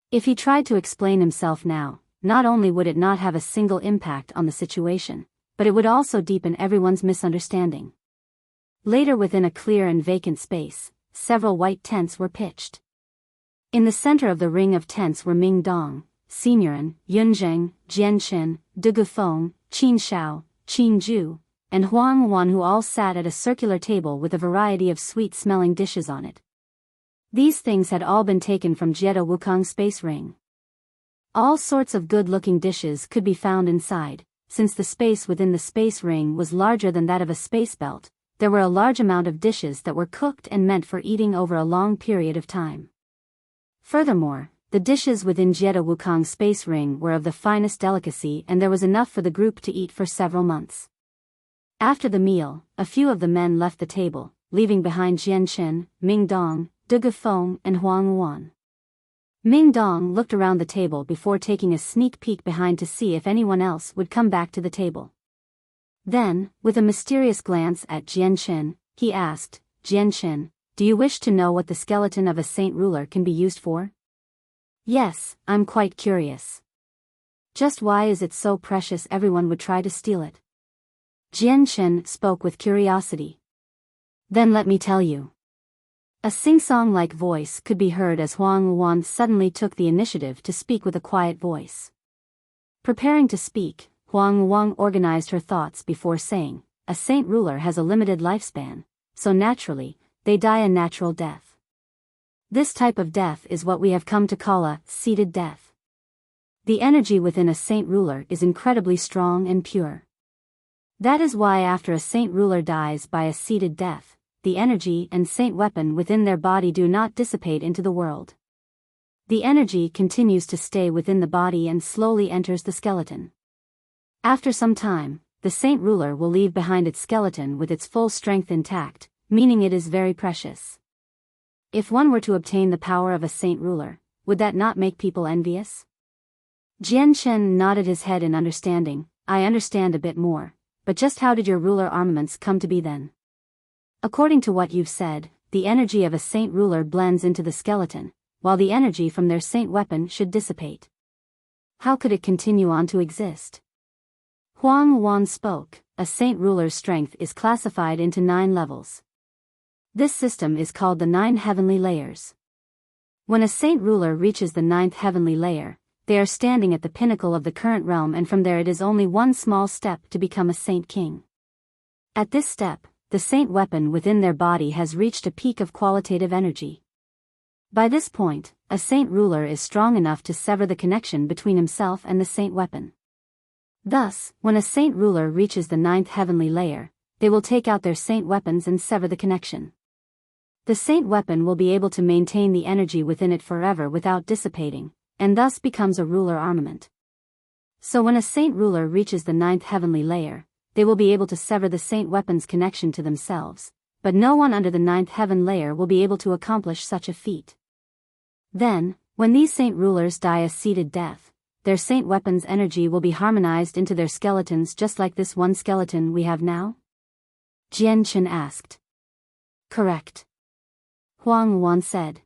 If he tried to explain himself now, not only would it not have a single impact on the situation, but it would also deepen everyone's misunderstanding. Later, within a clear and vacant space, several white tents were pitched. In the center of the ring of tents were Ming Dong, Xinyan, Yunzheng, Jian Chen, De Gufeng, Qin Shao, Qin Ju, and Huang Wan, who all sat at a circular table with a variety of sweet-smelling dishes on it. These things had all been taken from Jiedo Wukong Space Ring. All sorts of good-looking dishes could be found inside. Since the space within the space ring was larger than that of a space belt, there were a large amount of dishes that were cooked and meant for eating over a long period of time. Furthermore, the dishes within Jiedo Wukong Space Ring were of the finest delicacy, and there was enough for the group to eat for several months. After the meal, a few of the men left the table, leaving behind Jian Chen, Ming Dong, De Gufeng, and Huang Wan. Ming Dong looked around the table before taking a sneak peek behind to see if anyone else would come back to the table. Then, with a mysterious glance at Jian Chen, he asked, Jian Chen, do you wish to know what the skeleton of a saint ruler can be used for? Yes, I'm quite curious. Just why is it so precious everyone would try to steal it? Jian Chen spoke with curiosity. Then let me tell you. A sing-song-like voice could be heard as Huang Wan suddenly took the initiative to speak with a quiet voice. Preparing to speak, Huang Wan organized her thoughts before saying, a saint ruler has a limited lifespan, so naturally, they die a natural death. This type of death is what we have come to call a seated death. The energy within a saint ruler is incredibly strong and pure. That is why after a saint ruler dies by a seated death, the energy and saint weapon within their body do not dissipate into the world. The energy continues to stay within the body and slowly enters the skeleton. After some time, the saint ruler will leave behind its skeleton with its full strength intact, meaning it is very precious. If one were to obtain the power of a saint ruler, would that not make people envious? Jian Chen nodded his head in understanding. I understand a bit more, but just how did your ruler armaments come to be then? According to what you've said, the energy of a saint ruler blends into the skeleton, while the energy from their saint weapon should dissipate. How could it continue on to exist? Huang Wan spoke. A saint ruler's strength is classified into 9 levels. This system is called the 9 heavenly layers. When a saint ruler reaches the 9th heavenly layer, they are standing at the pinnacle of the current realm, and from there it is only one small step to become a saint king. At this step, the saint weapon within their body has reached a peak of qualitative energy. By this point, a saint ruler is strong enough to sever the connection between himself and the saint weapon. Thus, when a saint ruler reaches the 9th heavenly layer, they will take out their saint weapons and sever the connection. The saint weapon will be able to maintain the energy within it forever without dissipating, and thus becomes a ruler armament. So when a saint ruler reaches the 9th heavenly layer, they will be able to sever the saint weapon's connection to themselves, but no one under the ninth heaven layer will be able to accomplish such a feat. Then, when these saint rulers die a seated death, their saint weapon's energy will be harmonized into their skeletons just like this one skeleton we have now? Jian Chen asked. Correct. Huang Wan said.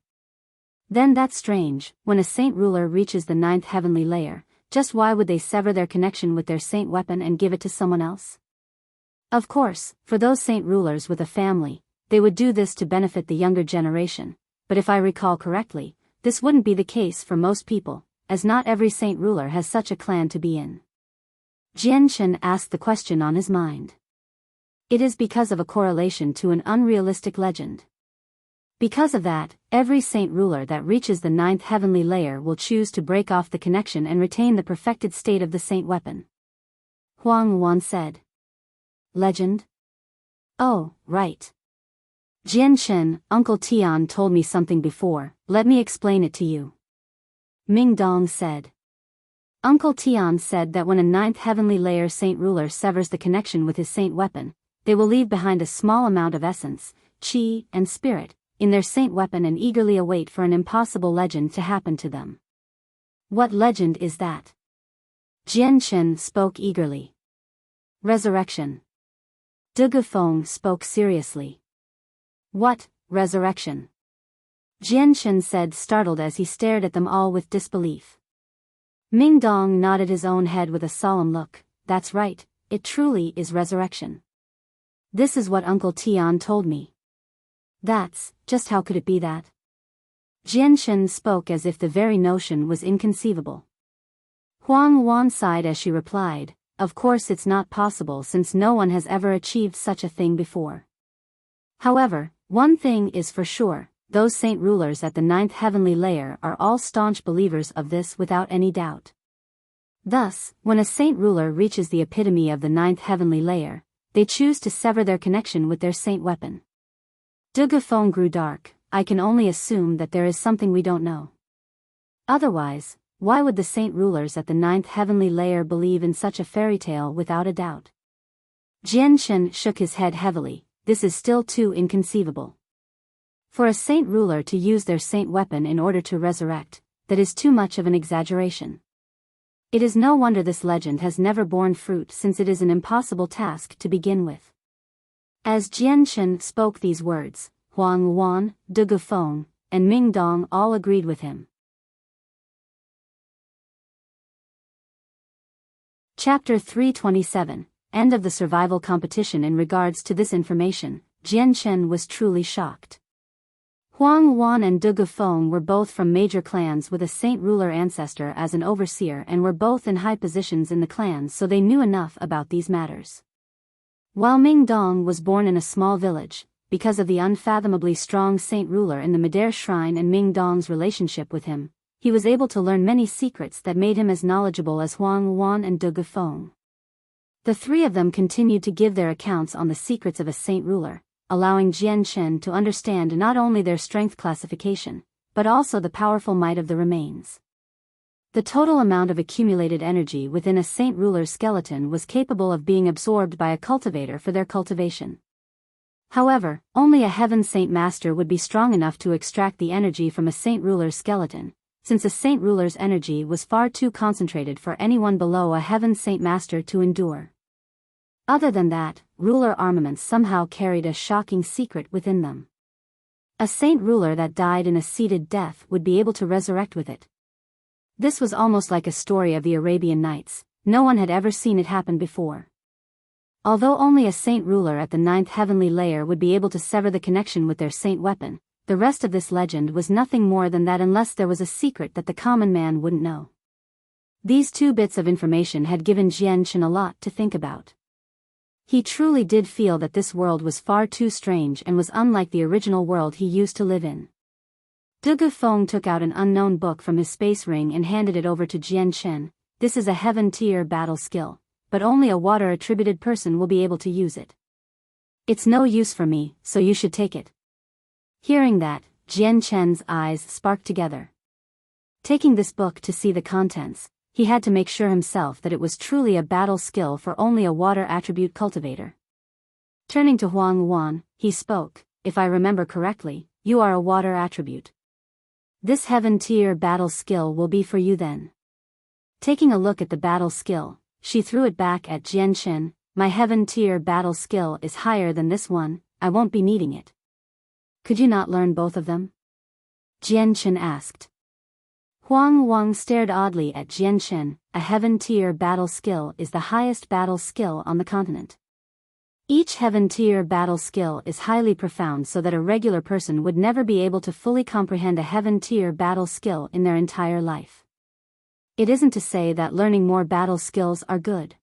Then that's strange, when a saint ruler reaches the ninth heavenly layer, just why would they sever their connection with their saint weapon and give it to someone else? Of course, for those saint rulers with a family, they would do this to benefit the younger generation, but if I recall correctly, this wouldn't be the case for most people, as not every saint ruler has such a clan to be in. Jian Chen asked the question on his mind. It is because of a correlation to an unrealistic legend. Because of that, every saint ruler that reaches the ninth heavenly layer will choose to break off the connection and retain the perfected state of the saint weapon. Huang Wan said. Legend? Oh, right. Jian Chen, Uncle Tian told me something before, let me explain it to you. Ming Dong said. Uncle Tian said that when a ninth heavenly layer saint ruler severs the connection with his saint weapon, they will leave behind a small amount of essence, qi, and spirit, in their saint weapon and eagerly await for an impossible legend to happen to them. What legend is that? Jian Chen spoke eagerly. Resurrection. De Gufeng spoke seriously. What, resurrection? Jian Chen said startled as he stared at them all with disbelief. Ming Dong nodded his own head with a solemn look. That's right, it truly is resurrection. This is what Uncle Tian told me. That's, just how could it be that? Jian Chen spoke as if the very notion was inconceivable. Huang Wan sighed as she replied, of course it's not possible since no one has ever achieved such a thing before. However, one thing is for sure, those saint rulers at the ninth heavenly layer are all staunch believers of this without any doubt. Thus, when a saint ruler reaches the epitome of the ninth heavenly layer, they choose to sever their connection with their saint weapon. De Gufeng grew dark. I can only assume that there is something we don't know. Otherwise, why would the saint rulers at the ninth heavenly layer believe in such a fairy tale without a doubt? Jian Chen shook his head heavily. This is still too inconceivable. For a saint ruler to use their saint weapon in order to resurrect, that is too much of an exaggeration. It is no wonder this legend has never borne fruit since it is an impossible task to begin with. As Jian Chen spoke these words, Huang Wan, De Gufeng, and Ming Dong all agreed with him. Chapter 327, End of the survival competition. In regards to this information, Jian Chen was truly shocked. Huang Wan and De Gufeng were both from major clans with a saint ruler ancestor as an overseer and were both in high positions in the clans, so they knew enough about these matters. While Ming Dong was born in a small village, because of the unfathomably strong saint ruler in the Madare Shrine and Ming Dong's relationship with him, he was able to learn many secrets that made him as knowledgeable as Huang Wan and De Gufeng. The three of them continued to give their accounts on the secrets of a saint ruler, allowing Jian Chen to understand not only their strength classification, but also the powerful might of the remains. The total amount of accumulated energy within a saint ruler's skeleton was capable of being absorbed by a cultivator for their cultivation. However, only a heaven saint master would be strong enough to extract the energy from a saint ruler's skeleton, since a saint ruler's energy was far too concentrated for anyone below a heaven saint master to endure. Other than that, ruler armaments somehow carried a shocking secret within them. A saint ruler that died in a seated death would be able to resurrect with it. This was almost like a story of the Arabian Nights. No one had ever seen it happen before. Although only a saint ruler at the ninth heavenly layer would be able to sever the connection with their saint weapon, the rest of this legend was nothing more than that unless there was a secret that the common man wouldn't know. These two bits of information had given Jian Chen a lot to think about. He truly did feel that this world was far too strange and was unlike the original world he used to live in. De Gufeng took out an unknown book from his space ring and handed it over to Jian Chen. This is a heaven-tier battle skill, but only a water-attributed person will be able to use it. It's no use for me, so you should take it. Hearing that, Jian Chen's eyes sparked together. Taking this book to see the contents, he had to make sure himself that it was truly a battle skill for only a water attribute cultivator. Turning to Huang Wan, he spoke, "If I remember correctly, you are a water attribute. This heaven tier battle skill will be for you then." Taking a look at the battle skill, she threw it back at Jian Shen. "My heaven tier battle skill is higher than this one, I won't be needing it." "Could you not learn both of them?" Jian Shen asked. Huang Wang stared oddly at Jian Shen. "A heaven tier battle skill is the highest battle skill on the continent. Each heaven tier battle skill is highly profound so that a regular person would never be able to fully comprehend a heaven tier battle skill in their entire life. It isn't to say that learning more battle skills are good.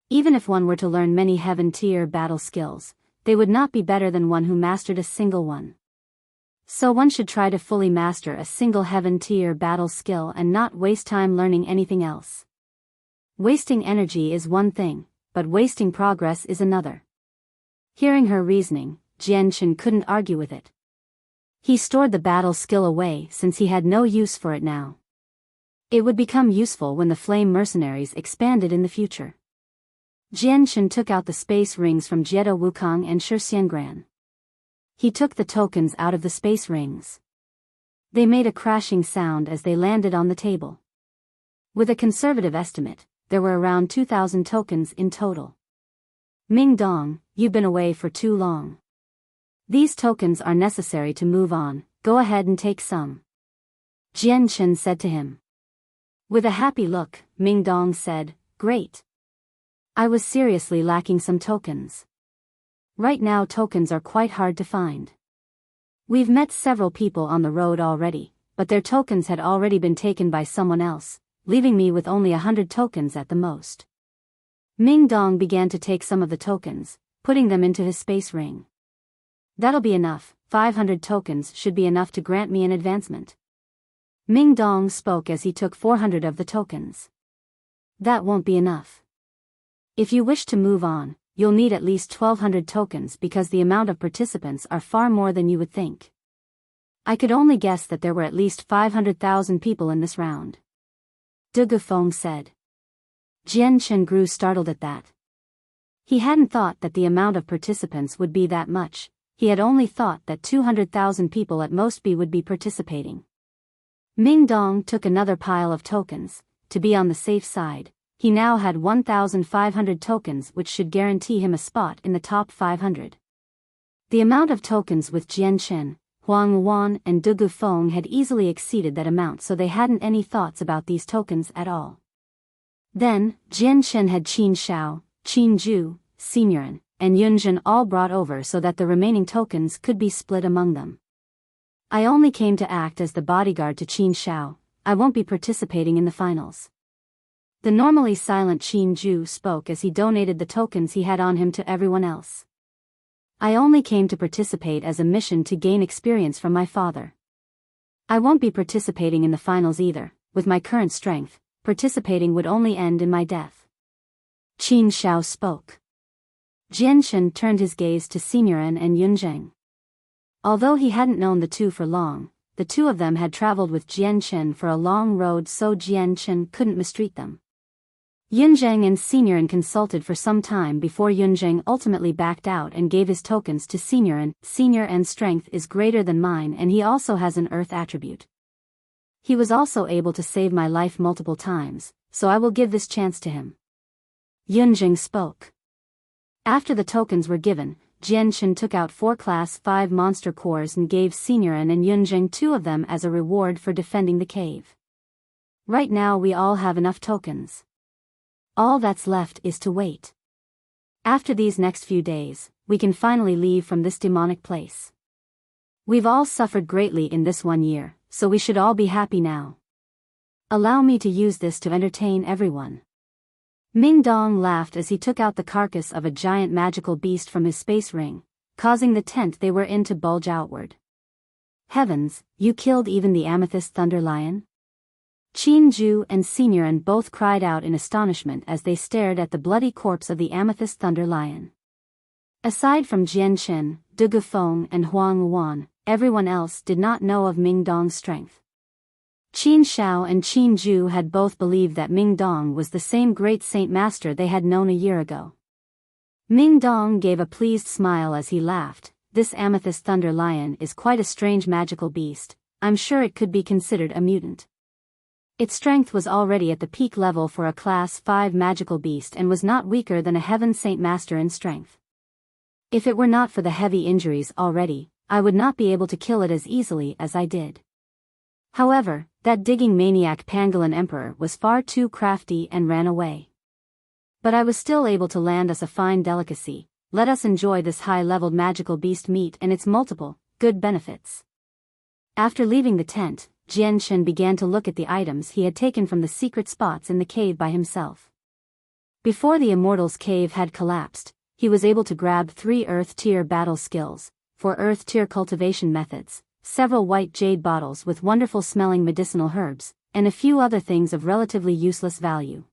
Even if one were to learn many heaven tier battle skills, they would not be better than one who mastered a single one. So one should try to fully master a single heaven tier battle skill and not waste time learning anything else. Wasting energy is one thing, but wasting progress is another." Hearing her reasoning, Jian Shen couldn't argue with it. He stored the battle skill away since he had no use for it now. It would become useful when the flame mercenaries expanded in the future. Jian Shen took out the space rings from Jiedo Wukong and Shi Xiangran. He took the tokens out of the space rings. They made a crashing sound as they landed on the table. With a conservative estimate, there were around 2,000 tokens in total. "Ming Dong, you've been away for too long. These tokens are necessary to move on, go ahead and take some," Jian Shen said to him. With a happy look, Ming Dong said, "Great. I was seriously lacking some tokens. Right now tokens are quite hard to find. We've met several people on the road already, but their tokens had already been taken by someone else, leaving me with only 100 tokens at the most." Ming Dong began to take some of the tokens, putting them into his space ring. "That'll be enough, 500 tokens should be enough to grant me an advancement." Ming Dong spoke as he took 400 of the tokens. "That won't be enough. If you wish to move on, you'll need at least 1,200 tokens because the amount of participants are far more than you would think. I could only guess that there were at least 500,000 people in this round," De Gufeng said. Jian Shen grew startled at that. He hadn't thought that the amount of participants would be that much, he had only thought that 200,000 people at most would be participating. Ming Dong took another pile of tokens. To be on the safe side, he now had 1,500 tokens which should guarantee him a spot in the top 500. The amount of tokens with Jian Shen, Huang Wan and De Gufeng had easily exceeded that amount, so they hadn't any thoughts about these tokens at all. Then, Jian Shen had Qin Shao, Qin Ju, Ximian, and Yunzhen all brought over so that the remaining tokens could be split among them. "I only came to act as the bodyguard to Qin Shao, I won't be participating in the finals." The normally silent Qin Ju spoke as he donated the tokens he had on him to everyone else. "I only came to participate as a mission to gain experience from my father. I won't be participating in the finals either, with my current strength, participating would only end in my death." Qin Shao spoke. Jian Shen turned his gaze to Ximian and Yunzheng. Although he hadn't known the two for long, the two of them had traveled with Jian Shen for a long road, so Jian Shen couldn't mistreat them. Yunzheng and Ximian consulted for some time before Yunzheng ultimately backed out and gave his tokens to Ximian. "Ximian's strength is greater than mine and he also has an earth attribute. He was also able to save my life multiple times, so I will give this chance to him," Yunzheng spoke. After the tokens were given, Jian Shen took out 4 Class 5 monster cores and gave Ximian and Yunzheng 2 of them as a reward for defending the cave. "Right now we all have enough tokens. All that's left is to wait. After these next few days, we can finally leave from this demonic place. We've all suffered greatly in this 1 year, so we should all be happy now. Allow me to use this to entertain everyone." Ming Dong laughed as he took out the carcass of a giant magical beast from his space ring, causing the tent they were in to bulge outward. "Heavens, you killed even the amethyst thunder lion?" Qin Ju and Ximian both cried out in astonishment as they stared at the bloody corpse of the amethyst thunder lion. Aside from Jian Shen, De Gufeng and Huang Wan, everyone else did not know of Ming Dong's strength. Qin Shao and Qin Zhu had both believed that Ming Dong was the same great saint master they had known a year ago. Ming Dong gave a pleased smile as he laughed. This amethyst thunder lion is quite a strange magical beast. I'm sure it could be considered a mutant. Its strength was already at the peak level for a class 5 magical beast and was not weaker than a heaven saint master in strength. If it were not for the heavy injuries already, I would not be able to kill it as easily as I did. However, that digging maniac Pangolin Emperor was far too crafty and ran away. But I was still able to land us a fine delicacy. Let us enjoy this high-leveled magical beast meat and its multiple, good benefits. After leaving the tent, Jian Shen began to look at the items he had taken from the secret spots in the cave by himself. Before the Immortal's cave had collapsed, he was able to grab 3 Earth-tier battle skills, 4 Earth-tier cultivation methods, several white jade bottles with wonderful-smelling medicinal herbs, and a few other things of relatively useless value.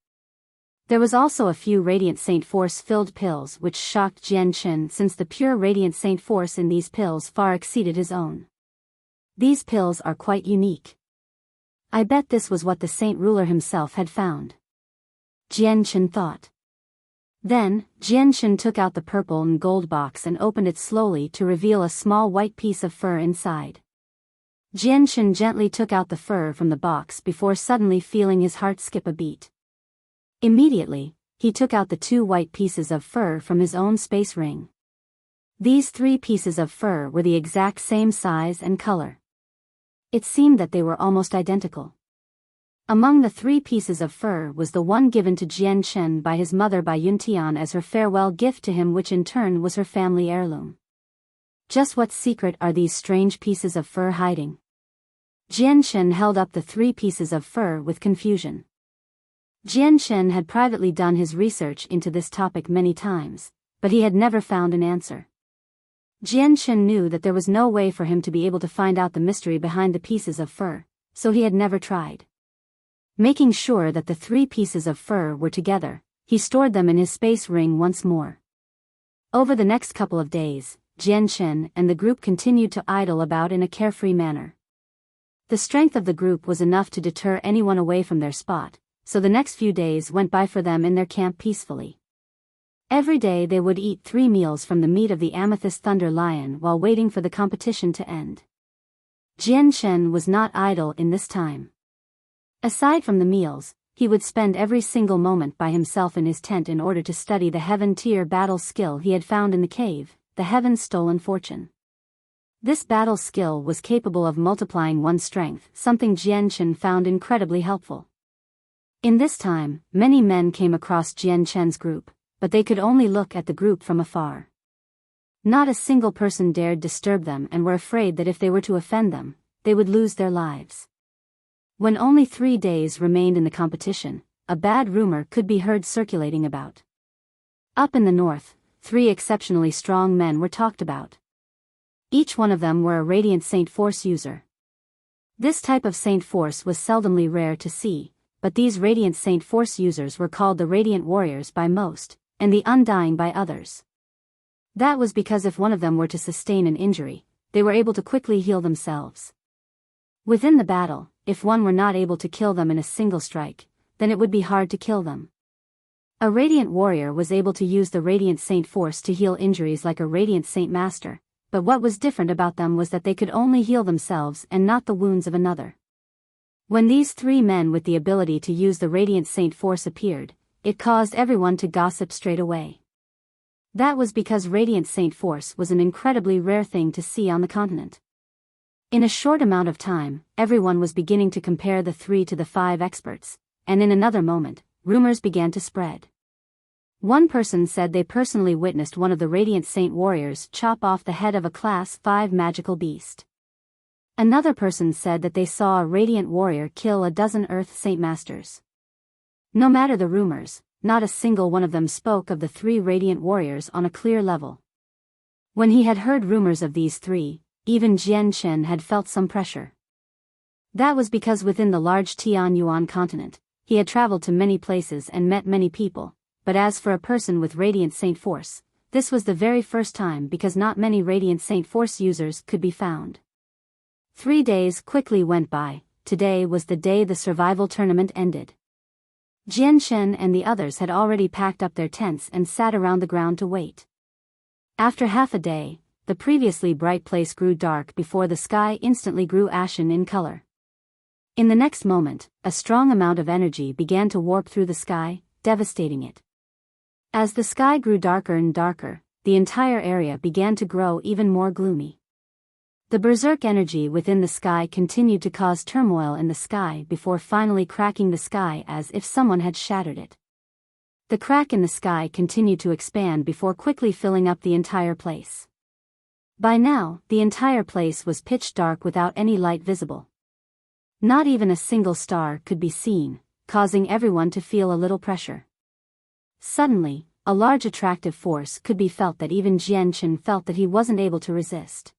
There was also a few Radiant Saint Force-filled pills which shocked Jian Shen since the pure Radiant Saint Force in these pills far exceeded his own. These pills are quite unique. I bet this was what the Saint Ruler himself had found. Jian Shen thought. Then, Jian Shen took out the purple and gold box and opened it slowly to reveal a small white piece of fur inside. Jian Shen gently took out the fur from the box before suddenly feeling his heart skip a beat. Immediately, he took out the 2 white pieces of fur from his own space ring. These 3 pieces of fur were the exact same size and color. It seemed that they were almost identical. Among the 3 pieces of fur was the one given to Jian Shen by his mother by Yuntian as her farewell gift to him, which in turn was her family heirloom. Just what secret are these strange pieces of fur hiding? Jian Shen held up the 3 pieces of fur with confusion. Jian Shen had privately done his research into this topic many times, but he had never found an answer. Jian Shen knew that there was no way for him to be able to find out the mystery behind the pieces of fur, so he had never tried. Making sure that the 3 pieces of fur were together, he stored them in his space ring once more. Over the next couple of days, Jian Shen and the group continued to idle about in a carefree manner. The strength of the group was enough to deter anyone away from their spot, so the next few days went by for them in their camp peacefully. Every day they would eat 3 meals from the meat of the amethyst thunder lion while waiting for the competition to end. Jian Shen was not idle in this time. Aside from the meals, he would spend every single moment by himself in his tent in order to study the heaven-tier battle skill he had found in the cave, the Heaven's Stolen Fortune. This battle skill was capable of multiplying one's strength, something Jian Shen found incredibly helpful. In this time, many men came across Jian Shen's group, but they could only look at the group from afar. Not a single person dared disturb them and were afraid that if they were to offend them, they would lose their lives. When only 3 days remained in the competition, a bad rumor could be heard circulating about. Up in the north, 3 exceptionally strong men were talked about. Each one of them were a Radiant Saint Force user. This type of Saint Force was seldomly rare to see, but these Radiant Saint Force users were called the Radiant Warriors by most, and the Undying by others. That was because if one of them were to sustain an injury, they were able to quickly heal themselves. Within the battle, if one were not able to kill them in a single strike, then it would be hard to kill them. A Radiant Warrior was able to use the Radiant Saint Force to heal injuries like a Radiant Saint Master, but what was different about them was that they could only heal themselves and not the wounds of another. When these 3 men with the ability to use the Radiant Saint Force appeared, it caused everyone to gossip straight away. That was because Radiant Saint Force was an incredibly rare thing to see on the continent. In a short amount of time, everyone was beginning to compare the 3 to the 5 experts, and in another moment, rumors began to spread. One person said they personally witnessed one of the Radiant Saint Warriors chop off the head of a Class 5 magical beast. Another person said that they saw a Radiant Warrior kill a dozen Earth Saint Masters. No matter the rumors, not a single one of them spoke of the 3 Radiant Warriors on a clear level. When he had heard rumors of these 3, even Jian Shen had felt some pressure. That was because within the large Tianyuan continent, he had traveled to many places and met many people, but as for a person with Radiant Saint Force, this was the very first time because not many Radiant Saint Force users could be found. 3 days quickly went by, today was the day the survival tournament ended. Jianshen and the others had already packed up their tents and sat around the ground to wait. After half a day, the previously bright place grew dark before the sky instantly grew ashen in color. In the next moment, a strong amount of energy began to warp through the sky, devastating it. As the sky grew darker and darker, the entire area began to grow even more gloomy. The berserk energy within the sky continued to cause turmoil in the sky before finally cracking the sky as if someone had shattered it. The crack in the sky continued to expand before quickly filling up the entire place. By now, the entire place was pitch dark without any light visible. Not even a single star could be seen, causing everyone to feel a little pressure. Suddenly, a large attractive force could be felt that even Jianshen felt that he wasn't able to resist.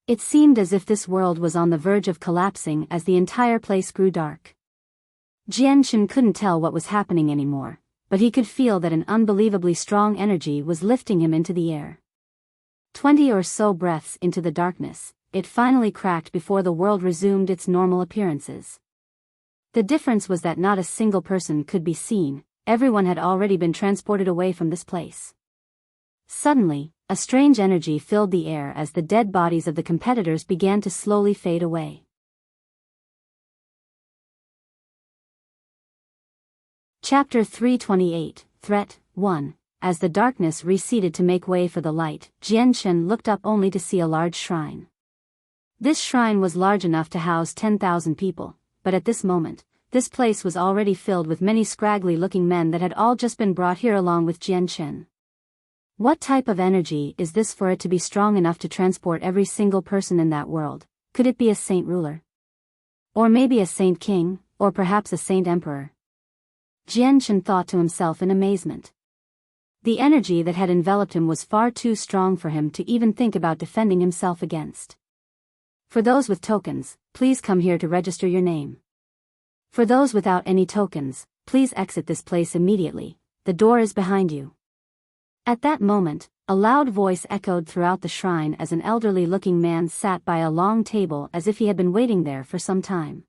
It seemed as if this world was on the verge of collapsing as the entire place grew dark. Jianshen couldn't tell what was happening anymore, but he could feel that an unbelievably strong energy was lifting him into the air. 20 or so breaths into the darkness, it finally cracked before the world resumed its normal appearances. The difference was that not a single person could be seen, everyone had already been transported away from this place. Suddenly, a strange energy filled the air as the dead bodies of the competitors began to slowly fade away. Chapter 328, Threat 1. As the darkness receded to make way for the light, Jianshen looked up only to see a large shrine. This shrine was large enough to house 10,000 people, but at this moment, this place was already filled with many scraggly-looking men that had all just been brought here along with Jianshen. What type of energy is this for it to be strong enough to transport every single person in that world? Could it be a saint ruler? Or maybe a saint king, or perhaps a saint emperor? Jianshen thought to himself in amazement. The energy that had enveloped him was far too strong for him to even think about defending himself against. For those with tokens, please come here to register your name. For those without any tokens, please exit this place immediately, the door is behind you. At that moment, a loud voice echoed throughout the shrine as an elderly-looking man sat by a long table as if he had been waiting there for some time.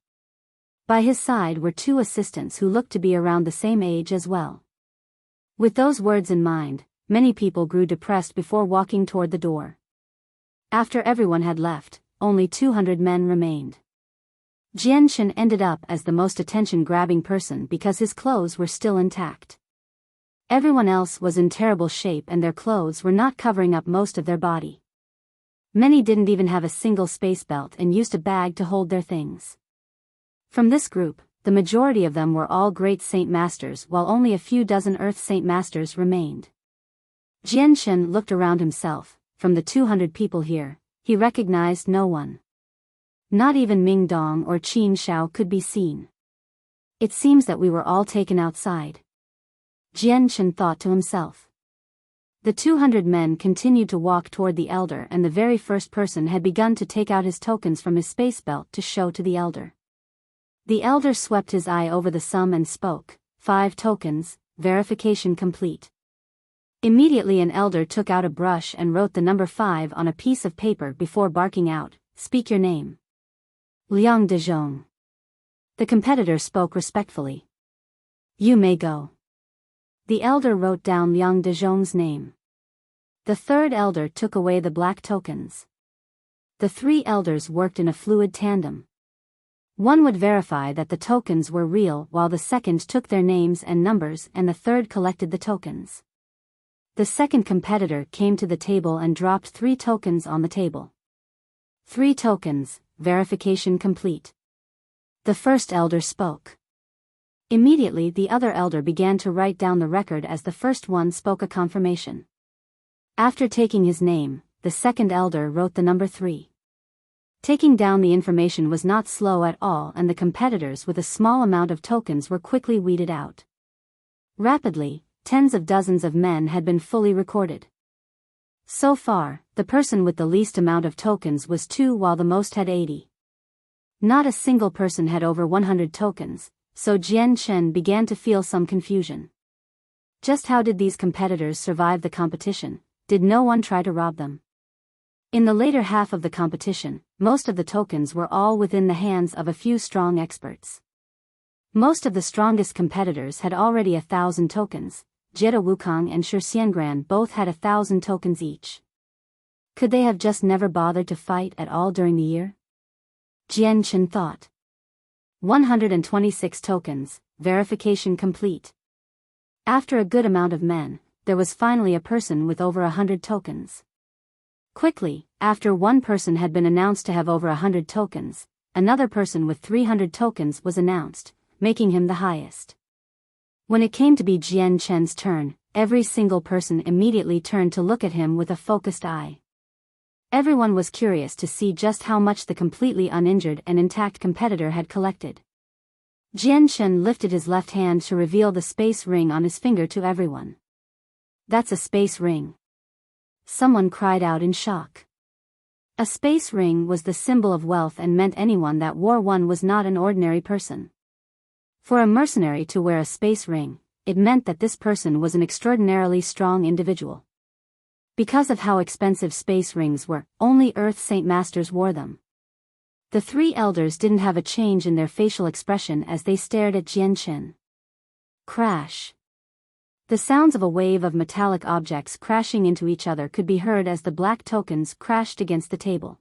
By his side were two assistants who looked to be around the same age as well. With those words in mind, many people grew depressed before walking toward the door. After everyone had left, only 200 men remained. Jianshen ended up as the most attention-grabbing person because his clothes were still intact. Everyone else was in terrible shape and their clothes were not covering up most of their body. Many didn't even have a single space belt and used a bag to hold their things. From this group, the majority of them were all great saint masters while only a few dozen earth saint masters remained. Jianshen looked around himself. From the 200 people here, he recognized no one. Not even Ming Dong or Qin Shao could be seen. It seems that we were all taken outside. Jianshen thought to himself. The 200 men continued to walk toward the elder and the very first person had begun to take out his tokens from his space belt to show to the elder. The elder swept his eye over the sum and spoke, 5 tokens, verification complete. Immediately an elder took out a brush and wrote the number 5 on a piece of paper before barking out, speak your name. Liang Dezhong. The competitor spoke respectfully. You may go. The elder wrote down Liang Dezhong's name. The third elder took away the black tokens. The 3 elders worked in a fluid tandem. One would verify that the tokens were real while the second took their names and numbers and the third collected the tokens. The second competitor came to the table and dropped 3 tokens on the table. 3 tokens, verification complete. The first elder spoke. Immediately the other elder began to write down the record as the first one spoke a confirmation. After taking his name, the second elder wrote the number 3. Taking down the information was not slow at all and the competitors with a small amount of tokens were quickly weeded out. Rapidly, tens of dozens of men had been fully recorded. So far, the person with the least amount of tokens was 2 while the most had 80. Not a single person had over 100 tokens, so Jianshen began to feel some confusion. Just how did these competitors survive the competition? Did no one try to rob them? In the later half of the competition, most of the tokens were all within the hands of a few strong experts. Most of the strongest competitors had already 1,000 tokens. Jiedo Wukong and Shi Xiangran both had 1,000 tokens each. Could they have just never bothered to fight at all during the year? Jian Chen thought. 126 tokens, verification complete. After a good amount of men, there was finally a person with over 100 tokens. Quickly, after one person had been announced to have over 100 tokens, another person with 300 tokens was announced, making him the highest. When it came to be Jian Chen's turn, every single person immediately turned to look at him with a focused eye. Everyone was curious to see just how much the completely uninjured and intact competitor had collected. Jian Chen lifted his left hand to reveal the space ring on his finger to everyone. That's a space ring. Someone cried out in shock. A space ring was the symbol of wealth and meant anyone that wore one was not an ordinary person. For a mercenary to wear a space ring, it meant that this person was an extraordinarily strong individual. Because of how expensive space rings were, only Earth Saint Masters wore them. The three elders didn't have a change in their facial expression as they stared at Jian Chen. Crash. The sounds of a wave of metallic objects crashing into each other could be heard as the black tokens crashed against the table.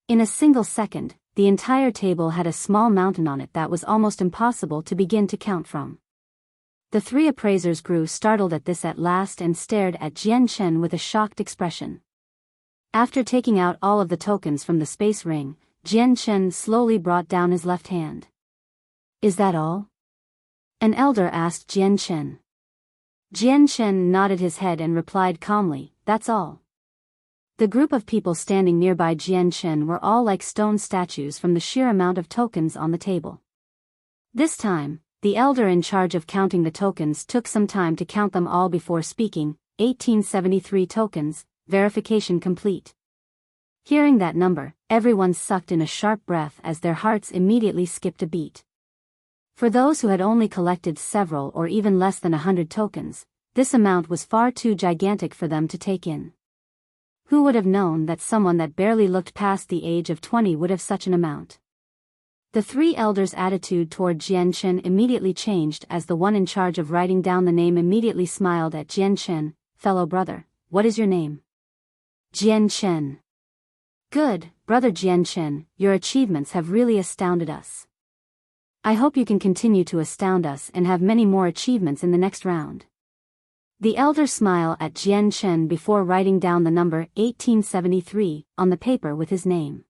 In a single second, the entire table had a small mountain on it that was almost impossible to begin to count from. The three appraisers grew startled at this at last and stared at Jian Chen with a shocked expression. After taking out all of the tokens from the space ring, Jian Chen slowly brought down his left hand. Is that all? An elder asked Jian Chen. Jian Chen nodded his head and replied calmly, that's all. The group of people standing nearby Jian Chen were all like stone statues from the sheer amount of tokens on the table. This time, the elder in charge of counting the tokens took some time to count them all before speaking. 1873 tokens, verification complete. Hearing that number, everyone sucked in a sharp breath as their hearts immediately skipped a beat. For those who had only collected several or even less than 100 tokens, this amount was far too gigantic for them to take in. Who would have known that someone that barely looked past the age of 20 would have such an amount? The three elders' attitude toward Jian Chen immediately changed as the one in charge of writing down the name immediately smiled at Jian Chen. Fellow brother, what is your name? Jian Chen. Good, brother Jian Chen, your achievements have really astounded us. I hope you can continue to astound us and have many more achievements in the next round. The elder smiled at Jian Chen before writing down the number 1873 on the paper with his name.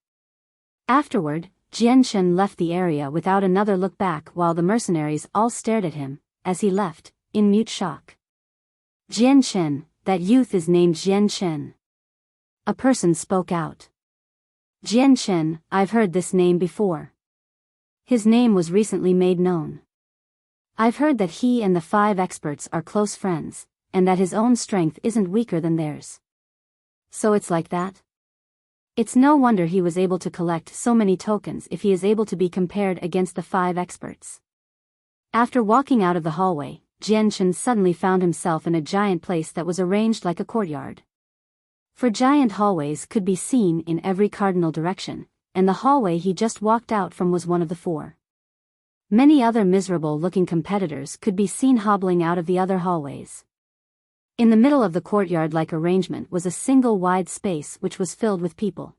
Afterward, Jian Chen left the area without another look back while the mercenaries all stared at him, as he left, in mute shock. Jian Chen, that youth is named Jian Chen. A person spoke out. Jian Chen, I've heard this name before. His name was recently made known. I've heard that he and the 5 experts are close friends, and that his own strength isn't weaker than theirs. So it's like that? It's no wonder he was able to collect so many tokens if he is able to be compared against the 5 experts. After walking out of the hallway, Jian Chen suddenly found himself in a giant place that was arranged like a courtyard. For giant hallways could be seen in every cardinal direction, and the hallway he just walked out from was one of the 4. Many other miserable-looking competitors could be seen hobbling out of the other hallways. In the middle of the courtyard-like arrangement was a single wide space which was filled with people.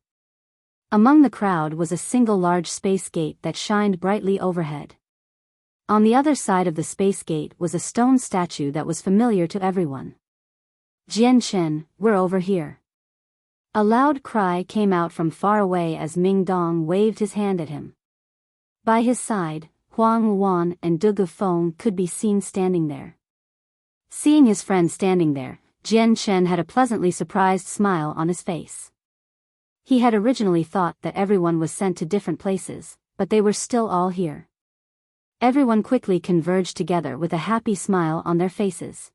Among the crowd was a single large space gate that shined brightly overhead. On the other side of the space gate was a stone statue that was familiar to everyone. Jian Chen, we're over here. A loud cry came out from far away as Ming Dong waved his hand at him. By his side, Huang Wan and Du Gufeng could be seen standing there. Seeing his friend standing there, Jian Chen had a pleasantly surprised smile on his face. He had originally thought that everyone was sent to different places, but they were still all here. Everyone quickly converged together with a happy smile on their faces.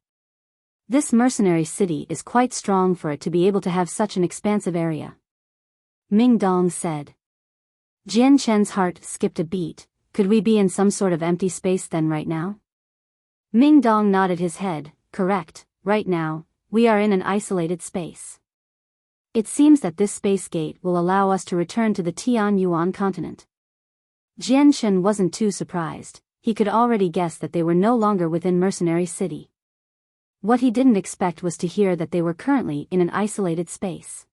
This mercenary city is quite strong for it to be able to have such an expansive area. Ming Dong said. Jian Chen's heart skipped a beat. Could we be in some sort of empty space then right now? Ming Dong nodded his head. Correct, right now, we are in an isolated space. It seems that this space gate will allow us to return to the Tian Yuan continent. Jian Shen wasn't too surprised. He could already guess that they were no longer within Mercenary City. What he didn't expect was to hear that they were currently in an isolated space.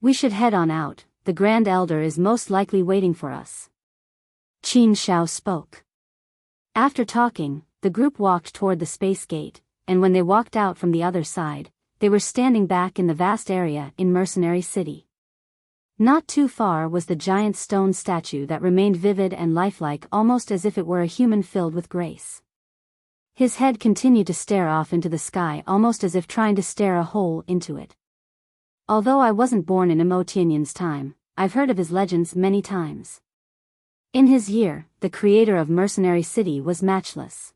We should head on out, the Grand Elder is most likely waiting for us. Qin Shao spoke. After talking, the group walked toward the space gate, and when they walked out from the other side, they were standing back in the vast area in Mercenary City. Not too far was the giant stone statue that remained vivid and lifelike, almost as if it were a human filled with grace. His head continued to stare off into the sky, almost as if trying to stare a hole into it. Although I wasn't born in Imo Tianyin's time, I've heard of his legends many times. In his year, the creator of Mercenary City was matchless.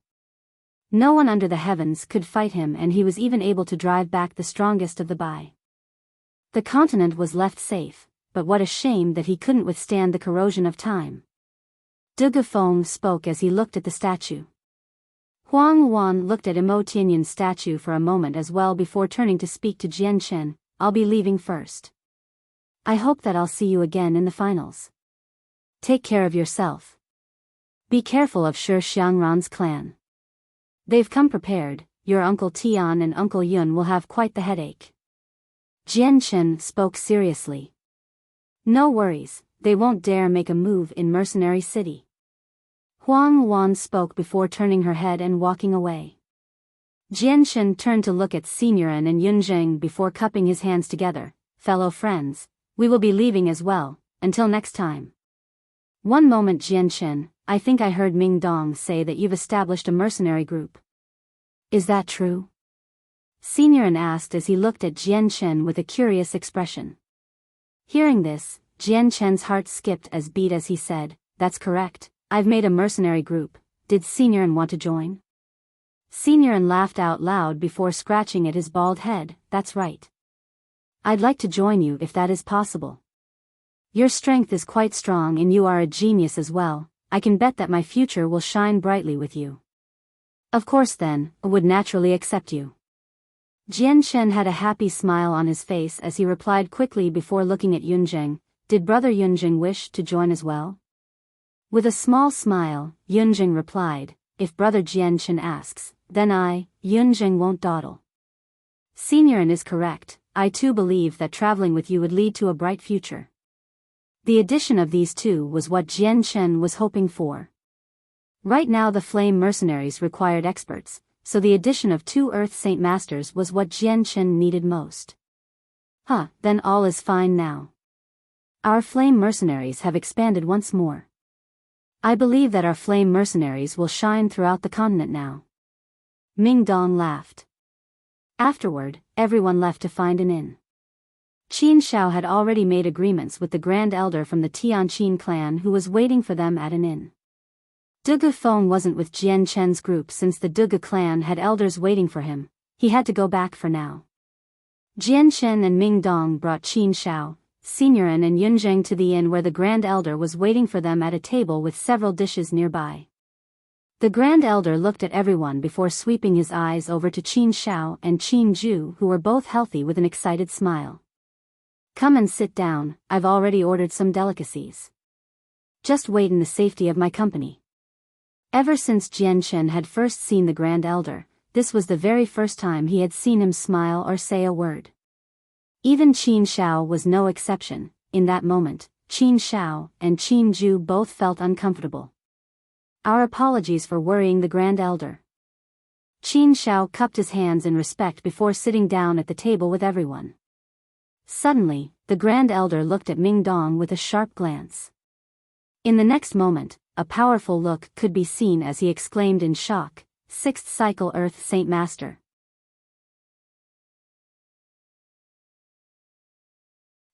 No one under the heavens could fight him, and he was even able to drive back the strongest of the Bai. The continent was left safe, but what a shame that he couldn't withstand the corrosion of time. Duge Feng spoke as he looked at the statue. Huang Wan looked at Imo Tianyin's statue for a moment as well before turning to speak to Jian Shen. I'll be leaving first. I hope that I'll see you again in the finals. Take care of yourself. Be careful of Shi Xiangran's clan. They've come prepared, your Uncle Tian and Uncle Yun will have quite the headache. Jian Shen spoke seriously. No worries, they won't dare make a move in Mercenary City. Huang Wan spoke before turning her head and walking away. Jian Shen turned to look at Senioran and Yunzheng before cupping his hands together. Fellow friends, we will be leaving as well, until next time. One moment, Jian Shen, I think I heard Ming Dong say that you've established a mercenary group. Is that true? Senioran asked as he looked at Jian Shen with a curious expression. Hearing this, Jian Shen's heart skipped a beat as he said, that's correct, I've made a mercenary group. Did Senioran want to join? Senioran laughed out loud before scratching at his bald head. That's right. I'd like to join you if that is possible. Your strength is quite strong and you are a genius as well. I can bet that my future will shine brightly with you. Of course then, I would naturally accept you. Jian Shen had a happy smile on his face as he replied quickly before looking at Yunzheng. Did brother Yunzheng wish to join as well? With a small smile, Yunzheng replied, if brother Jian Shen asks, then Yunzheng won't dawdle. Senioran is correct, I too believe that traveling with you would lead to a bright future. The addition of these two was what Jian Shen was hoping for. Right now the flame mercenaries required experts, so the addition of 2 Earth Saint Masters was what Jian Shen needed most. Then all is fine now. Our flame mercenaries have expanded once more. I believe that our flame mercenaries will shine throughout the continent now. Ming Dong laughed. Afterward, everyone left to find an inn. Qin Shao had already made agreements with the Grand Elder from the Tianqin clan who was waiting for them at an inn. Duge Feng wasn't with Jian Chen's group since the Duge clan had elders waiting for him. He had to go back for now. Jian Chen and Ming Dong brought Qin Shao, Senioran and Yunzheng to the inn where the Grand Elder was waiting for them at a table with several dishes nearby. The Grand Elder looked at everyone before sweeping his eyes over to Qin Shao and Qin Ju, who were both healthy, with an excited smile. Come and sit down, I've already ordered some delicacies. Just wait in the safety of my company. Ever since Jian Shen had first seen the Grand Elder, this was the very first time he had seen him smile or say a word. Even Qin Shao was no exception. In that moment, Qin Shao and Qin Ju both felt uncomfortable. Our apologies for worrying the Grand Elder. Qin Shao cupped his hands in respect before sitting down at the table with everyone. Suddenly, the Grand Elder looked at Ming Dong with a sharp glance. In the next moment, a powerful look could be seen as he exclaimed in shock, 6th Cycle Earth Saint Master.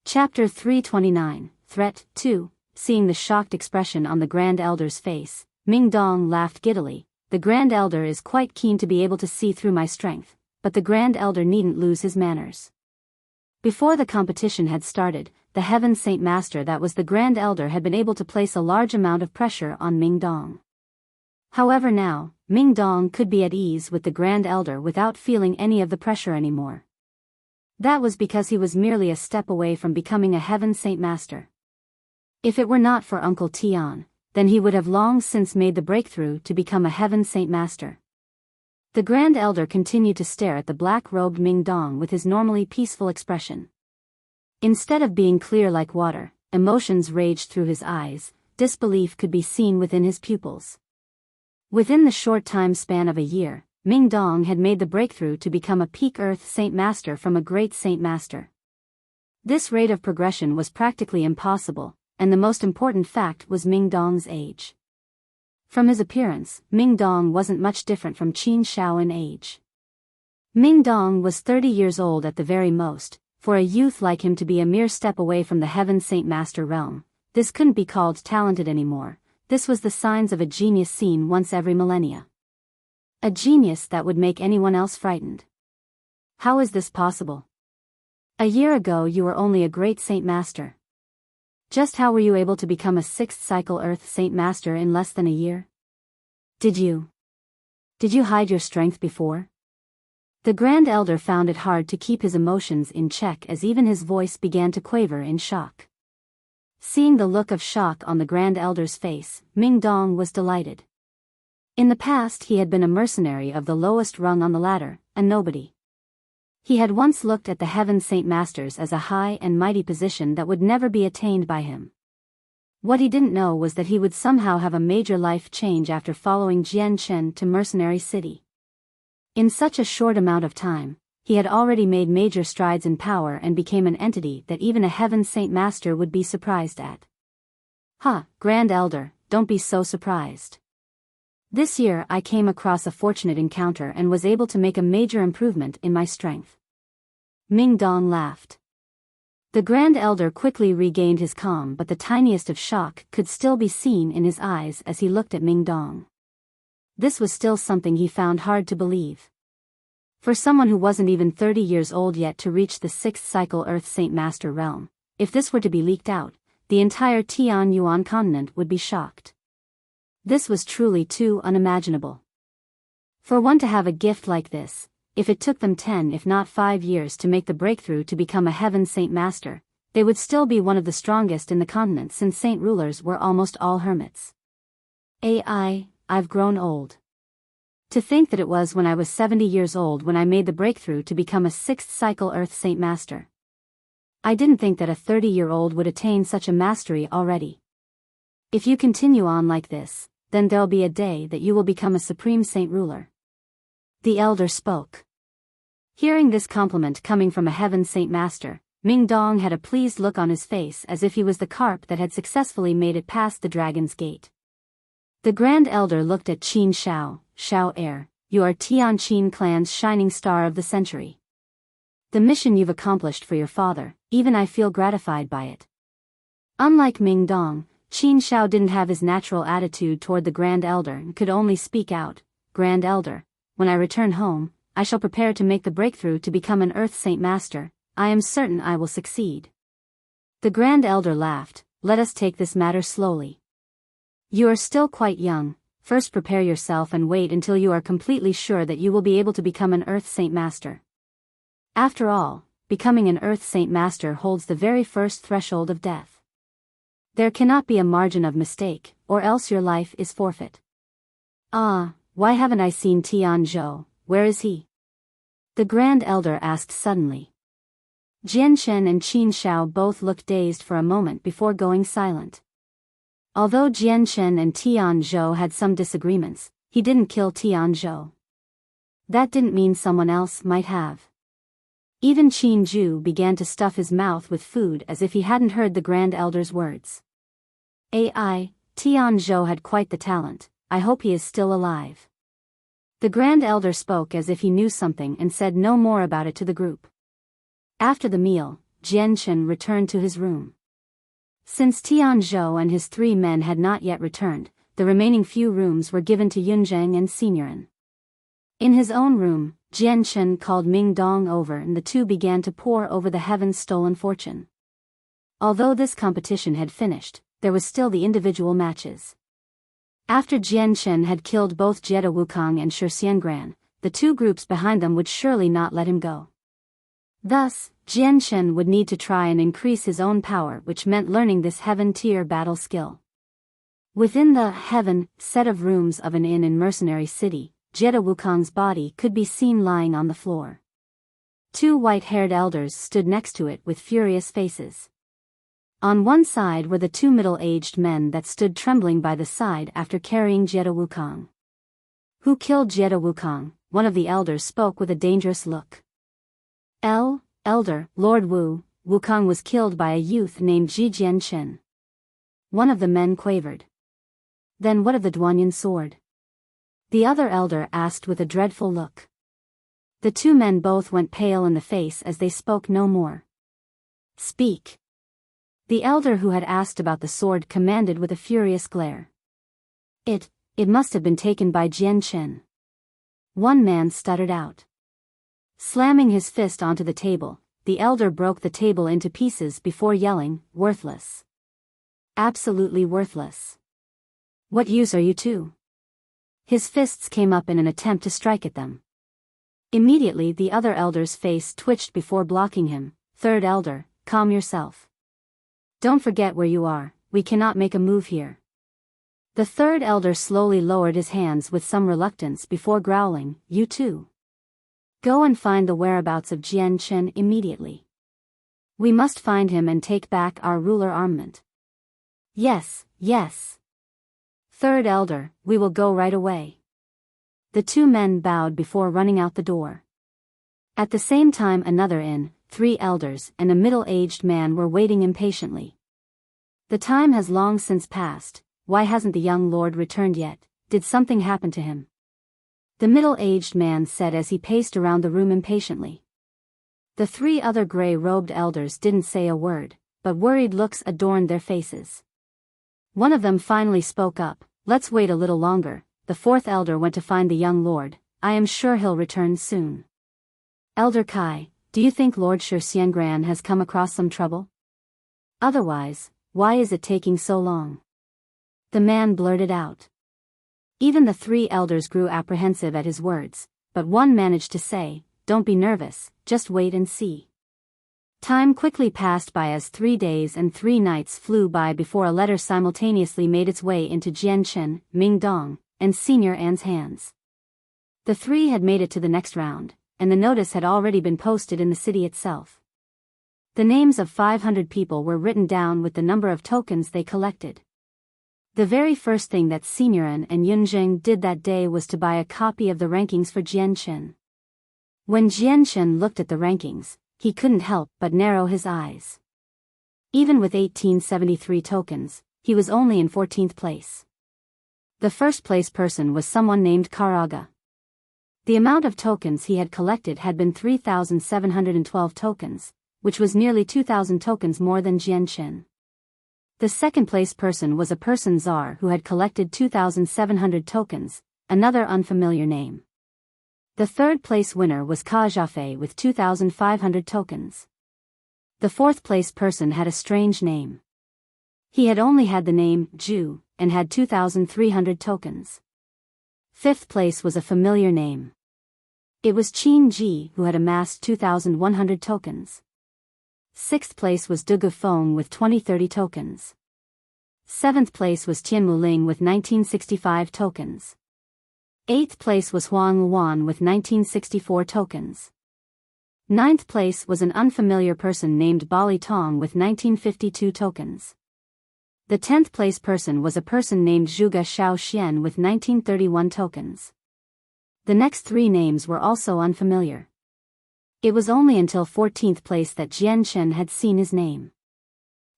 Chapter 329, Threat 2. Seeing the shocked expression on the Grand Elder's face, Ming Dong laughed giddily. The Grand Elder is quite keen to be able to see through my strength, but the Grand Elder needn't lose his manners. Before the competition had started, the Heaven Saint Master that was the Grand Elder had been able to place a large amount of pressure on Ming Dong. However now, Ming Dong could be at ease with the Grand Elder without feeling any of the pressure anymore. That was because he was merely a step away from becoming a Heaven Saint Master. If it were not for Uncle Tian, then he would have long since made the breakthrough to become a Heaven Saint Master. The Grand Elder continued to stare at the black-robed Ming Dong with his normally peaceful expression. Instead of being clear like water, emotions raged through his eyes, disbelief could be seen within his pupils. Within the short time span of a year, Ming Dong had made the breakthrough to become a peak Earth Saint Master from a great Saint Master. This rate of progression was practically impossible, and the most important fact was Ming Dong's age. From his appearance, Ming Dong wasn't much different from Qin Shao in age. Ming Dong was 30 years old at the very most. For a youth like him to be a mere step away from the Heaven Saint Master realm, this couldn't be called talented anymore. This was the signs of a genius seen once every millennia. A genius that would make anyone else frightened. How is this possible? A year ago you were only a great Saint Master. Just how were you able to become a 6th cycle Earth Saint Master in less than a year? Did you hide your strength before? The Grand Elder found it hard to keep his emotions in check as even his voice began to quaver in shock. Seeing the look of shock on the Grand Elder's face, Ming Dong was delighted. In the past he had been a mercenary of the lowest rung on the ladder, a nobody. He had once looked at the Heaven Saint Masters as a high and mighty position that would never be attained by him. What he didn't know was that he would somehow have a major life change after following Jian Chen to Mercenary City. In such a short amount of time, he had already made major strides in power and became an entity that even a Heaven Saint Master would be surprised at. Grand Elder, don't be so surprised. This year I came across a fortunate encounter and was able to make a major improvement in my strength. Ming Dong laughed. The Grand Elder quickly regained his calm, but the tiniest of shock could still be seen in his eyes as he looked at Ming Dong. This was still something he found hard to believe. For someone who wasn't even 30 years old yet to reach the 6th cycle Earth Saint Master realm, if this were to be leaked out, the entire Tian Yuan continent would be shocked. This was truly too unimaginable. For one to have a gift like this, if it took them 10 if not 5 years to make the breakthrough to become a Heaven Saint Master, they would still be one of the strongest in the continent since saint rulers were almost all hermits. I've grown old. To think that it was when I was 70 years old when I made the breakthrough to become a 6th cycle Earth Saint Master. I didn't think that a 30-year-old would attain such a mastery already. If you continue on like this, then there'll be a day that you will become a supreme saint ruler. The elder spoke. Hearing this compliment coming from a Heaven Saint Master, Ming Dong had a pleased look on his face as if he was the carp that had successfully made it past the dragon's gate. The Grand Elder looked at Qin Shao. Shao heir, you are Tianqin clan's shining star of the century. The mission you've accomplished for your father, even I feel gratified by it. Unlike Ming Dong, Qin Shao didn't have his natural attitude toward the Grand Elder and could only speak out. Grand Elder, when I return home, I shall prepare to make the breakthrough to become an Earth Saint Master. I am certain I will succeed. The Grand Elder laughed. Let us take this matter slowly. You are still quite young. First prepare yourself and wait until you are completely sure that you will be able to become an Earth Saint Master. After all, becoming an Earth Saint Master holds the very first threshold of death. There cannot be a margin of mistake, or else your life is forfeit. Why haven't I seen Tian Zhou? Where is he? The Grand Elder asked suddenly. Jian Chen and Qin Shao both looked dazed for a moment before going silent. Although Jian Chen and Tian Zhou had some disagreements, he didn't kill Tian Zhou. That didn't mean someone else might have. Even Qin Zhu began to stuff his mouth with food as if he hadn't heard the Grand Elder's words. Tian Zhou had quite the talent. I hope he is still alive. The Grand Elder spoke as if he knew something and said no more about it to the group. After the meal, Jian Chen returned to his room. Since Tian Zhou and his 3 men had not yet returned, the remaining few rooms were given to Yunzheng and Seniorin. In his own room, Jian Chen called Ming Dong over and the two began to pore over the heaven's stolen fortune. Although this competition had finished, there was still the individual matches. After Jian Chen had killed both Jiedo Wukong and Shi Xiangran, the 2 groups behind them would surely not let him go. Thus, Jian Shen would need to try and increase his own power, which meant learning this heaven-tier battle skill. Within the heaven set of rooms of an inn in Mercenary City, Jiedo Wukong's body could be seen lying on the floor. Two white-haired elders stood next to it with furious faces. On one side were the two middle-aged men that stood trembling by the side after carrying Jiedo Wukong. Who killed Jiedo Wukong? One of the elders spoke with a dangerous look. Elder, Lord Wu, Wukong was killed by a youth named Ji Jianchen. One of the men quavered. Then what of the Duanyan sword? The other elder asked with a dreadful look. The two men both went pale in the face as they spoke no more. Speak. The elder who had asked about the sword commanded with a furious glare. It must have been taken by Jianchen. One man stuttered out. Slamming his fist onto the table, the elder broke the table into pieces before yelling, "Worthless. Absolutely worthless. What use are you two?" His fists came up in an attempt to strike at them. Immediately the other elder's face twitched before blocking him. "Third elder, calm yourself. Don't forget where you are, we cannot make a move here." The third elder slowly lowered his hands with some reluctance before growling, "You too. Go and find the whereabouts of Jianchen immediately. We must find him and take back our ruler armament." Yes. Third elder, we will go right away." The two men bowed before running out the door. At the same time another inn, 3 elders and a middle-aged man were waiting impatiently. "The time has long since passed, why hasn't the young lord returned yet? Did something happen to him?" The middle-aged man said as he paced around the room impatiently. The 3 other gray-robed elders didn't say a word, but worried looks adorned their faces. One of them finally spoke up, "Let's wait a little longer." The 4th elder went to find the young lord. "I am sure he'll return soon." "Elder Kai, do you think Lord Shi Xiangran has come across some trouble? Otherwise, why is it taking so long?" The man blurted out. Even the 3 elders grew apprehensive at his words, but one managed to say, "Don't be nervous, just wait and see." Time quickly passed by as 3 days and 3 nights flew by before a letter simultaneously made its way into Jianchen, Mingdong, and Senior An's hands. The 3 had made it to the next round, and the notice had already been posted in the city itself. The names of 500 people were written down with the number of tokens they collected. The very first thing that Senior An and Yunzheng did that day was to buy a copy of the rankings for Jianchen. When Jianchen looked at the rankings, he couldn't help but narrow his eyes. Even with 1873 tokens, he was only in 14th place. The first place person was someone named Karaga. The amount of tokens he had collected had been 3,712 tokens, which was nearly 2,000 tokens more than Jianchen. The second place person was a person Czar who had collected 2,700 tokens, another unfamiliar name. The third place winner was Ka Zhafei with 2,500 tokens. The fourth place person had a strange name. He had only had the name Ju, and had 2,300 tokens. Fifth place was a familiar name. It was Qin Ji who had amassed 2,100 tokens. Sixth place was Dugu Feng with 2030 tokens. Seventh place was Tian Muling with 1965 tokens. Eighth place was Huang Luan with 1964 tokens. Ninth place was an unfamiliar person named Bali Tong with 1952 tokens. The 10th place person was a person named Zhuge Xiaoxian with 1931 tokens. The next 3 names were also unfamiliar. It was only until 14th place that Jianchen had seen his name.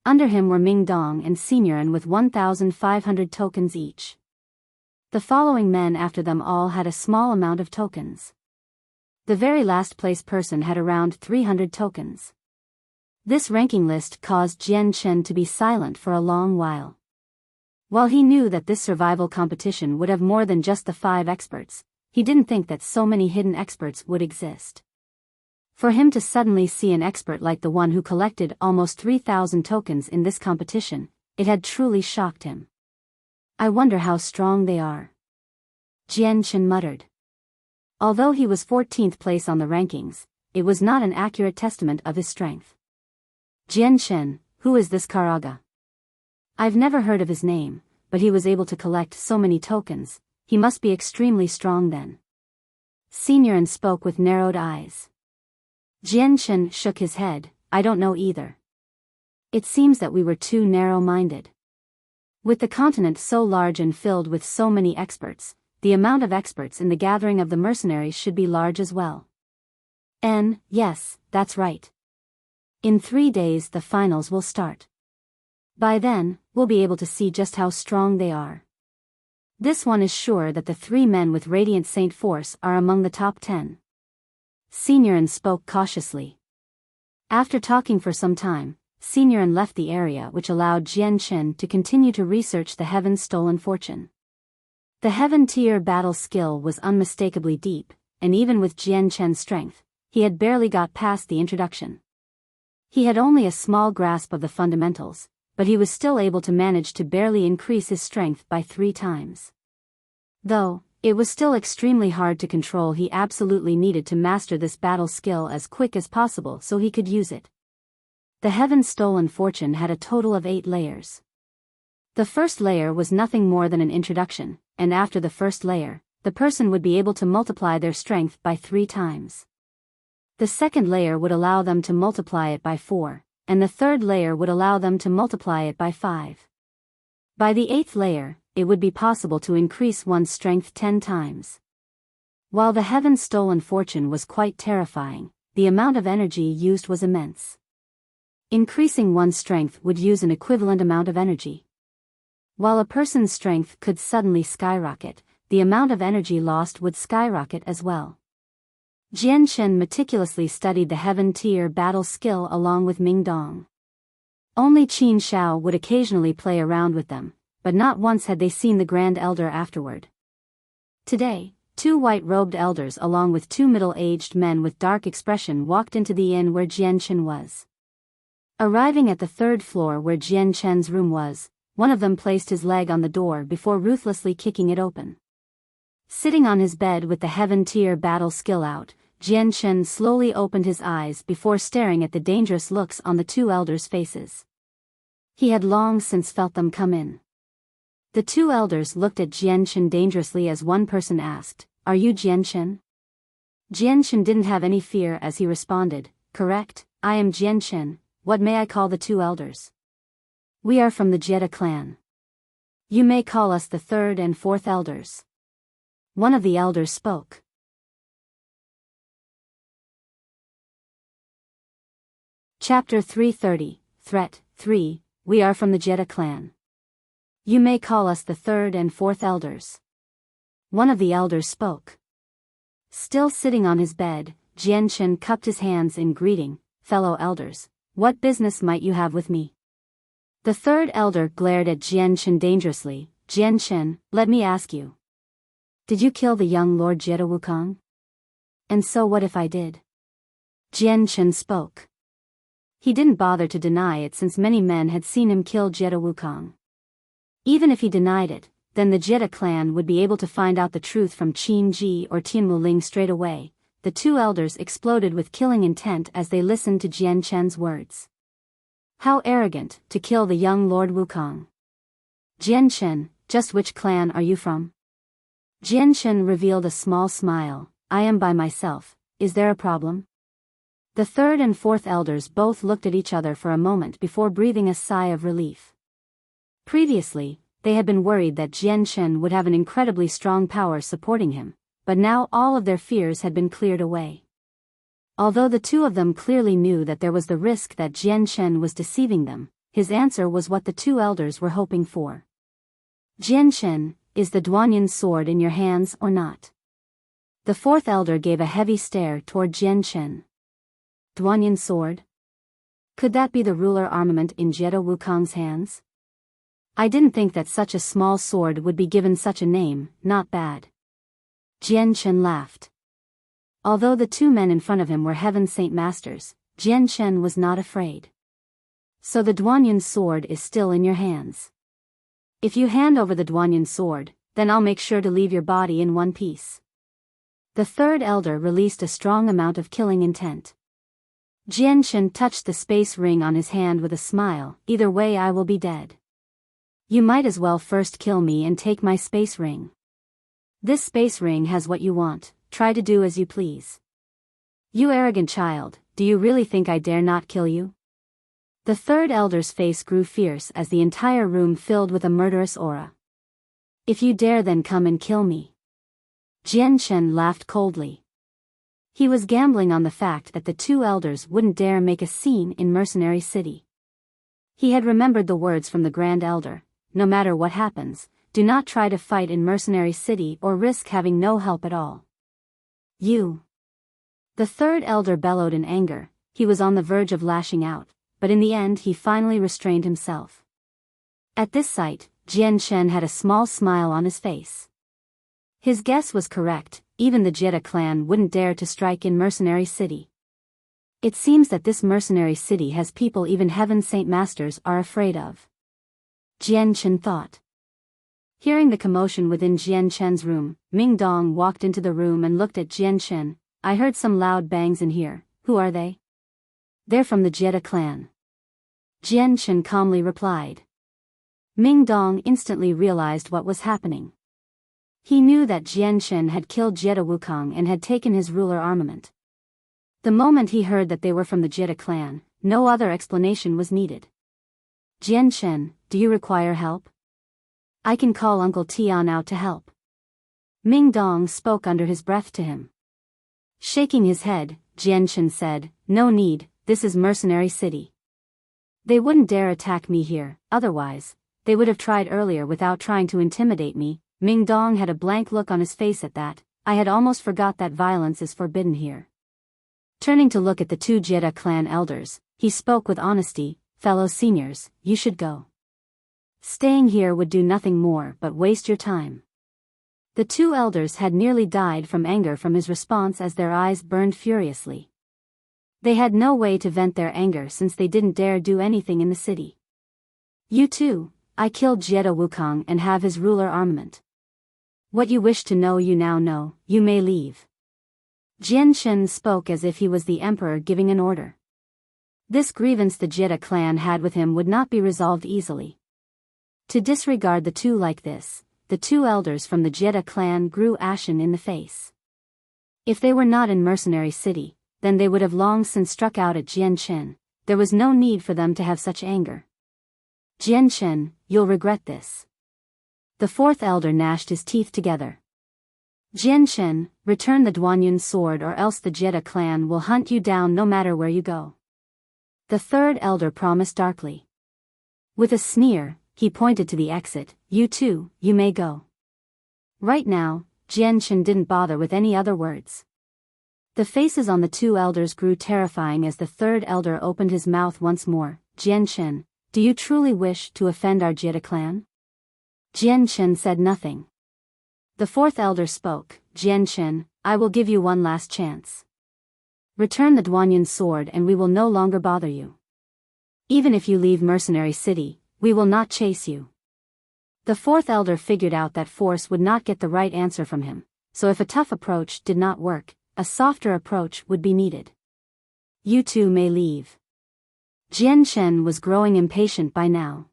Under him were Mingdong and Senior An with 1,500 tokens each. The following men after them all had a small amount of tokens. The very last place person had around 300 tokens. This ranking list caused Jianchen to be silent for a long while. While he knew that this survival competition would have more than just the 5 experts, he didn't think that so many hidden experts would exist. For him to suddenly see an expert like the one who collected almost 3,000 tokens in this competition, it had truly shocked him. "I wonder how strong they are," Jianchen muttered. Although he was 14th place on the rankings, it was not an accurate testament of his strength. Jian-Shen, who is this Karaga? I've never heard of his name, but he was able to collect so many tokens, he must be extremely strong then. Signorin spoke with narrowed eyes. Jian-Shen shook his head, I don't know either. It seems that we were too narrow-minded. With the continent so large and filled with so many experts, the amount of experts in the gathering of the mercenaries should be large as well. Yes, that's right. In 3 days the finals will start. By then, we'll be able to see just how strong they are. This one is sure that the 3 men with Radiant Saint Force are among the top 10. Signorin spoke cautiously. After talking for some time, Signorin left the area, which allowed Jian-Shen to continue to research the Heaven's stolen fortune. The Heaven tier battle skill was unmistakably deep, and even with Jian-Shen's strength, he had barely got past the introduction. He had only a small grasp of the fundamentals, but he was still able to manage to barely increase his strength by 3 times. Though, it was still extremely hard to control, he absolutely needed to master this battle skill as quick as possible so he could use it. The Heaven's stolen fortune had a total of 8 layers. The first layer was nothing more than an introduction, and after the first layer, the person would be able to multiply their strength by 3 times. The second layer would allow them to multiply it by 4, and the third layer would allow them to multiply it by 5. By the 8th layer, it would be possible to increase one's strength 10 times. While the Heaven's stolen fortune was quite terrifying, the amount of energy used was immense. Increasing one's strength would use an equivalent amount of energy. While a person's strength could suddenly skyrocket, the amount of energy lost would skyrocket as well. Jian-Shen meticulously studied the Heaven tier battle skill along with Ming Dong. Only Qin Shao would occasionally play around with them, but not once had they seen the Grand Elder afterward. Today, 2 white-robed elders along with 2 middle-aged men with dark expression walked into the inn where Jian-Shen was. Arriving at the 3rd floor where Jian-Shen's room was, one of them placed his leg on the door before ruthlessly kicking it open. Sitting on his bed with the Heaven tier battle skill out, Jian-Shen slowly opened his eyes before staring at the dangerous looks on the 2 elders' faces. He had long since felt them come in. The 2 elders looked at Jian-Shen dangerously as one person asked, "Are you Jian-Shen?" Jian-Shen didn't have any fear as he responded, "Correct, I am Jian-Shen, what may I call the 2 elders?" "We are from the Jetta clan. You may call us the 3rd and 4th elders." One of the elders spoke. Chapter 330, Threat 3, We are from the Jetta clan. You may call us the 3rd and 4th elders. One of the elders spoke. Still sitting on his bed, Jian-Shen cupped his hands in greeting, "Fellow elders, what business might you have with me?" The 3rd elder glared at Jian-Shen dangerously. "Jian-Shen, let me ask you. Did you kill the young Lord Jetta Wukong?" "And so what if I did?" Jian-Shen spoke. He didn't bother to deny it since many men had seen him kill Jetta Wukong. Even if he denied it, then the Jetta clan would be able to find out the truth from Qin Ji or Tian Wuling straight away. The 2 elders exploded with killing intent as they listened to Jian-Shen's words. How arrogant, to kill the young Lord Wukong. "Jian-Shen, just which clan are you from?" Jian-Shen revealed a small smile. "I am by myself, is there a problem?" The 3rd and 4th elders both looked at each other for a moment before breathing a sigh of relief. Previously, they had been worried that Jian-Shen would have an incredibly strong power supporting him, but now all of their fears had been cleared away. Although the 2 of them clearly knew that there was the risk that Jian-Shen was deceiving them, his answer was what the 2 elders were hoping for. "Jian-Shen, is the Duanyin sword in your hands or not?" The 4th elder gave a heavy stare toward Jian-Shen. Duanyin sword? Could that be the ruler armament in Jetta Wukong's hands? I didn't think that such a small sword would be given such a name, not bad. Jian-Shen laughed. Although the 2 men in front of him were Heaven Saint Masters, Jian-Shen was not afraid. "So the Duanyin sword is still in your hands. If you hand over the Duanyin sword, then I'll make sure to leave your body in one piece." The third elder released a strong amount of killing intent. Jianshen touched the space ring on his hand with a smile. Either way I will be dead. You might as well first kill me and take my space ring. This space ring has what you want, try to do as you please. You arrogant child, do you really think I dare not kill you? The third elder's face grew fierce as the entire room filled with a murderous aura. If you dare then come and kill me. Jianshen laughed coldly. He was gambling on the fact that the two elders wouldn't dare make a scene in Mercenary City. He had remembered the words from the Grand Elder, no matter what happens, do not try to fight in Mercenary City or risk having no help at all. You. The third elder bellowed in anger. He was on the verge of lashing out, but in the end he finally restrained himself. At this sight, Jianshen had a small smile on his face. His guess was correct, even the Jedi clan wouldn't dare to strike in Mercenary City. It seems that this Mercenary City has people even Heaven Saint Masters are afraid of. Jianshen thought. Hearing the commotion within Jianshen's room, Ming Dong walked into the room and looked at Jianshen. I heard some loud bangs in here. Who are they? They're from the Jedi clan. Jianshen calmly replied. Ming Dong instantly realized what was happening. He knew that Jianshen had killed Jedi Wukong and had taken his ruler armament. The moment he heard that they were from the Jedi clan, no other explanation was needed. Jianshen, do you require help? I can call Uncle Tian out to help. Ming Dong spoke under his breath to him. Shaking his head, Jianshen said, no need, this is Mercenary City. They wouldn't dare attack me here, otherwise, they would have tried earlier without trying to intimidate me. Ming Dong had a blank look on his face at that. I had almost forgot that violence is forbidden here. Turning to look at the two Jedi clan elders, he spoke with honesty, fellow seniors, you should go. Staying here would do nothing more but waste your time. The two elders had nearly died from anger from his response as their eyes burned furiously. They had no way to vent their anger since they didn't dare do anything in the city. You too, I killed Jedi Wukong and have his ruler armament. What you wish to know you now know, you may leave. Jianshen spoke as if he was the emperor giving an order. This grievance the Jedi clan had with him would not be resolved easily. To disregard the two like this, the two elders from the Jedi clan grew ashen in the face. If they were not in Mercenary City, then they would have long since struck out at Jianshen. There was no need for them to have such anger. Jianshen, you'll regret this. The fourth elder gnashed his teeth together. Jianshen, return the Duanyun sword or else the Jedi clan will hunt you down no matter where you go. The third elder promised darkly. With a sneer, he pointed to the exit. You too, you may go. Right now, Jianshen didn't bother with any other words. The faces on the two elders grew terrifying as the third elder opened his mouth once more. Jianshen, do you truly wish to offend our Jedi clan? Jianshen said nothing. The fourth elder spoke. Jianshen, I will give you one last chance. Return the Duanyun sword and we will no longer bother you. Even if you leave Mercenary City, we will not chase you. The fourth elder figured out that force would not get the right answer from him, so if a tough approach did not work, a softer approach would be needed. You two may leave. Jianshen was growing impatient by now.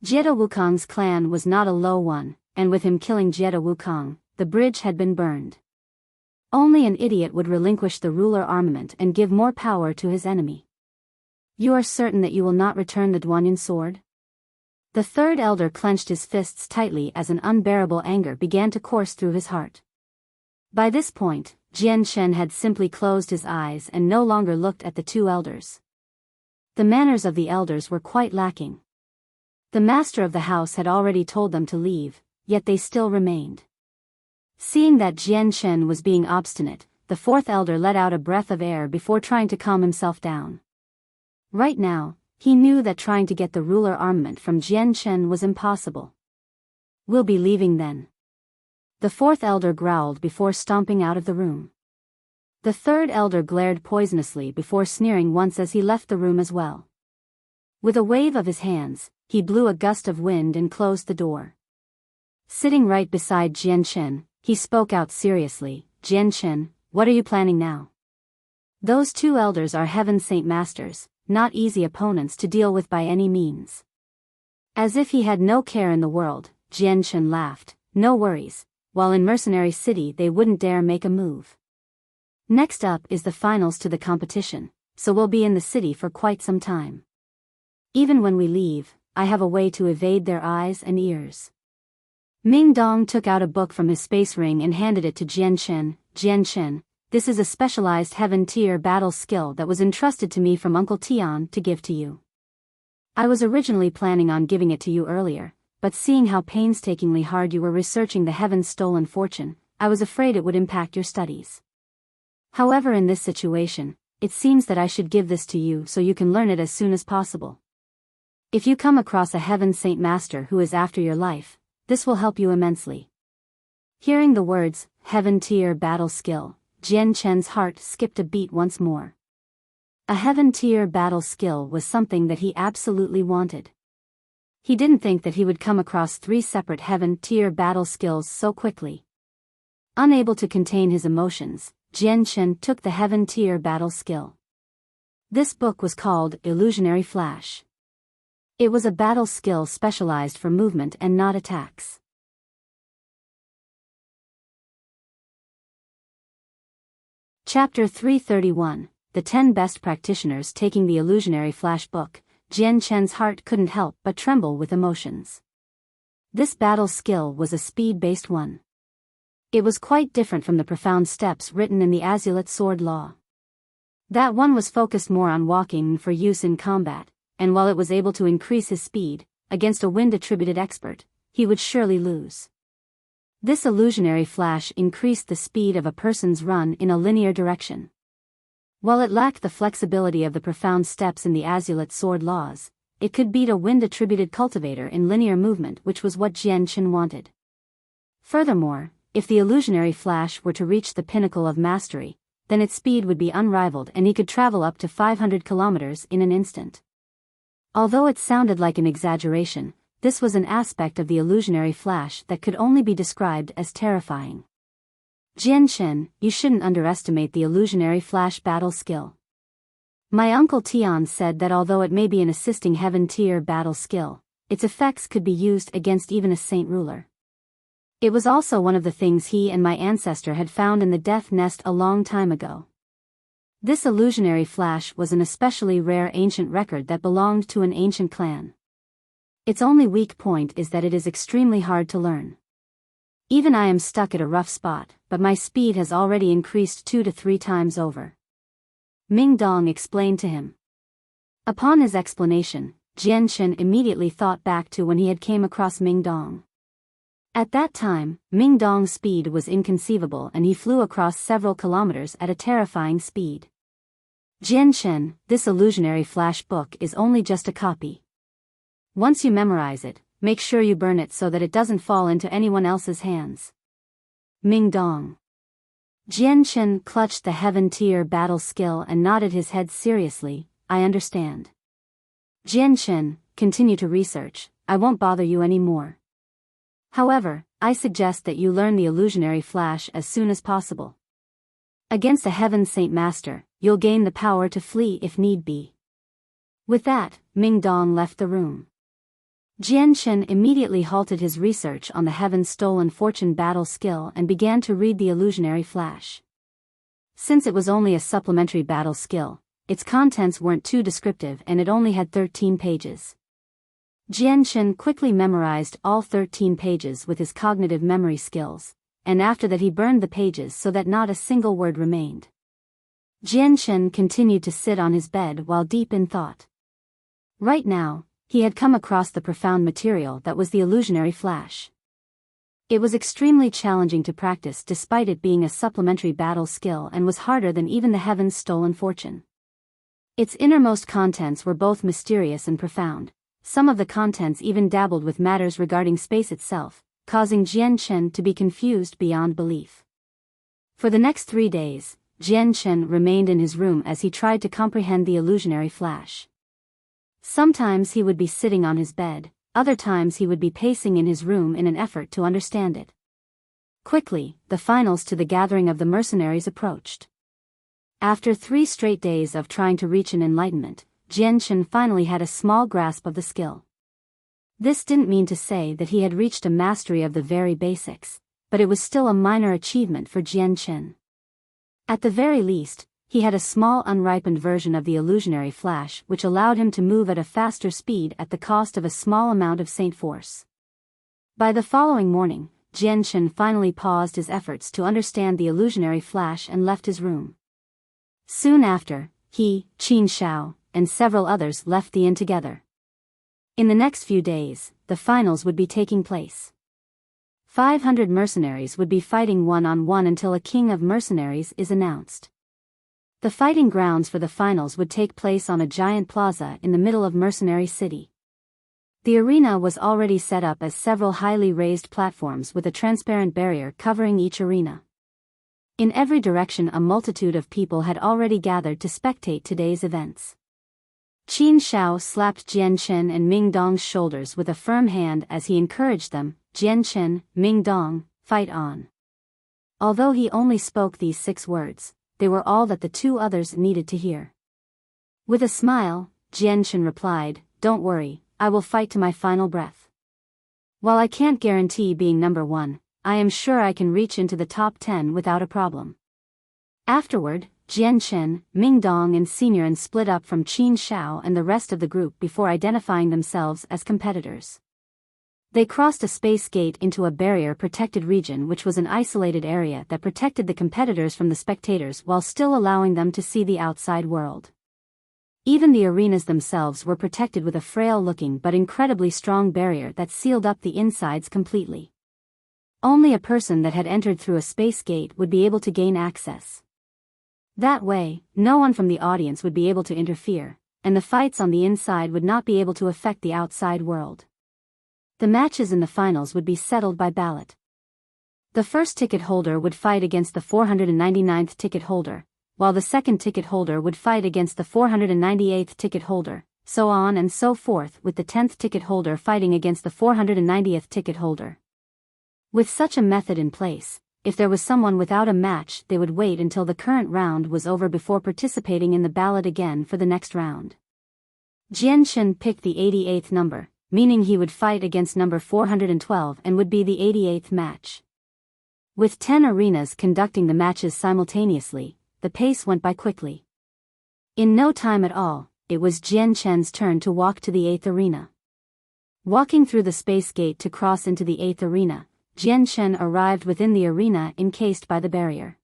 Jedi Wukong's clan was not a low one, and with him killing Jedi Wukong, the bridge had been burned. Only an idiot would relinquish the ruler armament and give more power to his enemy. You are certain that you will not return the Duanyun sword? The third elder clenched his fists tightly as an unbearable anger began to course through his heart. By this point, Jianshen had simply closed his eyes and no longer looked at the two elders. The manners of the elders were quite lacking. The master of the house had already told them to leave, yet they still remained. Seeing that Jianshen was being obstinate, the fourth elder let out a breath of air before trying to calm himself down. Right now, he knew that trying to get the ruler armament from Jianshen was impossible. We'll be leaving then. The fourth elder growled before stomping out of the room. The third elder glared poisonously before sneering once as he left the room as well. With a wave of his hands, he blew a gust of wind and closed the door. Sitting right beside Jianshen, he spoke out seriously. Jian, what are you planning now? Those two elders are Heaven's Saint Masters, not easy opponents to deal with by any means. As if he had no care in the world, Jian laughed. No worries, while in Mercenary City they wouldn't dare make a move. Next up is the finals to the competition, so we'll be in the city for quite some time. Even when we leave, I have a way to evade their eyes and ears. Ming Dong took out a book from his space ring and handed it to Jian. Jian, this is a specialized heaven-tier battle skill that was entrusted to me from Uncle Tian to give to you. I was originally planning on giving it to you earlier, but seeing how painstakingly hard you were researching the Heaven's stolen fortune, I was afraid it would impact your studies. However, in this situation, it seems that I should give this to you so you can learn it as soon as possible. If you come across a Heaven Saint Master who is after your life, this will help you immensely. Hearing the words, Heaven-tier battle skill, Jian's heart skipped a beat once more. A Heaven-tier battle skill was something that he absolutely wanted. He didn't think that he would come across 3 separate Heaven-tier battle skills so quickly. Unable to contain his emotions, Jian took the Heaven-tier battle skill. This book was called Illusionary Flash. It was a battle skill specialized for movement and not attacks. Chapter 331, The 10 Best Practitioners Taking the Illusionary Flash Book. Jian's heart couldn't help but tremble with emotions. This battle skill was a speed-based one. It was quite different from the profound steps written in the Azulate Sword Law. That one was focused more on walking for use in combat, and while it was able to increase his speed, against a wind-attributed expert, he would surely lose. This illusionary flash increased the speed of a person's run in a linear direction. While it lacked the flexibility of the profound steps in the Azulate Sword Laws, it could beat a wind-attributed cultivator in linear movement, which was what Jian wanted. Furthermore, if the illusionary flash were to reach the pinnacle of mastery, then its speed would be unrivaled and he could travel up to 500 kilometers in an instant. Although it sounded like an exaggeration, this was an aspect of the illusionary flash that could only be described as terrifying. Jian, you shouldn't underestimate the illusionary flash battle skill. My uncle Tian said that although it may be an assisting heaven-tier battle skill, its effects could be used against even a saint ruler. It was also one of the things he and my ancestor had found in the death nest a long time ago. This illusionary flash was an especially rare ancient record that belonged to an ancient clan. Its only weak point is that it is extremely hard to learn. Even I am stuck at a rough spot, but my speed has already increased 2 to 3 times over. Ming Dong explained to him. Upon his explanation, Jian immediately thought back to when he had came across Ming Dong. At that time, Ming Dong's speed was inconceivable and he flew across several kilometers at a terrifying speed. Jian, this illusionary flash book is only just a copy. Once you memorize it, make sure you burn it so that it doesn't fall into anyone else's hands. Ming Dong. Jian clutched the heaven-tier battle skill and nodded his head seriously. I understand. Jian, continue to research, I won't bother you anymore. However, I suggest that you learn the illusionary flash as soon as possible. Against a Heaven Saint Master, you'll gain the power to flee if need be. With that, Ming Dong left the room. Jian immediately halted his research on the Heaven's Stolen Fortune battle skill and began to read the illusionary flash. Since it was only a supplementary battle skill, its contents weren't too descriptive and it only had 13 pages. Jian quickly memorized all 13 pages with his cognitive memory skills, and after that he burned the pages so that not a single word remained. Jian continued to sit on his bed while deep in thought. Right now, he had come across the profound material that was the illusionary flash. It was extremely challenging to practice despite it being a supplementary battle skill and was harder than even the Heaven's Stolen Fortune. Its innermost contents were both mysterious and profound. Some of the contents even dabbled with matters regarding space itself, causing Jian to be confused beyond belief. For the next 3 days, Jian remained in his room as he tried to comprehend the illusionary flash. Sometimes he would be sitting on his bed, other times he would be pacing in his room in an effort to understand it. Quickly, the finals to the gathering of the mercenaries approached. After 3 straight days of trying to reach an enlightenment, Jian Chen finally had a small grasp of the skill. This didn't mean to say that he had reached a mastery of the very basics, but it was still a minor achievement for Jian Chen. At the very least, he had a small unripened version of the illusionary flash which allowed him to move at a faster speed at the cost of a small amount of Saint force. By the following morning, Jian Chen finally paused his efforts to understand the illusionary flash and left his room. Soon after, he, Qin Shao, and several others left the inn together. In the next few days, the finals would be taking place. 500 mercenaries would be fighting one-on-one until a king of mercenaries is announced. The fighting grounds for the finals would take place on a giant plaza in the middle of Mercenary City. The arena was already set up as several highly raised platforms with a transparent barrier covering each arena. In every direction a multitude of people had already gathered to spectate today's events. Qin Shao slapped Jian Chen and Ming Dong's shoulders with a firm hand as he encouraged them, "Jian Chen, Ming Dong, fight on." Although he only spoke these 6 words, they were all that the 2 others needed to hear. With a smile, Jian Chen replied, "Don't worry, I will fight to my final breath. While I can't guarantee being number 1, I am sure I can reach into the top 10 without a problem." Afterward, Jian Chen, Ming Dong and Seniorin split up from Qin Shao and the rest of the group before identifying themselves as competitors. They crossed a space gate into a barrier-protected region which was an isolated area that protected the competitors from the spectators while still allowing them to see the outside world. Even the arenas themselves were protected with a frail-looking but incredibly strong barrier that sealed up the insides completely. Only a person that had entered through a space gate would be able to gain access. That way, no one from the audience would be able to interfere, and the fights on the inside would not be able to affect the outside world. The matches in the finals would be settled by ballot. The first ticket holder would fight against the 499th ticket holder, while the second ticket holder would fight against the 498th ticket holder, so on and so forth, with the 10th ticket holder fighting against the 490th ticket holder. With such a method in place, if there was someone without a match, they would wait until the current round was over before participating in the ballot again for the next round. Jian Chen picked the 88th number, meaning he would fight against number 412 and would be the 88th match. With 10 arenas conducting the matches simultaneously, the pace went by quickly. In no time at all, it was Jian Chen's turn to walk to the 8th arena. Walking through the space gate to cross into the 8th arena, Jian Chen arrived within the arena encased by the barrier.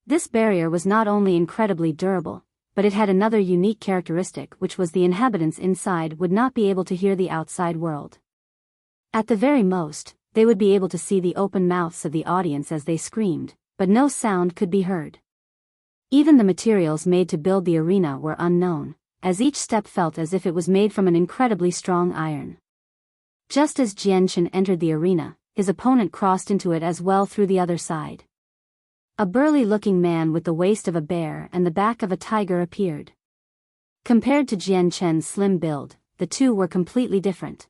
This barrier was not only incredibly durable, but it had another unique characteristic, which was the inhabitants inside would not be able to hear the outside world. At the very most, they would be able to see the open mouths of the audience as they screamed, but no sound could be heard. Even the materials made to build the arena were unknown, as each step felt as if it was made from an incredibly strong iron. Just as Jian Chen entered the arena, his opponent crossed into it as well through the other side. A burly-looking man with the waist of a bear and the back of a tiger appeared. Compared to Jian Chen's slim build, the two were completely different.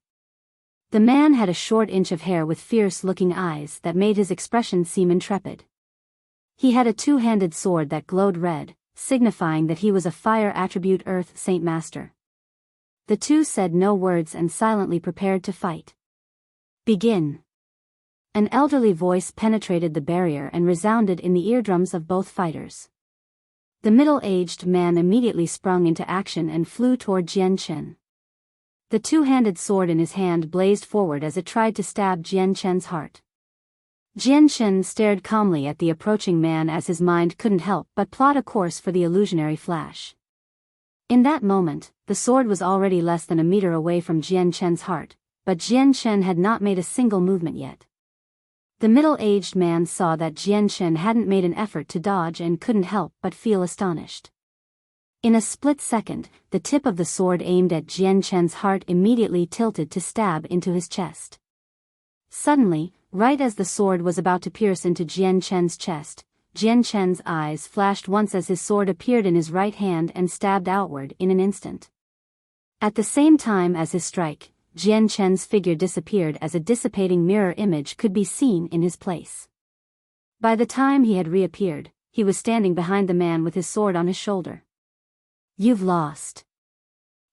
The man had a short inch of hair with fierce-looking eyes that made his expression seem intrepid. He had a 2-handed sword that glowed red, signifying that he was a fire attribute Earth Saint Master. The two said no words and silently prepared to fight. "Begin." An elderly voice penetrated the barrier and resounded in the eardrums of both fighters. The middle-aged man immediately sprung into action and flew toward Jian Chen. The 2-handed sword in his hand blazed forward as it tried to stab Jian Chen's heart. Jian Chen stared calmly at the approaching man as his mind couldn't help but plot a course for the illusionary flash. In that moment, the sword was already less than a meter away from Jian Chen's heart, but Jian Chen had not made a single movement yet. The middle-aged man saw that Jian Chen hadn't made an effort to dodge and couldn't help but feel astonished. In a split second, the tip of the sword aimed at Jian Chen's heart immediately tilted to stab into his chest. Suddenly, right as the sword was about to pierce into Jian Chen's chest, Jian Chen's eyes flashed once as his sword appeared in his right hand and stabbed outward in an instant. At the same time as his strike, Jian Chen's figure disappeared as a dissipating mirror image could be seen in his place. By the time he had reappeared, he was standing behind the man with his sword on his shoulder. "You've lost."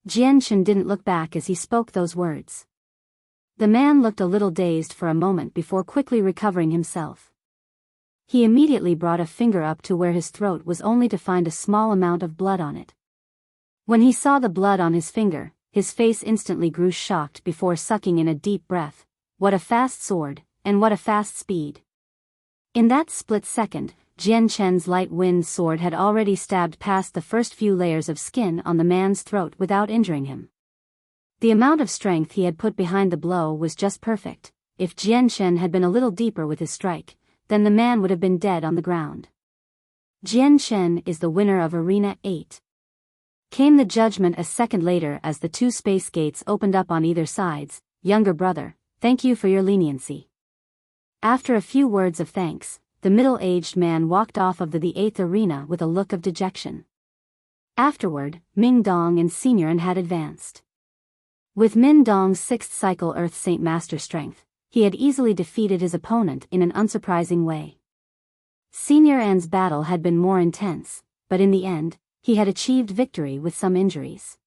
Jian Chen didn't look back as he spoke those words. The man looked a little dazed for a moment before quickly recovering himself. He immediately brought a finger up to where his throat was only to find a small amount of blood on it. When he saw the blood on his finger, his face instantly grew shocked before sucking in a deep breath. What a fast sword, and what a fast speed. In that split second, Jian Chen's light wind sword had already stabbed past the first few layers of skin on the man's throat without injuring him. The amount of strength he had put behind the blow was just perfect. If Jian Chen had been a little deeper with his strike, then the man would have been dead on the ground. Jian Chen is the winner of Arena 8. Came the judgment a second later as the two space gates opened up on either sides. "Younger brother, thank you for your leniency." After a few words of thanks, the middle-aged man walked off of the 8th arena with a look of dejection. Afterward, Ming Dong and Senior had advanced. With Min Dong's 6th cycle Earth Saint Master strength, he had easily defeated his opponent in an unsurprising way. Senior An's battle had been more intense, but in the end, he had achieved victory with some injuries.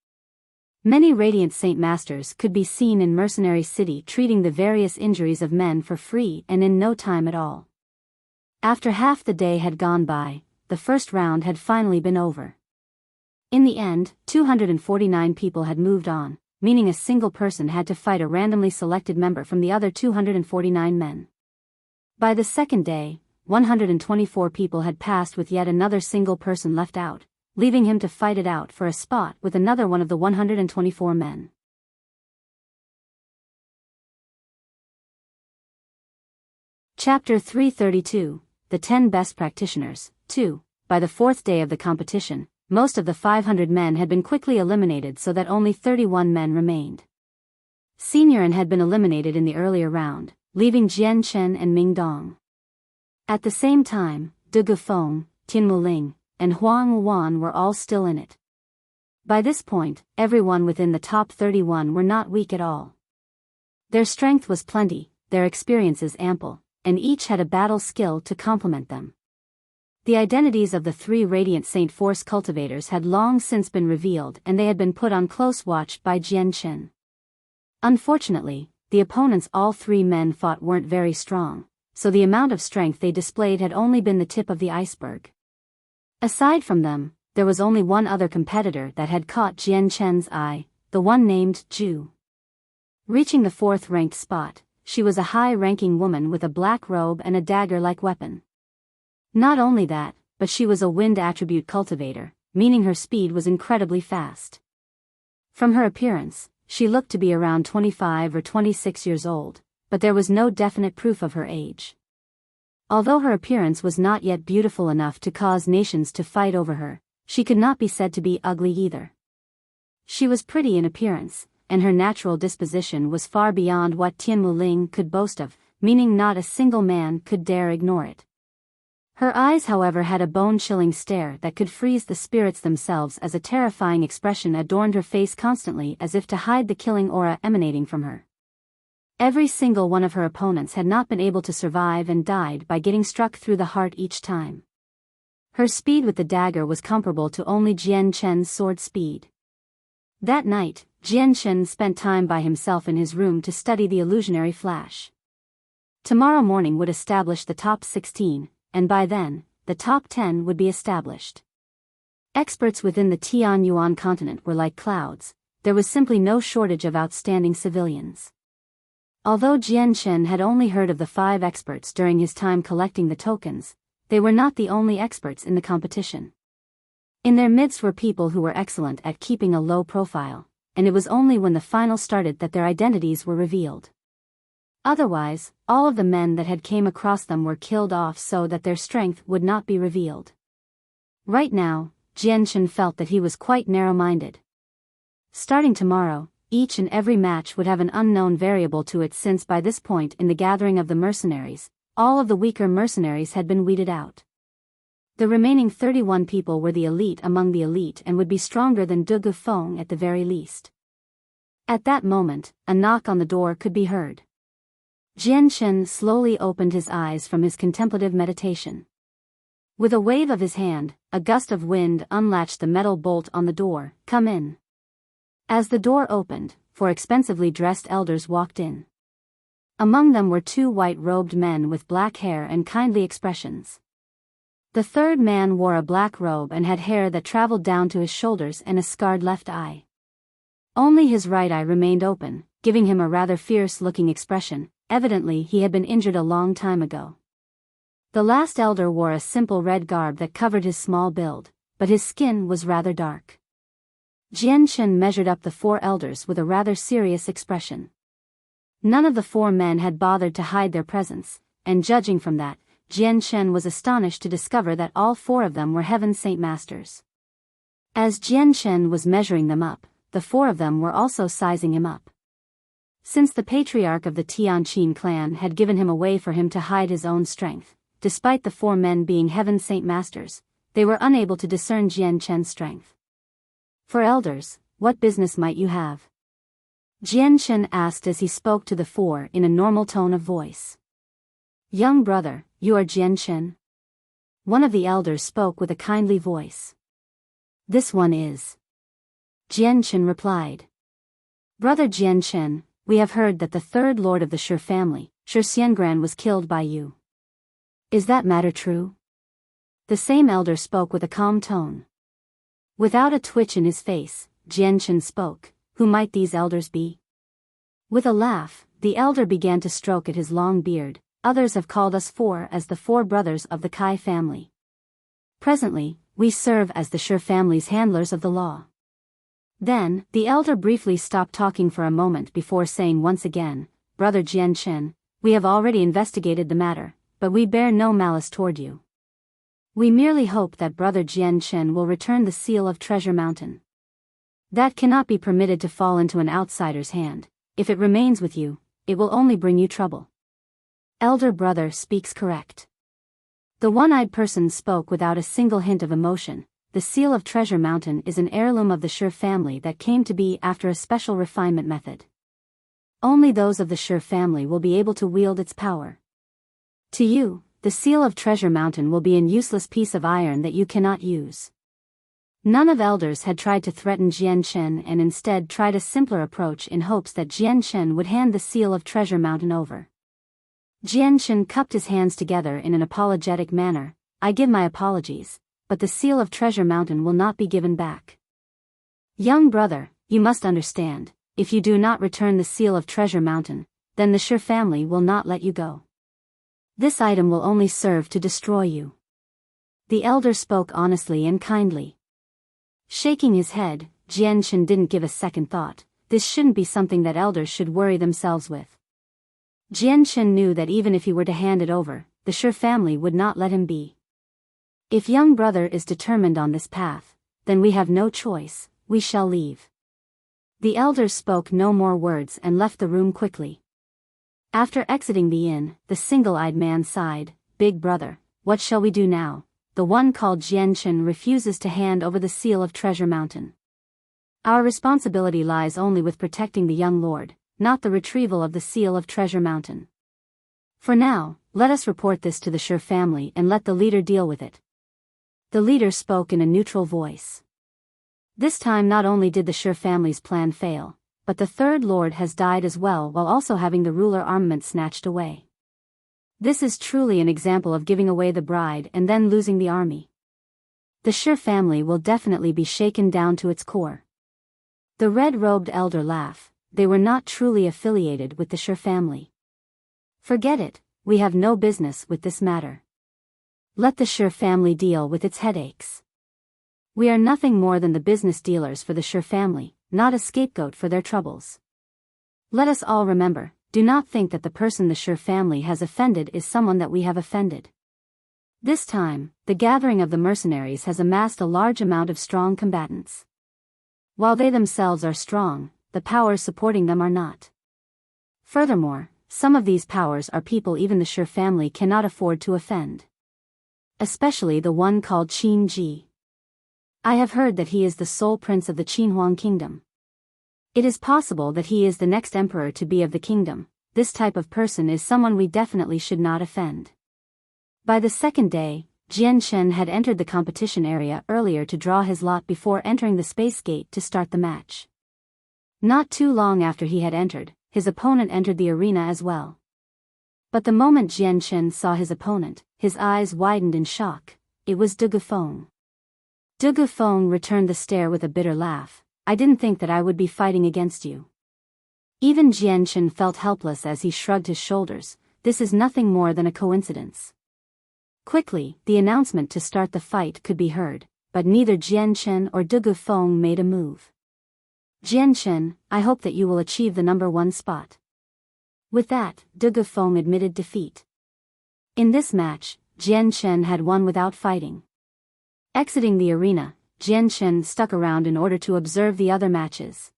Many Radiant Saint Masters could be seen in Mercenary City treating the various injuries of men for free and in no time at all. After half the day had gone by, the first round had finally been over. In the end, 249 people had moved on, meaning a single person had to fight a randomly selected member from the other 249 men. By the second day, 124 people had passed with yet another single person left out, leaving him to fight it out for a spot with another one of the 124 men. Chapter 332, The 10 Best Practitioners, 2. By the fourth day of the competition, most of the 500 men had been quickly eliminated so that only 31 men remained. Senior An had been eliminated in the earlier round, leaving Jian Chen and Ming Dong. At the same time, De Gufeng, Tian Muling, and Huang Wan were all still in it. By this point, everyone within the top 31 were not weak at all. Their strength was plenty, their experiences ample, and each had a battle skill to complement them. The identities of the 3 Radiant Saint Force cultivators had long since been revealed and they had been put on close watch by Jian Chen. Unfortunately, the opponents all 3 men fought weren't very strong, so the amount of strength they displayed had only been the tip of the iceberg. Aside from them, there was only one other competitor that had caught Jian Chen's eye, the one named Zhu. Reaching the 4th-ranked spot, she was a high-ranking woman with a black robe and a dagger-like weapon. Not only that, but she was a wind attribute cultivator, meaning her speed was incredibly fast. From her appearance, she looked to be around 25 or 26 years old, but there was no definite proof of her age. Although her appearance was not yet beautiful enough to cause nations to fight over her, she could not be said to be ugly either. She was pretty in appearance, and her natural disposition was far beyond what Tian Muling could boast of, meaning not a single man could dare ignore it. Her eyes, however, had a bone-chilling stare that could freeze the spirits themselves as a terrifying expression adorned her face constantly as if to hide the killing aura emanating from her. Every single one of her opponents had not been able to survive and died by getting struck through the heart each time. Her speed with the dagger was comparable to only Jian Chen's sword speed. That night, Jian Chen spent time by himself in his room to study the illusionary flash. Tomorrow morning would establish the top 16, and by then, the top 10 would be established. Experts within the Tianyuan continent were like clouds, there was simply no shortage of outstanding civilians. Although Jian Chen had only heard of the 5 experts during his time collecting the tokens, they were not the only experts in the competition. In their midst were people who were excellent at keeping a low profile, and it was only when the final started that their identities were revealed. Otherwise, all of the men that had came across them were killed off so that their strength would not be revealed. Right now, Jian Chen felt that he was quite narrow-minded. Starting tomorrow, each and every match would have an unknown variable to it since by this point in the gathering of the mercenaries, all of the weaker mercenaries had been weeded out. The remaining 31 people were the elite among the elite and would be stronger than De Gufeng at the very least. At that moment, a knock on the door could be heard. Jian slowly opened his eyes from his contemplative meditation. With a wave of his hand, a gust of wind unlatched the metal bolt on the door. "Come in." As the door opened, 4 expensively dressed elders walked in. Among them were 2 white-robed men with black hair and kindly expressions. The third man wore a black robe and had hair that traveled down to his shoulders and a scarred left eye. Only his right eye remained open, giving him a rather fierce-looking expression. Evidently he had been injured a long time ago. The last elder wore a simple red garb that covered his small build, but his skin was rather dark. Jian measured up the 4 elders with a rather serious expression. None of the 4 men had bothered to hide their presence, and judging from that, Jian was astonished to discover that all 4 of them were Heaven Saint Masters. As Jian was measuring them up, the 4 of them were also sizing him up. Since the patriarch of the Tianqin clan had given him a way for him to hide his own strength, despite the 4 men being Heaven Saint Masters, they were unable to discern Jian's strength. "For elders, what business might you have?" Jian asked as he spoke to the 4 in a normal tone of voice. "Young brother, you are Jian?" One of the elders spoke with a kindly voice. "This one is." Jian replied. "Brother Jian, we have heard that the 3rd lord of the Shi family, Shi Xiangran, was killed by you. Is that matter true?" The same elder spoke with a calm tone. Without a twitch in his face, Jian spoke. "Who might these elders be?" With a laugh, the elder began to stroke at his long beard. "Others have called us 4 as the 4 brothers of the Kai family. Presently, we serve as the Shi family's handlers of the law." Then, the elder briefly stopped talking for a moment before saying once again, "Brother Jian, we have already investigated the matter, but we bear no malice toward you. We merely hope that Brother Jian will return the seal of Treasure Mountain. That cannot be permitted to fall into an outsider's hand. If it remains with you, it will only bring you trouble." Elder brother speaks correct. The one-eyed person spoke without a single hint of emotion. "The seal of Treasure Mountain is an heirloom of the Shi family that came to be after a special refinement method. Only those of the Shi family will be able to wield its power. To you, the seal of Treasure Mountain will be an useless piece of iron that you cannot use." None of elders had tried to threaten Jian and instead tried a simpler approach in hopes that Jian would hand the seal of Treasure Mountain over. Jian cupped his hands together in an apologetic manner. "I give my apologies, but the seal of Treasure Mountain will not be given back. Young brother, you must understand, if you do not return the seal of Treasure Mountain, then the Shi family will not let you go. This item will only serve to destroy you." The elder spoke honestly and kindly. Shaking his head, Jian didn't give a second thought. This shouldn't be something that elders should worry themselves with. Jian knew that even if he were to hand it over, the Shi family would not let him be. If young brother is determined on this path, then we have no choice, we shall leave. The elders spoke no more words and left the room quickly. After exiting the inn, the single-eyed man sighed. "Big brother, what shall we do now? The one called Jian refuses to hand over the seal of Treasure Mountain. Our responsibility lies only with protecting the young lord, not the retrieval of the seal of Treasure Mountain. For now, let us report this to the Shi family and let the leader deal with it." The leader spoke in a neutral voice. This time not only did the Shi family's plan fail, but the 3rd lord has died as well while also having the ruler armament snatched away. This is truly an example of giving away the bride and then losing the army. The Shi family will definitely be shaken down to its core. The red-robed elder laughed. They were not truly affiliated with the Shi family. "Forget it, we have no business with this matter. Let the Shi family deal with its headaches. We are nothing more than the business dealers for the Shi family, not a scapegoat for their troubles. Let us all remember, do not think that the person the Shi family has offended is someone that we have offended." This time, the gathering of the mercenaries has amassed a large amount of strong combatants. While they themselves are strong, the powers supporting them are not. Furthermore, some of these powers are people even the Shi family cannot afford to offend. Especially the one called Qin Ji. I have heard that he is the sole prince of the Qinhuang kingdom. It is possible that he is the next emperor to be of the kingdom. this type of person is someone we definitely should not offend. By the second day, Jian Shen had entered the competition area earlier to draw his lot before entering the space gate to start the match. Not too long after he had entered, his opponent entered the arena as well. But the moment Jian Shen saw his opponent, his eyes widened in shock. It was De Gufeng. De Gufeng returned the stare with a bitter laugh. I didn't think that I would be fighting against you. Even Jian Shen felt helpless as he shrugged his shoulders. This is nothing more than a coincidence. Quickly, the announcement to start the fight could be heard, but neither Jian Shen or De Gufeng made a move. Jian Shen, I hope that you will achieve the number 1 spot. With that, De Gufeng admitted defeat. In this match, Jian Shen had won without fighting. Exiting the arena, Jian Shen stuck around in order to observe the other matches.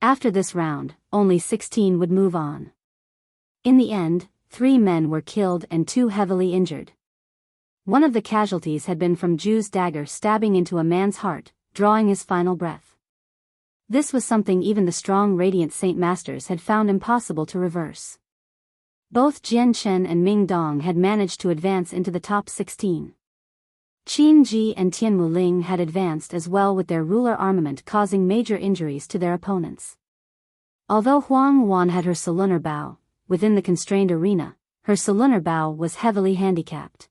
After this round, only 16 would move on. In the end, 3 men were killed and 2 heavily injured. One of the casualties had been from Ju's dagger stabbing into a man's heart, drawing his final breath. This was something even the strong Radiant Saint Masters had found impossible to reverse. Both Jian Shen and Ming Dong had managed to advance into the top 16. Qin Ji and Tian Muling had advanced as well with their ruler armament causing major injuries to their opponents. Although Huang Wan had her Lunar Bow, within the constrained arena, her Lunar Bow was heavily handicapped.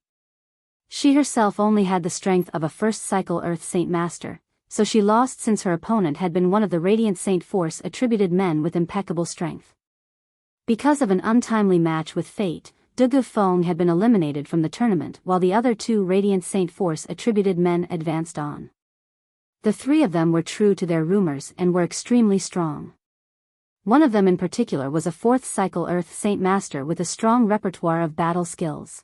She herself only had the strength of a first cycle Earth Saint Master, so she lost since her opponent had been one of the Radiant Saint Force attributed men with impeccable strength. Because of an untimely match with fate, De Gufeng had been eliminated from the tournament while the other 2 Radiant Saint Force attributed men advanced on. The 3 of them were true to their rumors and were extremely strong. One of them in particular was a 4th cycle Earth Saint Master with a strong repertoire of battle skills.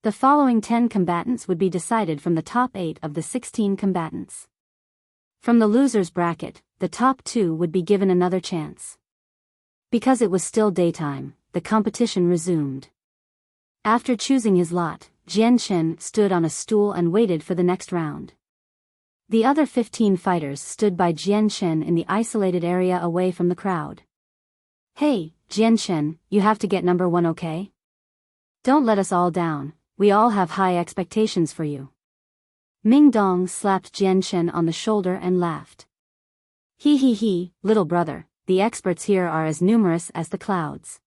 The following 10 combatants would be decided from the top 8 of the 16 combatants. From the losers bracket, the top 2 would be given another chance. Because it was still daytime, the competition resumed. After choosing his lot, Jian Shen stood on a stool and waited for the next round. The other 15 fighters stood by Jian Shen in the isolated area away from the crowd. Hey, Jian Shen, you have to get number 1, okay? Don't let us all down, we all have high expectations for you. Ming Dong slapped Jian Shen on the shoulder and laughed. He, little brother, the experts here are as numerous as the clouds.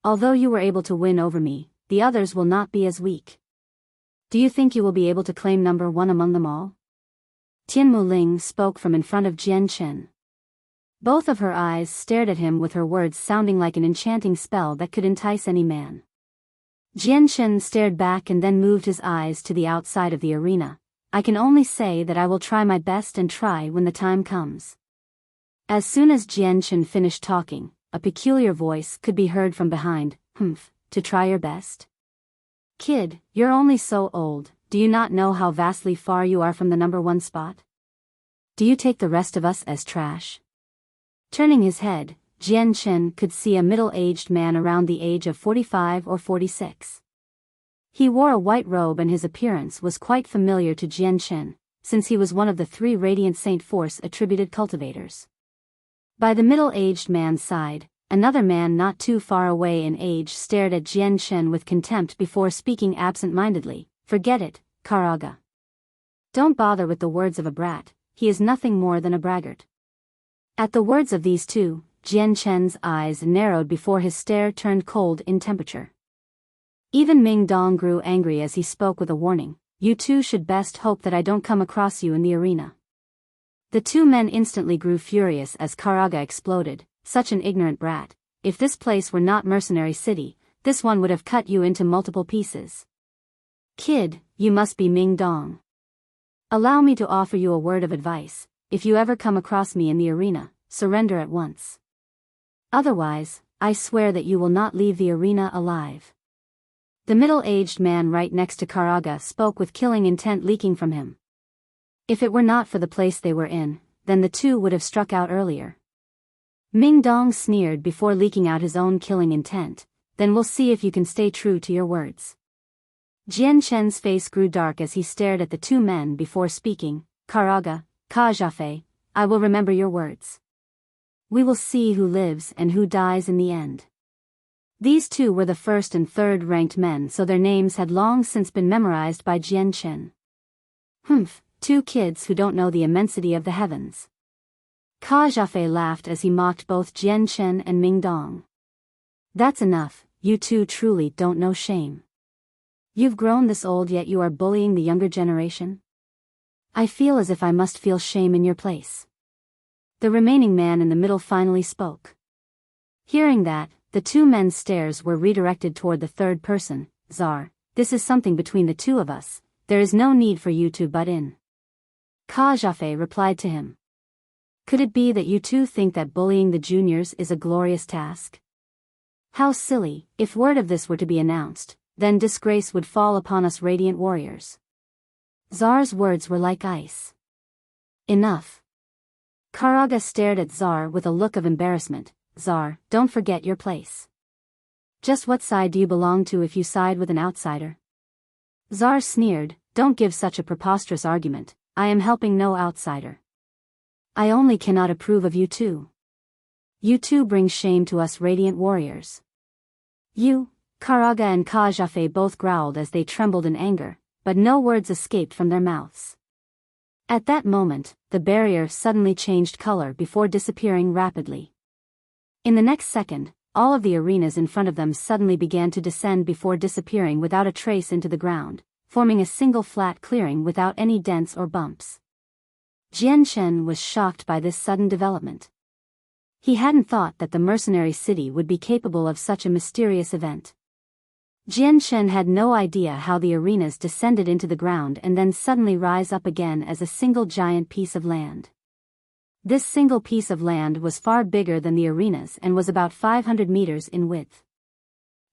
Although you were able to win over me, the others will not be as weak. Do you think you will be able to claim number 1 among them all? Tian Muling spoke from in front of Jian Shen. Both of her eyes stared at him with her words sounding like an enchanting spell that could entice any man. Jian Shen stared back and then moved his eyes to the outside of the arena. I can only say that I will try my best and try when the time comes. As soon as Jian Shen finished talking, a peculiar voice could be heard from behind. To try your best? Kid, you're only so old, do you not know how vastly far you are from the number 1 spot? Do you take the rest of us as trash? Turning his head, Jian Shen could see a middle-aged man around the age of 45 or 46. He wore a white robe and his appearance was quite familiar to Jian Shen, since he was one of the 3 Radiant Saint Force attributed cultivators. By the middle-aged man's side, another man not too far away in age stared at Jian Shen with contempt before speaking absent-mindedly. Forget it, Karaga. Don't bother with the words of a brat, he is nothing more than a braggart. At the words of these 2, Jian Shen's eyes narrowed before his stare turned cold in temperature. Even Ming Dong grew angry as he spoke with a warning. You 2 should best hope that I don't come across you in the arena. The 2 men instantly grew furious as Karaga exploded. Such an ignorant brat. If this place were not Mercenary City, this one would have cut you into multiple pieces. Kid, you must be Ming Dong. Allow me to offer you a word of advice. If you ever come across me in the arena, surrender at once. Otherwise, I swear that you will not leave the arena alive. The middle-aged man right next to Karaga spoke with killing intent leaking from him. If it were not for the place they were in, then the 2 would have struck out earlier. Ming Dong sneered before leaking out his own killing intent. Then we'll see if you can stay true to your words. Jian Shen's face grew dark as he stared at the 2 men before speaking. Karaga, Ka Zhafei, I will remember your words. We will see who lives and who dies in the end. These two were the first and third ranked men, so their names had long since been memorized by Jian Chen. Humph, two kids who don't know the immensity of the heavens. Ka Zhafei laughed as he mocked both Jian Chen and Ming Dong. That's enough, you two truly don't know shame. You've grown this old yet you are bullying the younger generation? I feel as if I must feel shame in your place. The remaining man in the middle finally spoke. Hearing that, the two men's stares were redirected toward the third person. Tsar, this is something between the two of us, there is no need for you to butt in. Ka Zhafei replied to him. Could it be that you two think that bullying the juniors is a glorious task? How silly, if word of this were to be announced, then disgrace would fall upon us radiant warriors. Tsar's words were like ice. Enough. Karaga stared at Tsar with a look of embarrassment. Tsar, don't forget your place. Just what side do you belong to if you side with an outsider? Tsar sneered, don't give such a preposterous argument, I am helping no outsider. I only cannot approve of you two. You two bring shame to us radiant warriors. You, Karaga and Ka Zhafei both growled as they trembled in anger, but no words escaped from their mouths. At that moment, the barrier suddenly changed color before disappearing rapidly. In the next second, all of the arenas in front of them suddenly began to descend before disappearing without a trace into the ground, forming a single flat clearing without any dents or bumps. Jian Chen was shocked by this sudden development. He hadn't thought that the mercenary city would be capable of such a mysterious event. Jian Chen had no idea how the arenas descended into the ground and then suddenly rise up again as a single giant piece of land. This single piece of land was far bigger than the arenas and was about 500 meters in width.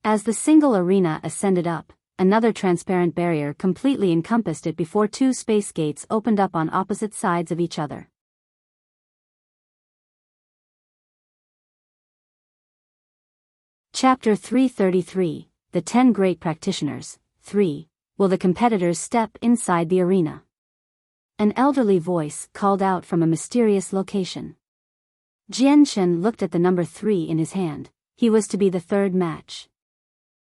As the single arena ascended up, another transparent barrier completely encompassed it before two space gates opened up on opposite sides of each other. Chapter 333, The 10 Great Practitioners. 3. Will the competitors step inside the arena? An elderly voice called out from a mysterious location. Jian Chen looked at the number 3 in his hand. He was to be the third match.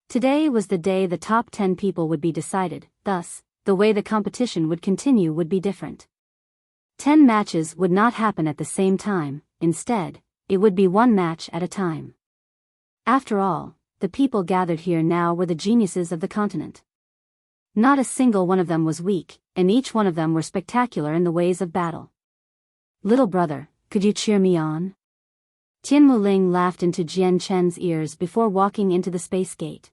Today was the day the top 10 people would be decided, thus, the way the competition would continue would be different. 10 matches would not happen at the same time, instead, it would be one match at a time. After all, the people gathered here now were the geniuses of the continent. Not a single one of them was weak, and each one of them were spectacular in the ways of battle. Little brother, could you cheer me on? Tian Muling laughed into Jian Chen's ears before walking into the space gate.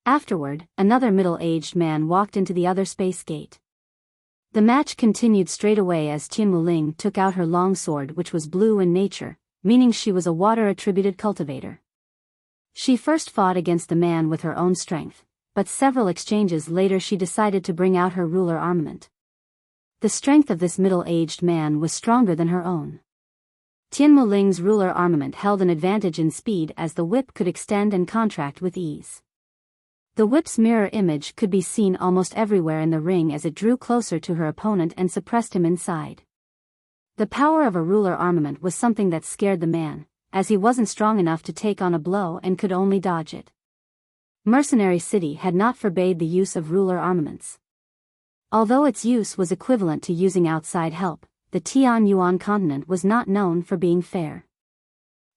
Afterward, another middle-aged man walked into the other space gate. The match continued straight away as Tian Muling took out her long sword, which was blue in nature, meaning she was a water-attributed cultivator. She first fought against the man with her own strength, but several exchanges later she decided to bring out her ruler armament. The strength of this middle-aged man was stronger than her own. Tian Muling's ruler armament held an advantage in speed as the whip could extend and contract with ease. The whip's mirror image could be seen almost everywhere in the ring as it drew closer to her opponent and suppressed him inside. The power of a ruler armament was something that scared the man, as he wasn't strong enough to take on a blow and could only dodge it. Mercenary City had not forbade the use of ruler armaments. Although its use was equivalent to using outside help, the Tianyuan continent was not known for being fair.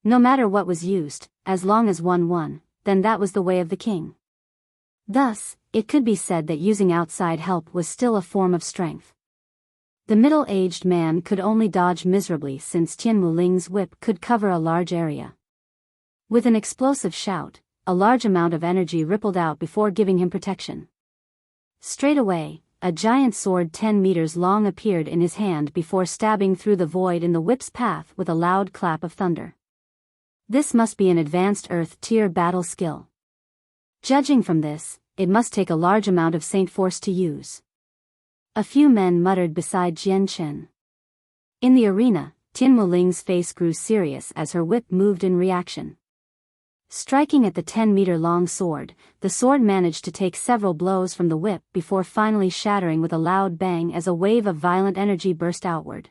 No matter what was used, as long as one won, then that was the way of the king. Thus, it could be said that using outside help was still a form of strength. The middle-aged man could only dodge miserably since Tian Muling's whip could cover a large area. With an explosive shout, a large amount of energy rippled out before giving him protection. Straight away, a giant sword 10 meters long appeared in his hand before stabbing through the void in the whip's path with a loud clap of thunder. This must be an advanced Earth-tier battle skill. Judging from this, it must take a large amount of Saint Force to use. A few men muttered beside Jian Chen. In the arena, Tian Muling's face grew serious as her whip moved in reaction. Striking at the 10-meter-long sword, the sword managed to take several blows from the whip before finally shattering with a loud bang as a wave of violent energy burst outward.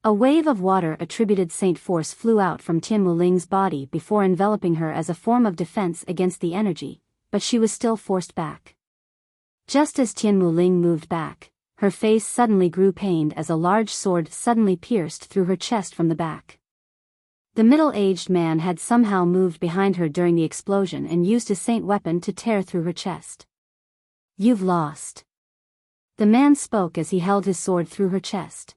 A wave of water attributed Saint Force flew out from Tian Wuling's body before enveloping her as a form of defense against the energy, but she was still forced back. Just as Tian Wuling moved back, her face suddenly grew pained as a large sword suddenly pierced through her chest from the back. The middle-aged man had somehow moved behind her during the explosion and used his saint weapon to tear through her chest. "You've lost." The man spoke as he held his sword through her chest.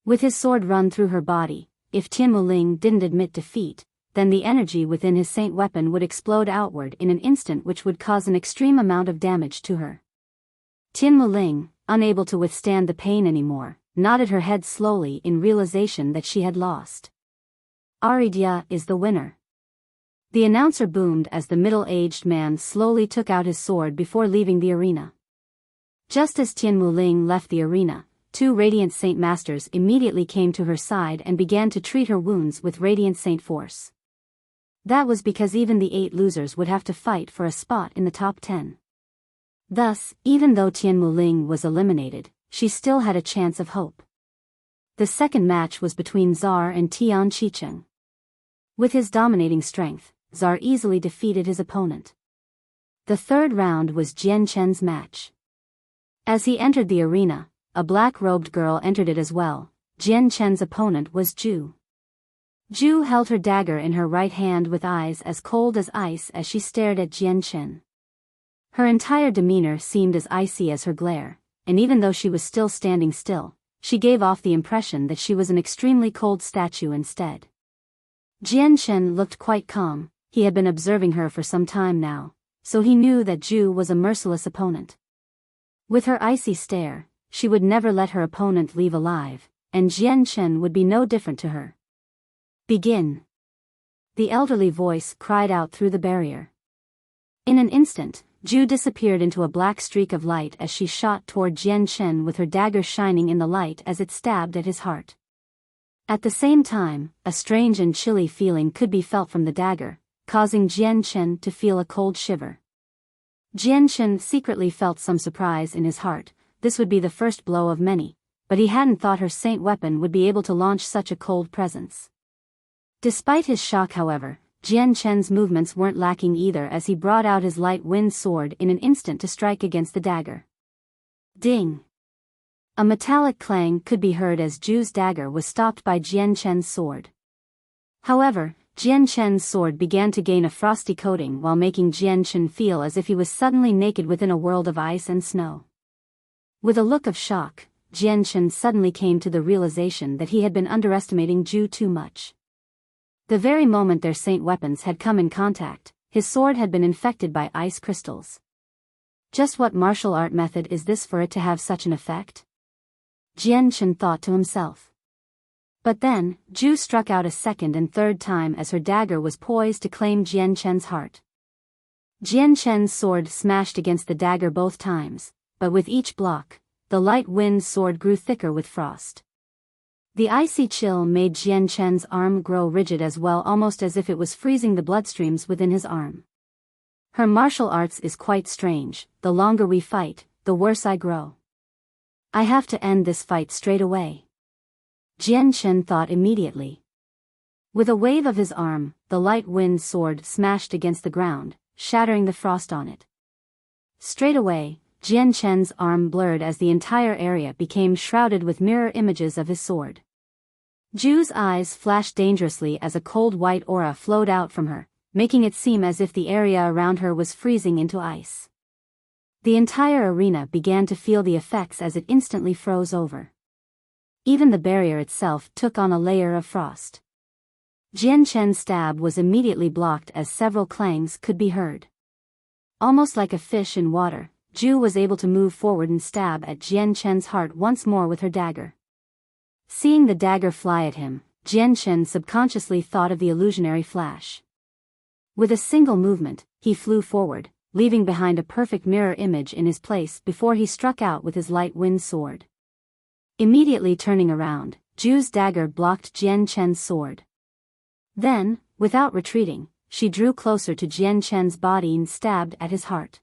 With his sword run through her body, if Tian Wuling didn't admit defeat, then the energy within his saint weapon would explode outward in an instant, which would cause an extreme amount of damage to her. Tian Wuling, unable to withstand the pain anymore, nodded her head slowly in realization that she had lost. "Aridia is the winner." The announcer boomed as the middle-aged man slowly took out his sword before leaving the arena. Just as Tian Wuling left the arena, two Radiant Saint Masters immediately came to her side and began to treat her wounds with Radiant Saint Force. That was because even the 8 losers would have to fight for a spot in the top 10. Thus, even though Tian Wuling was eliminated, she still had a chance of hope. The second match was between Zar and Tian Qicheng. With his dominating strength, Zar easily defeated his opponent. The third round was Jian Chen's match. As he entered the arena, a black-robed girl entered it as well. Jian Chen's opponent was Zhu. Zhu held her dagger in her right hand with eyes as cold as ice as she stared at Jian Chen. Her entire demeanor seemed as icy as her glare, and even though she was still standing still, she gave off the impression that she was an extremely cold statue instead. Jian Chen looked quite calm. He had been observing her for some time now, so he knew that Zhu was a merciless opponent. With her icy stare, she would never let her opponent leave alive, and Jian Chen would be no different to her. "Begin." The elderly voice cried out through the barrier. In an instant, Zhu disappeared into a black streak of light as she shot toward Jian Chen with her dagger shining in the light as it stabbed at his heart. At the same time, a strange and chilly feeling could be felt from the dagger, causing Jian Chen to feel a cold shiver. Jian Chen secretly felt some surprise in his heart. This would be the first blow of many, but he hadn't thought her saint weapon would be able to launch such a cold presence. Despite his shock, however, Jian Chen's movements weren't lacking either as he brought out his light wind sword in an instant to strike against the dagger. Ding! A metallic clang could be heard as Zhu's dagger was stopped by Jian Chen's sword. However, Jian Chen's sword began to gain a frosty coating while making Jian Chen feel as if he was suddenly naked within a world of ice and snow. With a look of shock, Jian Chen suddenly came to the realization that he had been underestimating Zhu too much. The very moment their saint weapons had come in contact, his sword had been infected by ice crystals. Just what martial art method is this for it to have such an effect? Jian Chen thought to himself. But then, Zhu struck out a second and third time as her dagger was poised to claim Jian Chen's heart. Jian Chen's sword smashed against the dagger both times, but with each block, the light wind sword grew thicker with frost. The icy chill made Jian Chen's arm grow rigid as well, almost as if it was freezing the bloodstreams within his arm. Her martial arts is quite strange. The longer we fight, the worse I grow. I have to end this fight straight away. Jian Chen thought immediately. With a wave of his arm, the light wind sword smashed against the ground, shattering the frost on it. Straight away, Jian Chen's arm blurred as the entire area became shrouded with mirror images of his sword. Zhu's eyes flashed dangerously as a cold white aura flowed out from her, making it seem as if the area around her was freezing into ice. The entire arena began to feel the effects as it instantly froze over. Even the barrier itself took on a layer of frost. Jian Chen's stab was immediately blocked as several clangs could be heard. Almost like a fish in water, Zhu was able to move forward and stab at Jian Chen's heart once more with her dagger. Seeing the dagger fly at him, Jian Chen subconsciously thought of the illusionary flash. With a single movement, he flew forward, leaving behind a perfect mirror image in his place before he struck out with his light wind sword. Immediately turning around, Zhu's dagger blocked Jian Chen's sword. Then, without retreating, she drew closer to Jian Chen's body and stabbed at his heart.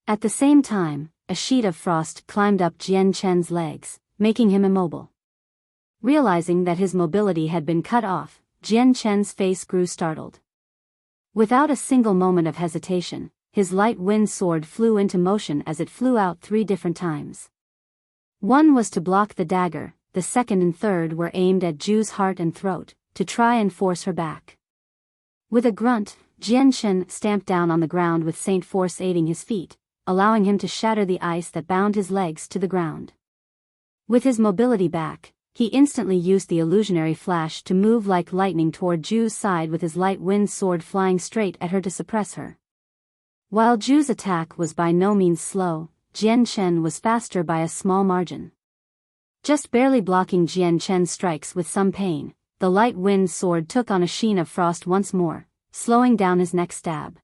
At the same time, a sheet of frost climbed up Jian Chen's legs, making him immobile. Realizing that his mobility had been cut off, Jian Chen's face grew startled. Without a single moment of hesitation, his light wind sword flew into motion as it flew out 3 different times. One was to block the dagger, the second and third were aimed at Ju's heart and throat, to try and force her back. With a grunt, Jian Chen stamped down on the ground with Saint Force aiding his feet, allowing him to shatter the ice that bound his legs to the ground. With his mobility back, he instantly used the illusionary flash to move like lightning toward Ju's side with his light wind sword flying straight at her to suppress her. While Ju's attack was by no means slow, Jian Chen was faster by a small margin. Just barely blocking Jian Chen's strikes with some pain, the light wind sword took on a sheen of frost once more, slowing down his next stab.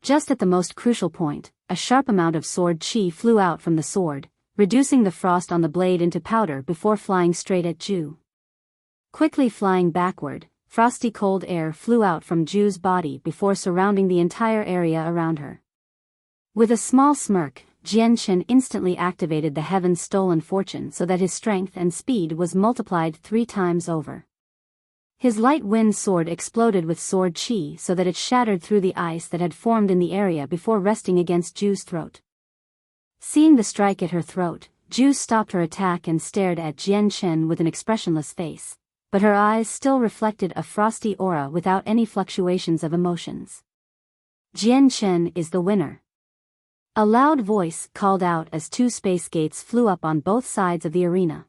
Just at the most crucial point, a sharp amount of sword chi flew out from the sword, reducing the frost on the blade into powder before flying straight at Ju. Quickly flying backward, frosty cold air flew out from Ju's body before surrounding the entire area around her. With a small smirk, Jian Chen instantly activated the Heaven's Stolen Fortune so that his strength and speed was multiplied 3 times over. His light wind sword exploded with sword chi so that it shattered through the ice that had formed in the area before resting against Ju's throat. Seeing the strike at her throat, Ju stopped her attack and stared at Jian Chen with an expressionless face, but her eyes still reflected a frosty aura without any fluctuations of emotions. Jian Chen is the winner. A loud voice called out as 2 space gates flew up on both sides of the arena.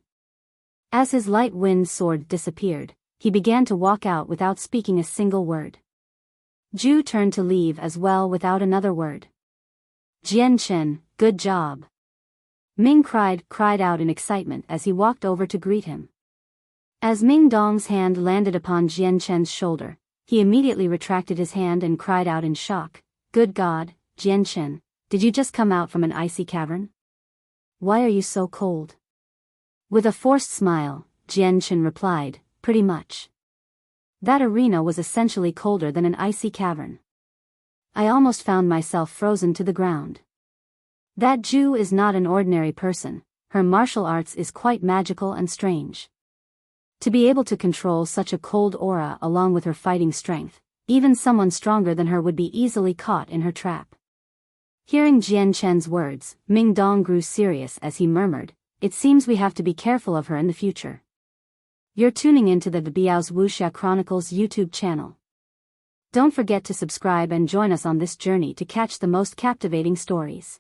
As his light wind sword disappeared, he began to walk out without speaking a single word. Ju turned to leave as well without another word. Jian Chen, good job. Ming cried out in excitement as he walked over to greet him. As Ming Dong's hand landed upon Jian Chen's shoulder, he immediately retracted his hand and cried out in shock, "Good God, Jian Chen, did you just come out from an icy cavern? Why are you so cold?" With a forced smile, Jian Chen replied, "Pretty much. That arena was essentially colder than an icy cavern. I almost found myself frozen to the ground. That Ju is not an ordinary person, her martial arts is quite magical and strange. To be able to control such a cold aura along with her fighting strength, even someone stronger than her would be easily caught in her trap." Hearing Jian Chen's words, Ming Dong grew serious as he murmured, "It seems we have to be careful of her in the future." You're tuning into the Biyao's Wuxia Chronicles YouTube channel. Don't forget to subscribe and join us on this journey to catch the most captivating stories.